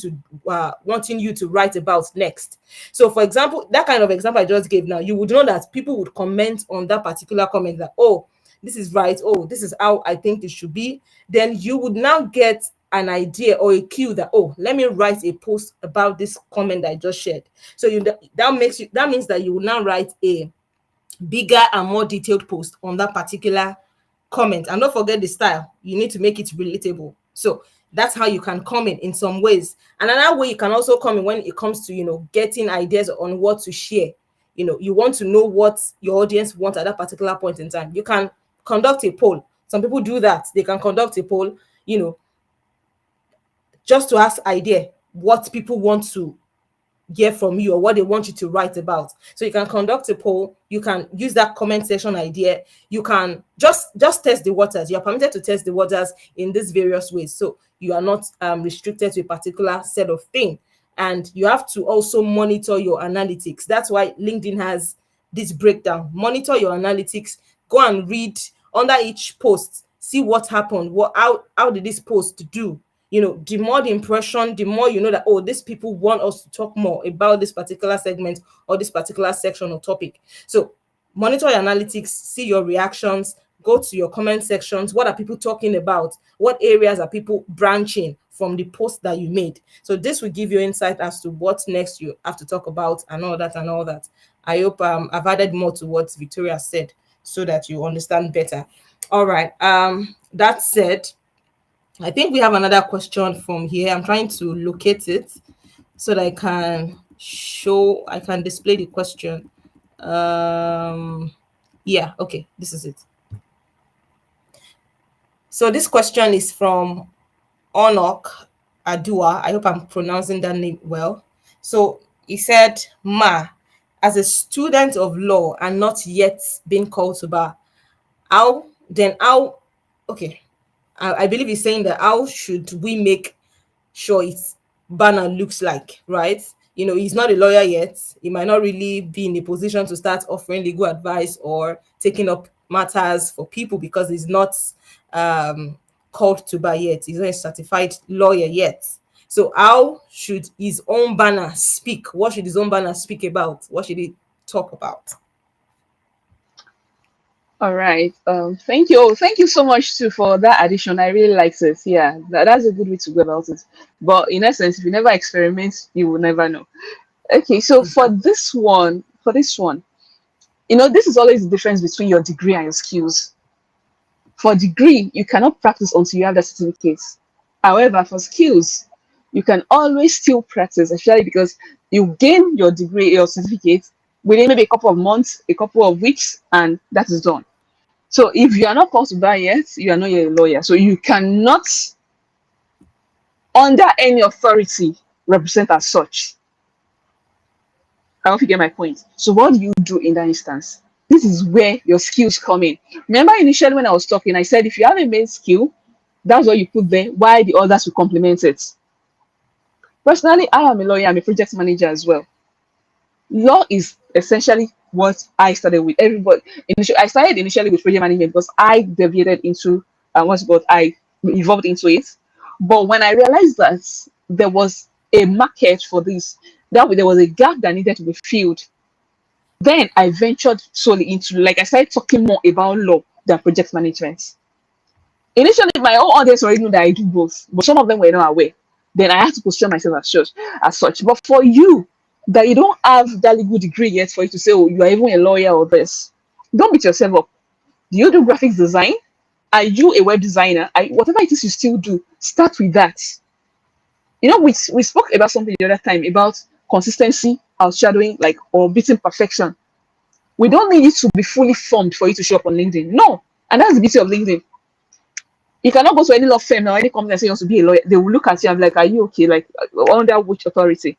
you to write about next. So, for example, that kind of example I just gave now, you would know that people would comment on that particular comment that, oh, this is right, oh, this is how I think it should be. Then you would now get an idea or a cue that, oh, let me write a post about this comment that I just shared. So that means that you will now write a bigger and more detailed post on that particular comment. And don't forget the style. You need to make it relatable. So that's how you can comment in some ways. And another way you can also comment when it comes to, getting ideas on what to share. you want to know what your audience want at that particular point in time, you can conduct a poll. Some people do that. They can conduct a poll, just to ask idea what people want to hear from you or what they want you to write about. So you can conduct a poll, you can use that comment section idea, you can just test the waters. You are permitted to test the waters in these various ways, so you are not restricted to a particular set of thing. And you have to also monitor your analytics. That's why LinkedIn has this breakdown. Monitor your analytics, go and read under each post, see what happened, how did this post do. The more the impression, the more you know that, oh, these people want us to talk more about this particular segment or this particular section or topic. So monitor your analytics, see your reactions, go to your comment sections. What are people talking about? What areas are people branching from the post that you made? So this will give you insight as to what next you have to talk about and all that and all that. I hope I've added more to what Victoria said so that you understand better. All right. That said, I think we have another question from here. I'm trying to locate it so that I can display the question. Yeah, okay, this is it. So this question is from Onok Adua. I hope I'm pronouncing that name well. So he said, Ma, as a student of law and not yet been called to bar, okay, I believe he's saying that how should we make sure its banner looks like, right? He's not a lawyer yet. He might not really be in a position to start offering legal advice or taking up matters for people because he's not called to bar yet. He's not a certified lawyer yet. So how should his own banner speak? What should his own banner speak about? What should he talk about? All right. Thank you. Oh, thank you so much too for that addition. I really like it. Yeah, that's a good way to go about it. But in essence, if you never experiment, you will never know. Okay, so for this one, this is always the difference between your degree and your skills. For degree, you cannot practice until you have the certificate. However, for skills, you can always still practice, especially because you gain your degree, your certificate within maybe a couple of months, a couple of weeks, and that is done. So if you are not called to bar yet, you are not yet a lawyer. So you cannot, under any authority, represent as such. I hope you get my point. So what do you do in that instance? This is where your skills come in. Remember initially when I was talking, I said if you have a main skill, that's what you put there, why the others will complement it. Personally, I am a lawyer, I'm a project manager as well. Law is essentially what I started with. Everybody, I started initially with project management because I deviated into I evolved into it. But when I realized that there was a market for this, that there was a gap that needed to be filled, then I ventured solely into, like, I started talking more about law than project management. Initially, my own audience already knew that I do both, but some of them were not aware. Then I had to position myself as such. But for you, that you don't have that legal degree yet for you to say, oh, you are even a lawyer or this, don't beat yourself up. Do you do graphics design? Are you a web designer? Whatever it is you still do, start with that. We spoke about something the other time about consistency, outshadowing, or beating perfection. We don't need it to be fully formed for you to show up on LinkedIn. No. And that's the beauty of LinkedIn. You cannot go to any law firm or any company and say you want to be a lawyer. They will look at you and be like, are you okay? Under which authority?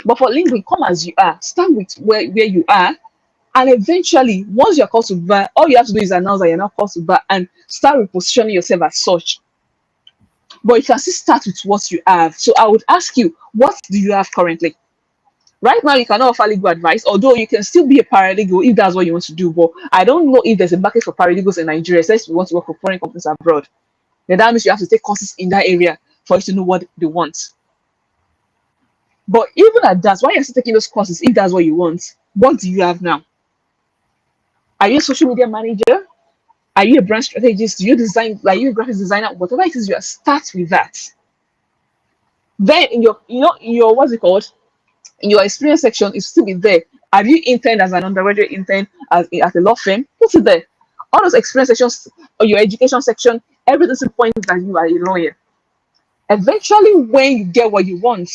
But for LinkedIn, come as you are. Start with where you are. And eventually, once you're called to bar, all you have to do is announce that you're not called to bar and start repositioning yourself as such. But you can still start with what you have. So I would ask you, what do you have currently? Right now, you cannot offer legal advice, although you can still be a paralegal if that's what you want to do. But I don't know if there's a market for paralegals in Nigeria, especially if you want to work for foreign companies abroad. Then that means you have to take courses in that area for you to know what they want. But even at that, while you're still taking those courses, if that's what you want, what do you have now? Are you a social media manager? Are you a brand strategist? Do you design, are you a graphics designer? Whatever it is, you start with that. Then in your what's it called? In your experience section, it still be there. Have you interned as an undergraduate intern at a law firm? Put it there. All those experience sections, or your education section, everything points that you are a lawyer. Eventually, when you get what you want,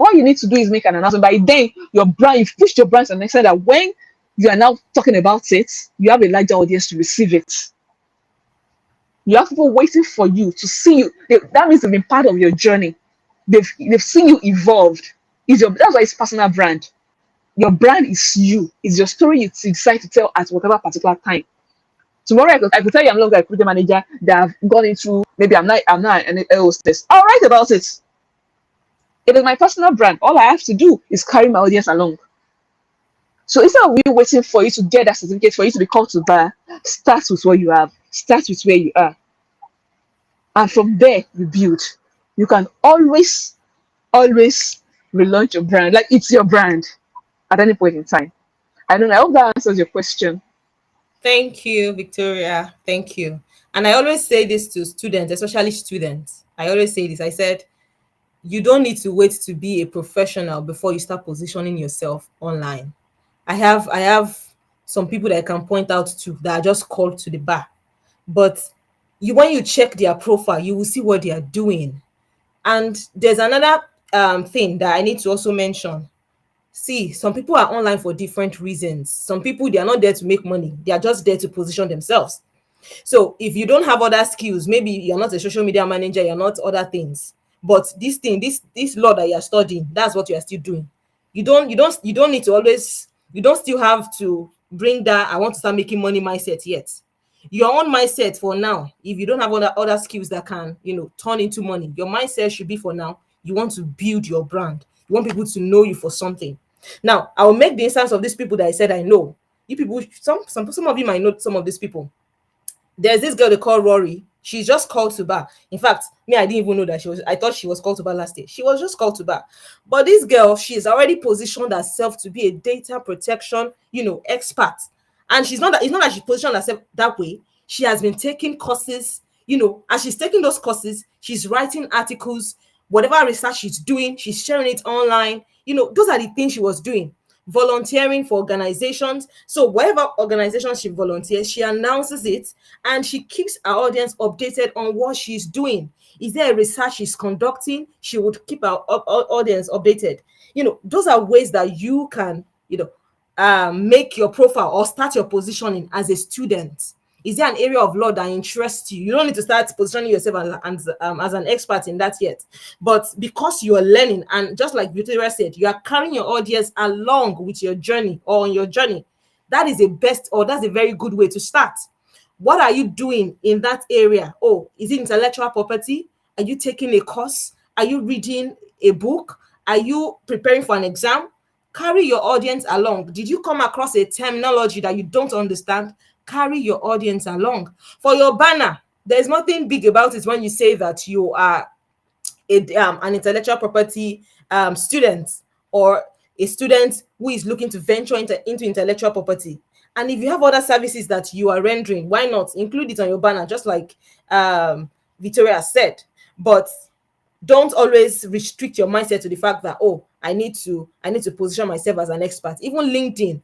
All you need to do is make an announcement. By then, your brand, you've pushed your brand to the extent that when you are now talking about it, you have a larger audience to receive it. You have people waiting for you to see you. That means they've been part of your journey. They've seen you evolved. That's why it's personal brand. Your brand is you. It's your story you decide to tell at whatever particular time. Tomorrow I could tell you I'm no longer a project manager that I've gone into, maybe I'm not an air hostess. I'll write about it. It is my personal brand. All I have to do is carry my audience along. So instead of you waiting for you to get that certificate, for you to be called to bar, start with what you have. Start with where you are. And from there, you build. You can always relaunch your brand. Like, it's your brand at any point in time. I don't know. I hope that answers your question. Thank you, Victoria. Thank you. And I always say this to students, especially students. I always say this. I said, you don't need to wait to be a professional before you start positioning yourself online. I have some people that I can point out to that are just called to the bar. But when you check their profile, you will see what they are doing. And there's another thing that I need to also mention. See, some people are online for different reasons. Some people, they are not there to make money. They are just there to position themselves. So if you don't have other skills, maybe you're not a social media manager, you're not other things. But this law that you're studying, that's what you are still doing. You don't need to always, you don't still have to bring that I want to start making money mindset yet. Your own mindset for now, if you don't have other skills that can, turn into money, your mindset should be, for now, you want to build your brand. You want people to know you for something. Now, I will make the instance of these people that I said I know. You people, some of you might know some of these people. There's this girl they call Rory. She's just called to bar. In fact, me, I didn't even know that I thought she was called to bar last year. She was just called to bar. But this girl, she's already positioned herself to be a data protection, expert. And it's not that she positioned herself that way. She has been taking courses, as she's taking those courses, she's writing articles, whatever research she's doing, she's sharing it online. Those are the things she was doing. Volunteering for organizations. So whatever organization she volunteers, she announces it and she keeps her audience updated on what she's doing. Is there a research she's conducting? She would keep our audience updated. Those are ways that you can, make your profile or start your positioning as a student. Is there an area of law that interests you? You don't need to start positioning yourself as an expert in that yet. But because you are learning, and just like Victoria said, you are carrying your audience along with your journey or on your journey, that is that's a very good way to start. What are you doing in that area? Oh, is it intellectual property? Are you taking a course? Are you reading a book? Are you preparing for an exam? Carry your audience along. Did you come across a terminology that you don't understand? Carry your audience along. For your banner, there's nothing big about it when you say that you are an intellectual property student, or a student who is looking to venture into intellectual property. And if you have other services that you are rendering, why not include it on your banner, just like Victoria said. But don't always restrict your mindset to the fact that, oh, I need to position myself as an expert. Even LinkedIn,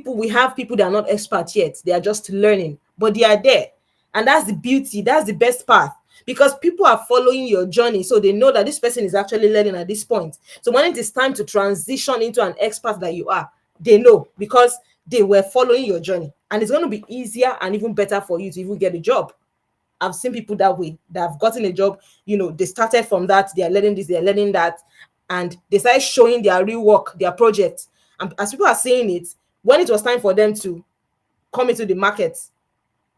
we have people that are not experts yet. They are just learning, but they are there. And that's the beauty. That's the best path, because people are following your journey. So they know that this person is actually learning at this point. So when it is time to transition into an expert that you are, they know, because they were following your journey. And it's going to be easier and even better for you to even get a job. I've seen people that way, that have gotten a job. They started from that. They are learning this, they are learning that. And they started showing their real work, their projects. And as people are saying it, when it was time for them to come into the market,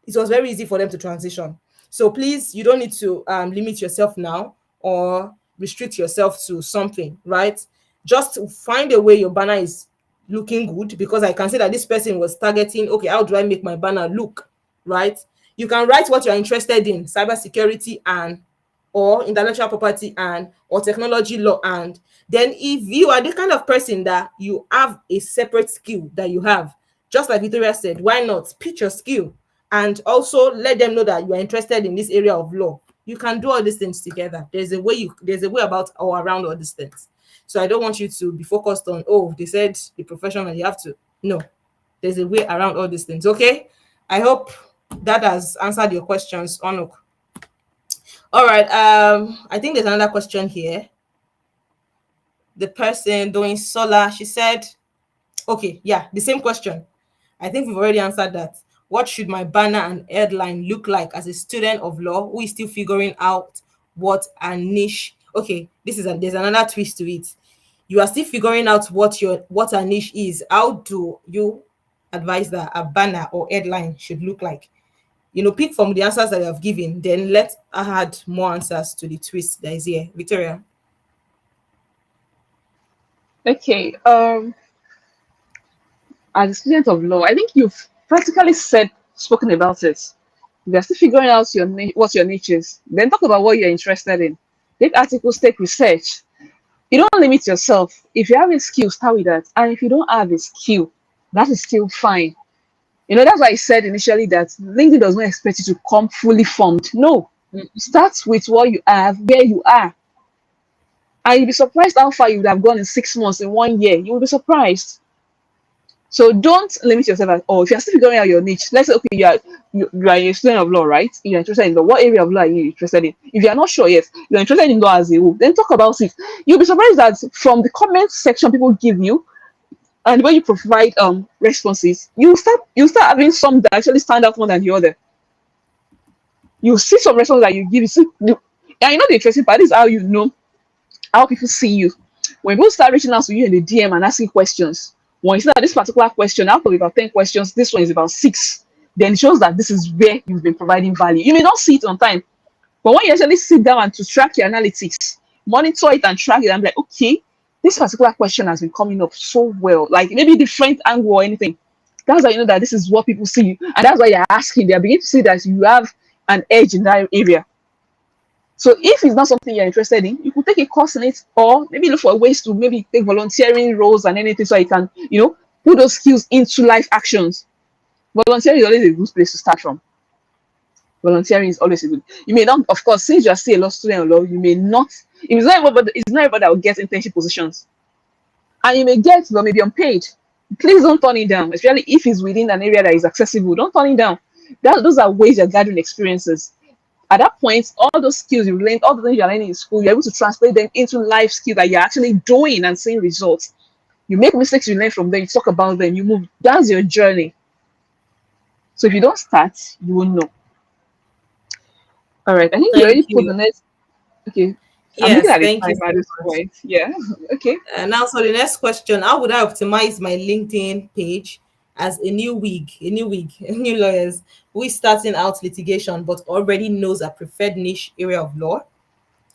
it was very easy for them to transition. So please, you don't need to limit yourself now or restrict yourself to something, right? Just find a way your banner is looking good, because I can say that this person was targeting, okay, how do I make my banner look, right? You can write what you're interested in, cybersecurity or intellectual property or technology law. And then if you are the kind of person that you have a separate skill that you have, just like Victoria said, why not pitch your skill and also let them know that you are interested in this area of law? You can do all these things together. There's a way about or around all these things. So I don't want you to be focused on, oh, they said the professional, you have to. No, there's a way around all these things. Okay. I hope that has answered your questions, Onuk. All right. I think there's another question here. the person doing solar, she said, okay, yeah, the same question. I think we've already answered that. What should my banner and headline look like as a student of law who is still figuring out what a niche? Okay, there's another twist to it. You are still figuring out what a niche is. How do you advise that a banner or headline should look like? Pick from the answers that you have given, then let's add more answers to the twist that is here. Victoria. Okay. As a student of law, I think you've practically spoken about it. You're still figuring out what your niche is. Then talk about what you're interested in. Take articles, take research. You don't limit yourself. If you have a skill, start with that. And if you don't have a skill, that is still fine. That's why I said initially that LinkedIn does not expect you to come fully formed. No, start with what you have, where you are. And you'll be surprised how far you would have gone in 6 months, in 1 year. You will be surprised. So don't limit yourself at all. If you're still figuring out your niche, let's say, okay, you are a student of law, right? You're interested in law. What area of law are you interested in? If you're not sure yet, you're interested in law as a whole, then talk about it. You'll be surprised that from the comment section people give you, and when you provide responses, you start having some that actually stand out more than the other. You see some responses that you give, and the interesting part is how you know how people see you. When people start reaching out to you in the DM and asking questions, when you see that this particular question, out of about 10 questions, this one is about 6, then it shows that this is where you've been providing value. You may not see it on time, but when you actually sit down and to track your analytics, monitor it and track it, I'm like, okay, this particular question has been coming up so well, like maybe different angle or anything. That's how you know that this is what people see, and that's why you're asking. They're beginning to see that you have an edge in that area. So if it's not something you're interested in, you could take a course in it, or maybe look for ways to maybe take volunteering roles and anything, so you can, put those skills into life actions. Volunteering is always a good place to start from. Volunteering is always a good. You may not, of course, since you're still a law student or law, you may not. It's not everybody that will get internship positions, and you may get, but maybe unpaid. Please don't turn it down, especially if it's within an area that is accessible. Don't turn it down. Those are ways you're gathering experiences. At that point, all those skills you've learned, all the things you're learning in school, you're able to translate them into life skills that you're actually doing and seeing results. You make mistakes, you learn from them, you talk about them, you move. That's your journey. So if you don't start, you won't know. All right, I think you already put the next. Okay, I'm looking Yes, at the thank you time so at this much. point. Yeah. Okay. And now, so the next question: how would I optimize my LinkedIn page as a new wig, new lawyers who is starting out litigation but already knows a preferred niche area of law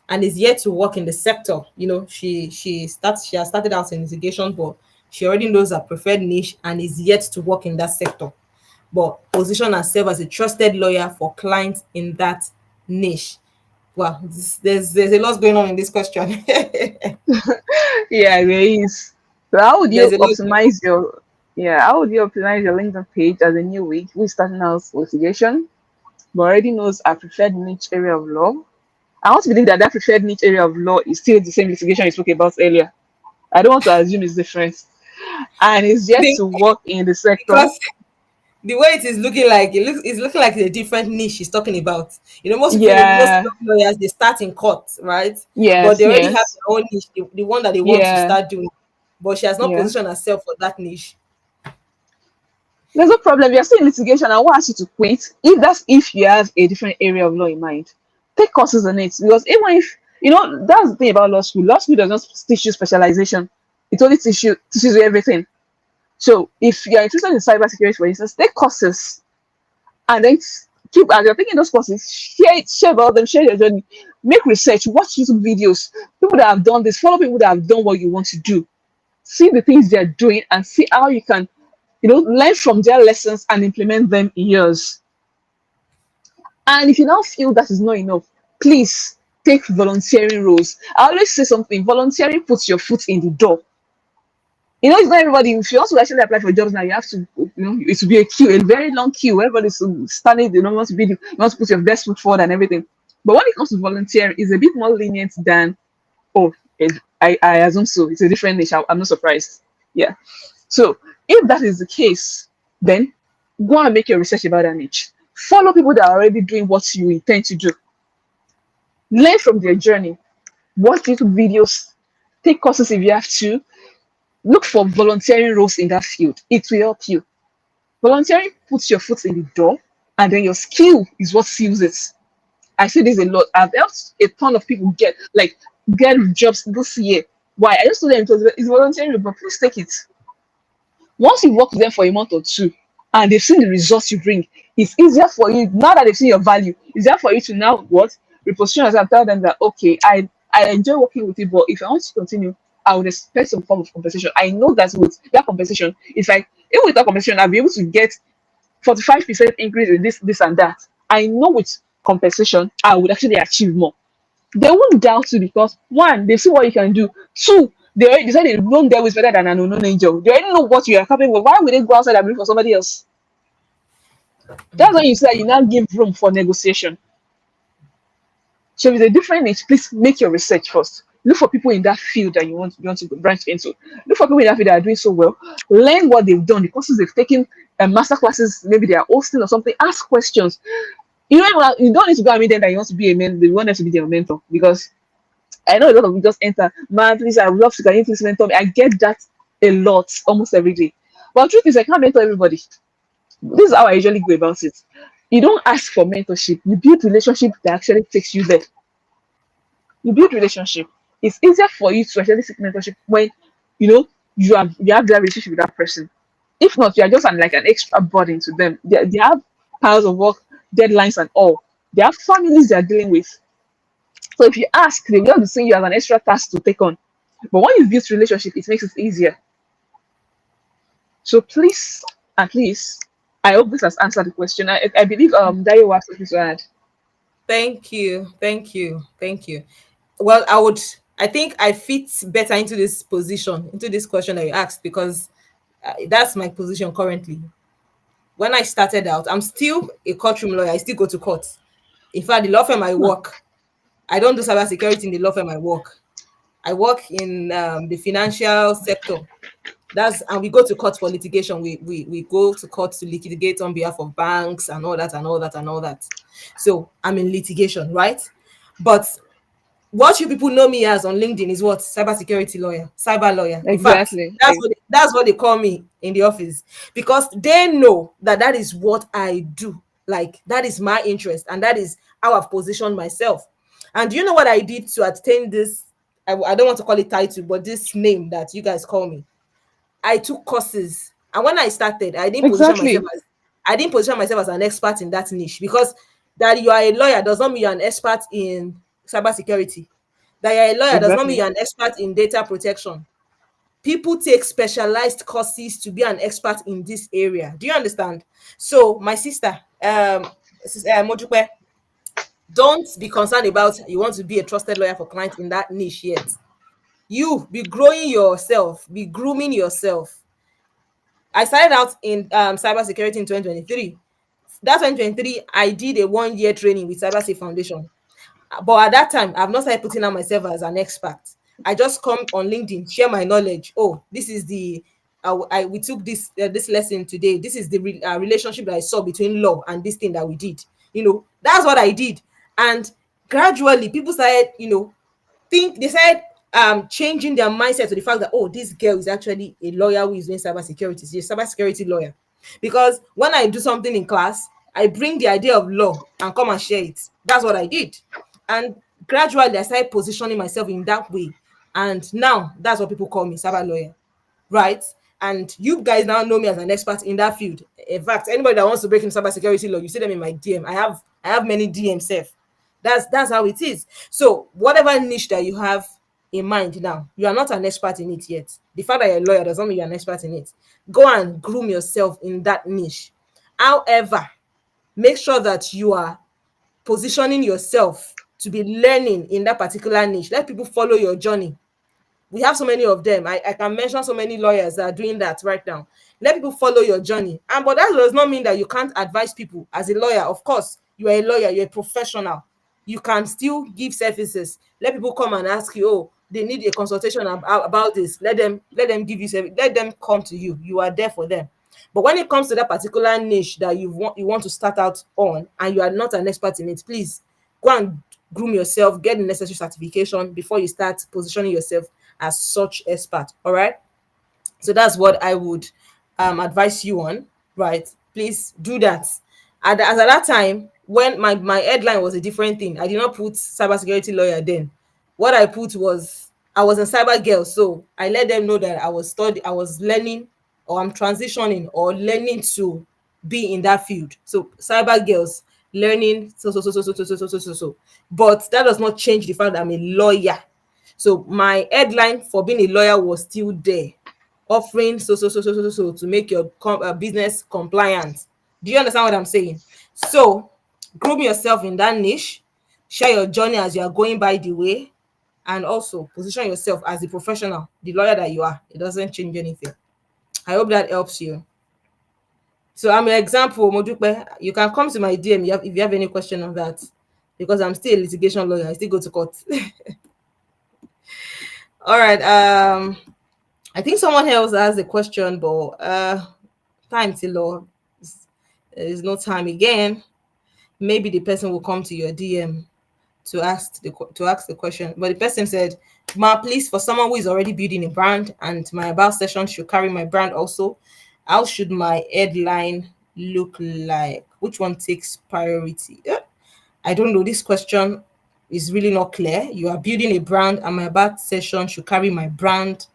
and is yet to work in the sector? She has started out in litigation, but she already knows her preferred niche and is yet to work in that sector, but position herself as a trusted lawyer for clients in that niche. Well, there's a lot going on in this question. Yeah, there is. So how would you There's a lot. optimize your how would you optimize your LinkedIn page as a new week who's starting out litigation but already knows a preferred niche area of law? I want to believe that preferred niche area of law is still the same litigation we spoke about earlier. I don't want to assume it's different. And is yet to work in the sector. Because the way it is looking like, it's looking like a different niche she's talking about. Most Yeah. lawyers, they start in court, right? But Yes, they already have yes. their own niche, the one that they want to Yeah. start doing. But she has not Yeah. positioned herself for that niche. There's no problem. You're still in litigation. I won't ask you to quit. If you have a different area of law in mind, take courses on it. Because even if that's the thing about law school. Law school does not teach you specialization. It only teaches you everything. So if you're interested in cybersecurity, for instance, take courses and then keep as you're taking those courses, share about them, share your journey, make research, watch YouTube videos, people that have done this, follow people that have done what you want to do, see the things they're doing and see how you can learn from their lessons and implement them in yours. And if you now feel that is not enough, please take volunteering roles. I always say something: volunteering puts your foot in the door. It's not everybody. If you want to actually apply for jobs now, you have to, it will be a queue, a very long queue. Everybody's standing, you want to put your best foot forward and everything. But when it comes to volunteering, it's a bit more lenient than, I assume so. It's a different niche. I'm not surprised. Yeah. So if that is the case, then go and make your research about that niche. Follow people that are already doing what you intend to do. Learn from their journey. Watch YouTube videos. take courses if you have to. Look for volunteering roles in that field. It will help you. Volunteering puts your foot in the door, and then your skill is what seals it. I see this a lot. I've helped a ton of people get jobs this year. Why? I just told them it's volunteering, but please take it. Once you work with them for a month or two, and they've seen the results you bring, it's easier for you now that they've seen your value. It's easier for you to now what reposition yourself and tell them that okay, I enjoy working with you, but if I want to continue, I would expect some form of compensation. I know that with that compensation, it's like even with that compensation, I'll be able to get 45% increase in this and that. I know with compensation, I would actually achieve more. They won't doubt you because one, they see what you can do. Two, they already decided the known devil is better than an unknown angel. They already know what you are capable of. Why would they go outside and bring for somebody else? That's when you say you now give room for negotiation. So if it's a different niche, please make your research first. Look for people in that field that you want to branch into. Look for people in that field that are doing so well. Learn what they've done, the courses they've taken, master classes, maybe they are hosting or something. Ask questions. You don't need to go and meet them that you want to be a mentor. You want them to be their mentor because I know a lot of you just enter, man, please, I would love to, can you please mentor me? I get that a lot, almost every day. But the truth is, I can't mentor everybody. This is how I usually go about it. You don't ask for mentorship. You build relationship that actually takes you there. You build relationship. It's easier for you to actually seek mentorship when you have that relationship with that person. If not, you are just like an extra burden to them. They have piles of work, deadlines, and all. They have families they are dealing with. So if you ask, they will just be seeing you as an extra task to take on. But when you build relationship, it makes it easier. So please, at least, I hope this has answered the question. I believe Dayo was something to add. Thank you. Thank you. Thank you. Well, I think I fit better into this position, into this question that you asked, because that's my position currently. When I started out, I'm still a courtroom lawyer. I still go to court. In fact, the law firm I work, I don't do cybersecurity in the law firm I work. I work in the financial sector. And we go to court for litigation. We go to court to litigate on behalf of banks and all that and all that and all that. So I'm in litigation, right? But what you people know me as on LinkedIn is what? Cybersecurity lawyer, cyber lawyer. In fact, Exactly. that's what they call me in the office, because they know that is what I do. Like, that is my interest, and that is how I've positioned myself. And do you know what I did to attain this? I don't want to call it title, but this name that you guys call me. I took courses, and when I started, Exactly. I didn't position myself as an expert in that niche, because that you are a lawyer does not mean you're an expert in cybersecurity. That you're a lawyer does not mean Exactly. you're an expert in data protection. People take specialized courses to be an expert in this area. Do you understand? So, my sister, Mojupe, don't be concerned about you want to be a trusted lawyer for clients in that niche yet. You be growing yourself, be grooming yourself. I started out in cybersecurity in 2023. That 2023, I did a 1 year training with CyberSafe Foundation. But at that time, I've not started putting out myself as an expert. I just come on LinkedIn, share my knowledge. Oh, this is we took this lesson today. This is the relationship that I saw between law and this thing that we did. That's what I did. And gradually, people started, they started changing their mindset to the fact that, oh, this girl is actually a lawyer who is doing cybersecurity. She's a cybersecurity lawyer. Because when I do something in class, I bring the idea of law and come and share it. That's what I did. And gradually, I started positioning myself in that way. And now that's what people call me, cyber lawyer, right? And you guys now know me as an expert in that field. In fact, anybody that wants to break in cybersecurity law, you see them in my DM. I have many DMs. That's how it is. So whatever niche that you have in mind now, you are not an expert in it yet. The fact that you're a lawyer does not mean you're an expert in it. Go and groom yourself in that niche. However, make sure that you are positioning yourself to be learning in that particular niche. Let people follow your journey. We have so many of them. I can mention so many lawyers that are doing that right now. Let people follow your journey. But that does not mean that you can't advise people. As a lawyer, of course, you are a lawyer, you're a professional. You can still give services. Let people come and ask you, oh, they need a consultation about this. Let them give you service. Let them come to you. You are there for them. But when it comes to that particular niche that you want to start out on, and you are not an expert in it, please go and groom yourself, get the necessary certification before you start positioning yourself as such expert. All right. So that's what I would advise you on, right? Please do that. As at that time, when my headline was a different thing, I did not put cybersecurity lawyer then. What I put was I was a cyber girl, so I let them know that I was learning, or I'm transitioning or learning to be in that field. So cyber girls learning so. But that does not change the fact that I'm a lawyer. So my headline for being a lawyer was still there, offering so to make your business compliant. Do you understand what I'm saying? So groom yourself in that niche, share your journey as you are going by the way, and also position yourself as the professional, the lawyer that you are. It doesn't change anything. I hope that helps you. So I'm an example, Modupe. You can come to my DM if you have any question on that, because I'm still a litigation lawyer. I still go to court. All right. I think someone else asked a question, but time till law. There is no time again. Maybe the person will come to your DM to ask the question. But the person said, "Ma, please, for someone who is already building a brand and my about session should carry my brand also, how should my headline look like? Which one takes priority?" I don't know. This question is really not clear. You are building a brand and my about session should carry my brand.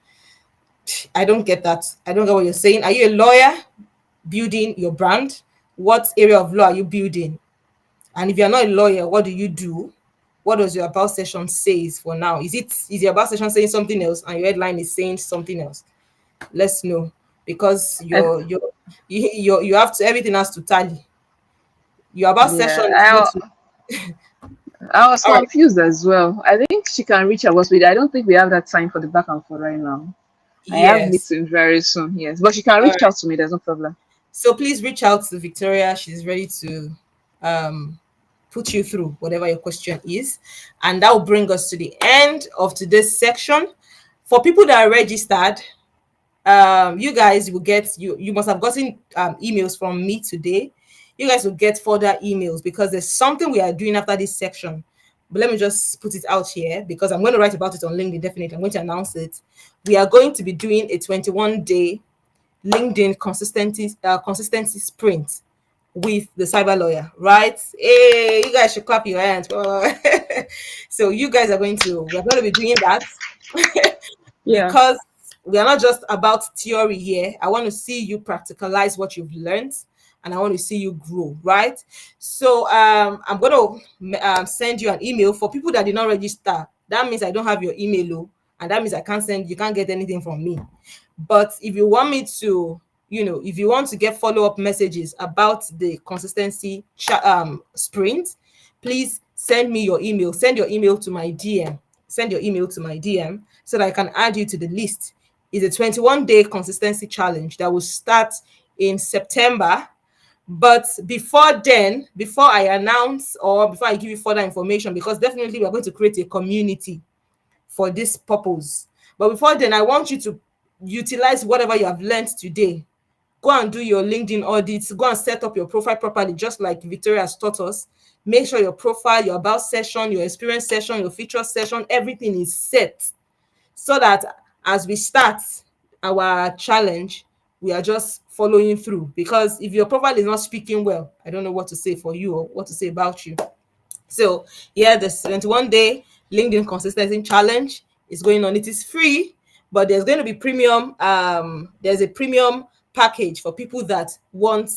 I don't get that. I don't get what you're saying. Are you a lawyer building your brand? What area of law are you building? And if you're not a lawyer, what do you do? What does your about session says for now? Is your about session saying something else and your headline is saying something else? Let's know, because I, you have to, everything has to tally. Your about yeah, session is going to I was all right. confused as well. I think she can reach out, but I don't think we have that time for the back and forth right now. I have Yes. meeting very soon, yes, but she can All reach right. out to me. There's no problem. So please reach out to Victoria. She's ready to um put you through whatever your question is. And that will bring us to the end of today's section. For people that are registered, you guys will get, you must have gotten emails from me today. You guys will get further emails because there's something we are doing after this section. But let me just put it out here because I'm going to write about it on LinkedIn. Definitely, I'm going to announce it. We are going to be doing a 21-day LinkedIn consistency sprint with the cyber lawyer, right? Hey, you guys should clap your hands. So you guys are we're going to be doing that Yeah, because we are not just about theory here. I want to see you practicalize what you've learned, and I want to see you grow, right? So I'm going to send you an email for people that did not register. That means I don't have your email, and that means you can't get anything from me. But if you want me to, if you want to get follow-up messages about the consistency sprint, please send me your email. Send your email to my DM. Send your email to my DM so that I can add you to the list. It's a 21-day consistency challenge that will start in September. But before then, before I announce or before I give you further information, because definitely we're going to create a community for this purpose. But before then, I want you to utilize whatever you have learned today. Go and do your LinkedIn audits. Go and set up your profile properly, just like Victoria has taught us. Make sure your profile, your about session, your experience session, your feature session, everything is set so that as we start our challenge, we are just following through. Because if your profile is not speaking well, I don't know what to say for you or what to say about you. So yeah, the 21-day LinkedIn consistency challenge is going on. It is free, but there's going to be premium. There's a premium package for people that want,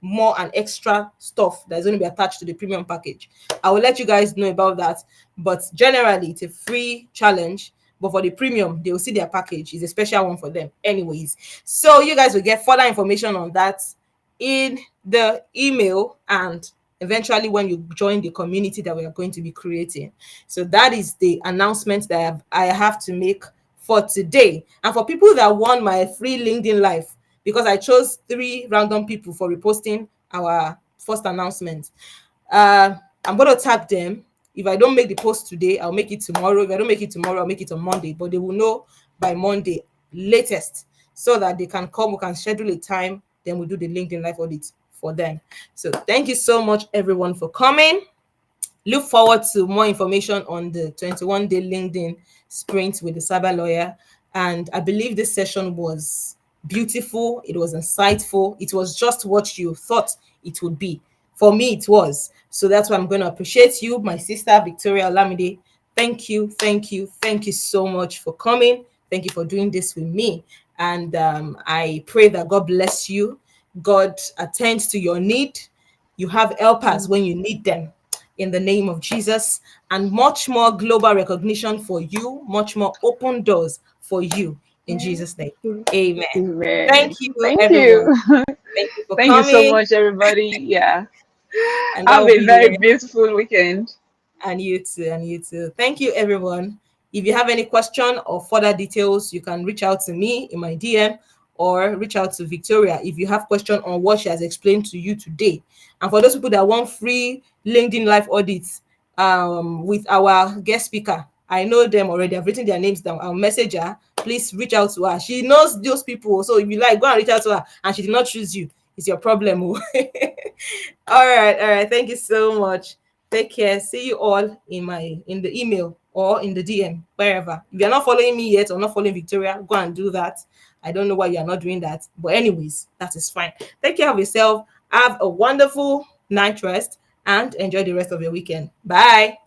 more and extra stuff that's going to be attached to the premium package. I will let you guys know about that. But generally, it's a free challenge. But for the premium, they will see their package. It's a special one for them, anyways. So you guys will get further information on that in the email and eventually when you join the community that we are going to be creating. So that is the announcement that I have to make for today. And for people that want my free LinkedIn live, because I chose 3 random people for reposting our first announcement, I'm going to tag them. If I don't make the post today, I'll make it tomorrow. If I don't make it tomorrow, I'll make it on Monday. But they will know by Monday latest so that they can come. We can schedule a time. Then we do the LinkedIn live audit for them. So thank you so much, everyone, for coming. Look forward to more information on the 21-day LinkedIn sprint with the cyber lawyer. And I believe this session was beautiful. It was insightful. It was just what you thought it would be. For me, it was. So that's why I'm going to appreciate you, my sister, Victoria Olamide. Thank you, thank you, thank you so much for coming. Thank you for doing this with me. And I pray that God bless you. God attends to your need. You have helpers when you need them in the name of Jesus, and much more global recognition for you, much more open doors for you in Jesus' name. Amen. Amen. Thank you, Thank everyone. you. Thank you for Thank you so coming, much, everybody. Yeah. and that Have will a be the very end. beautiful weekend. And you too, and you too. Thank you, everyone. If you have any question or further details, you can reach out to me in my DM or reach out to Victoria if you have question on what she has explained to you today. And for those people that want free LinkedIn live audits with our guest speaker, I know them already. I've written their names down. I'll message her. Please reach out to her. She knows those people. So if you like, go and reach out to her. And she did not choose you. It's your problem. All right. All right. Thank you so much. Take care. See you all in the email or in the DM, wherever. If you're not following me yet or not following Victoria, go and do that. I don't know why you're not doing that. But anyways, that is fine. Take care of yourself. Have a wonderful night rest and enjoy the rest of your weekend. Bye.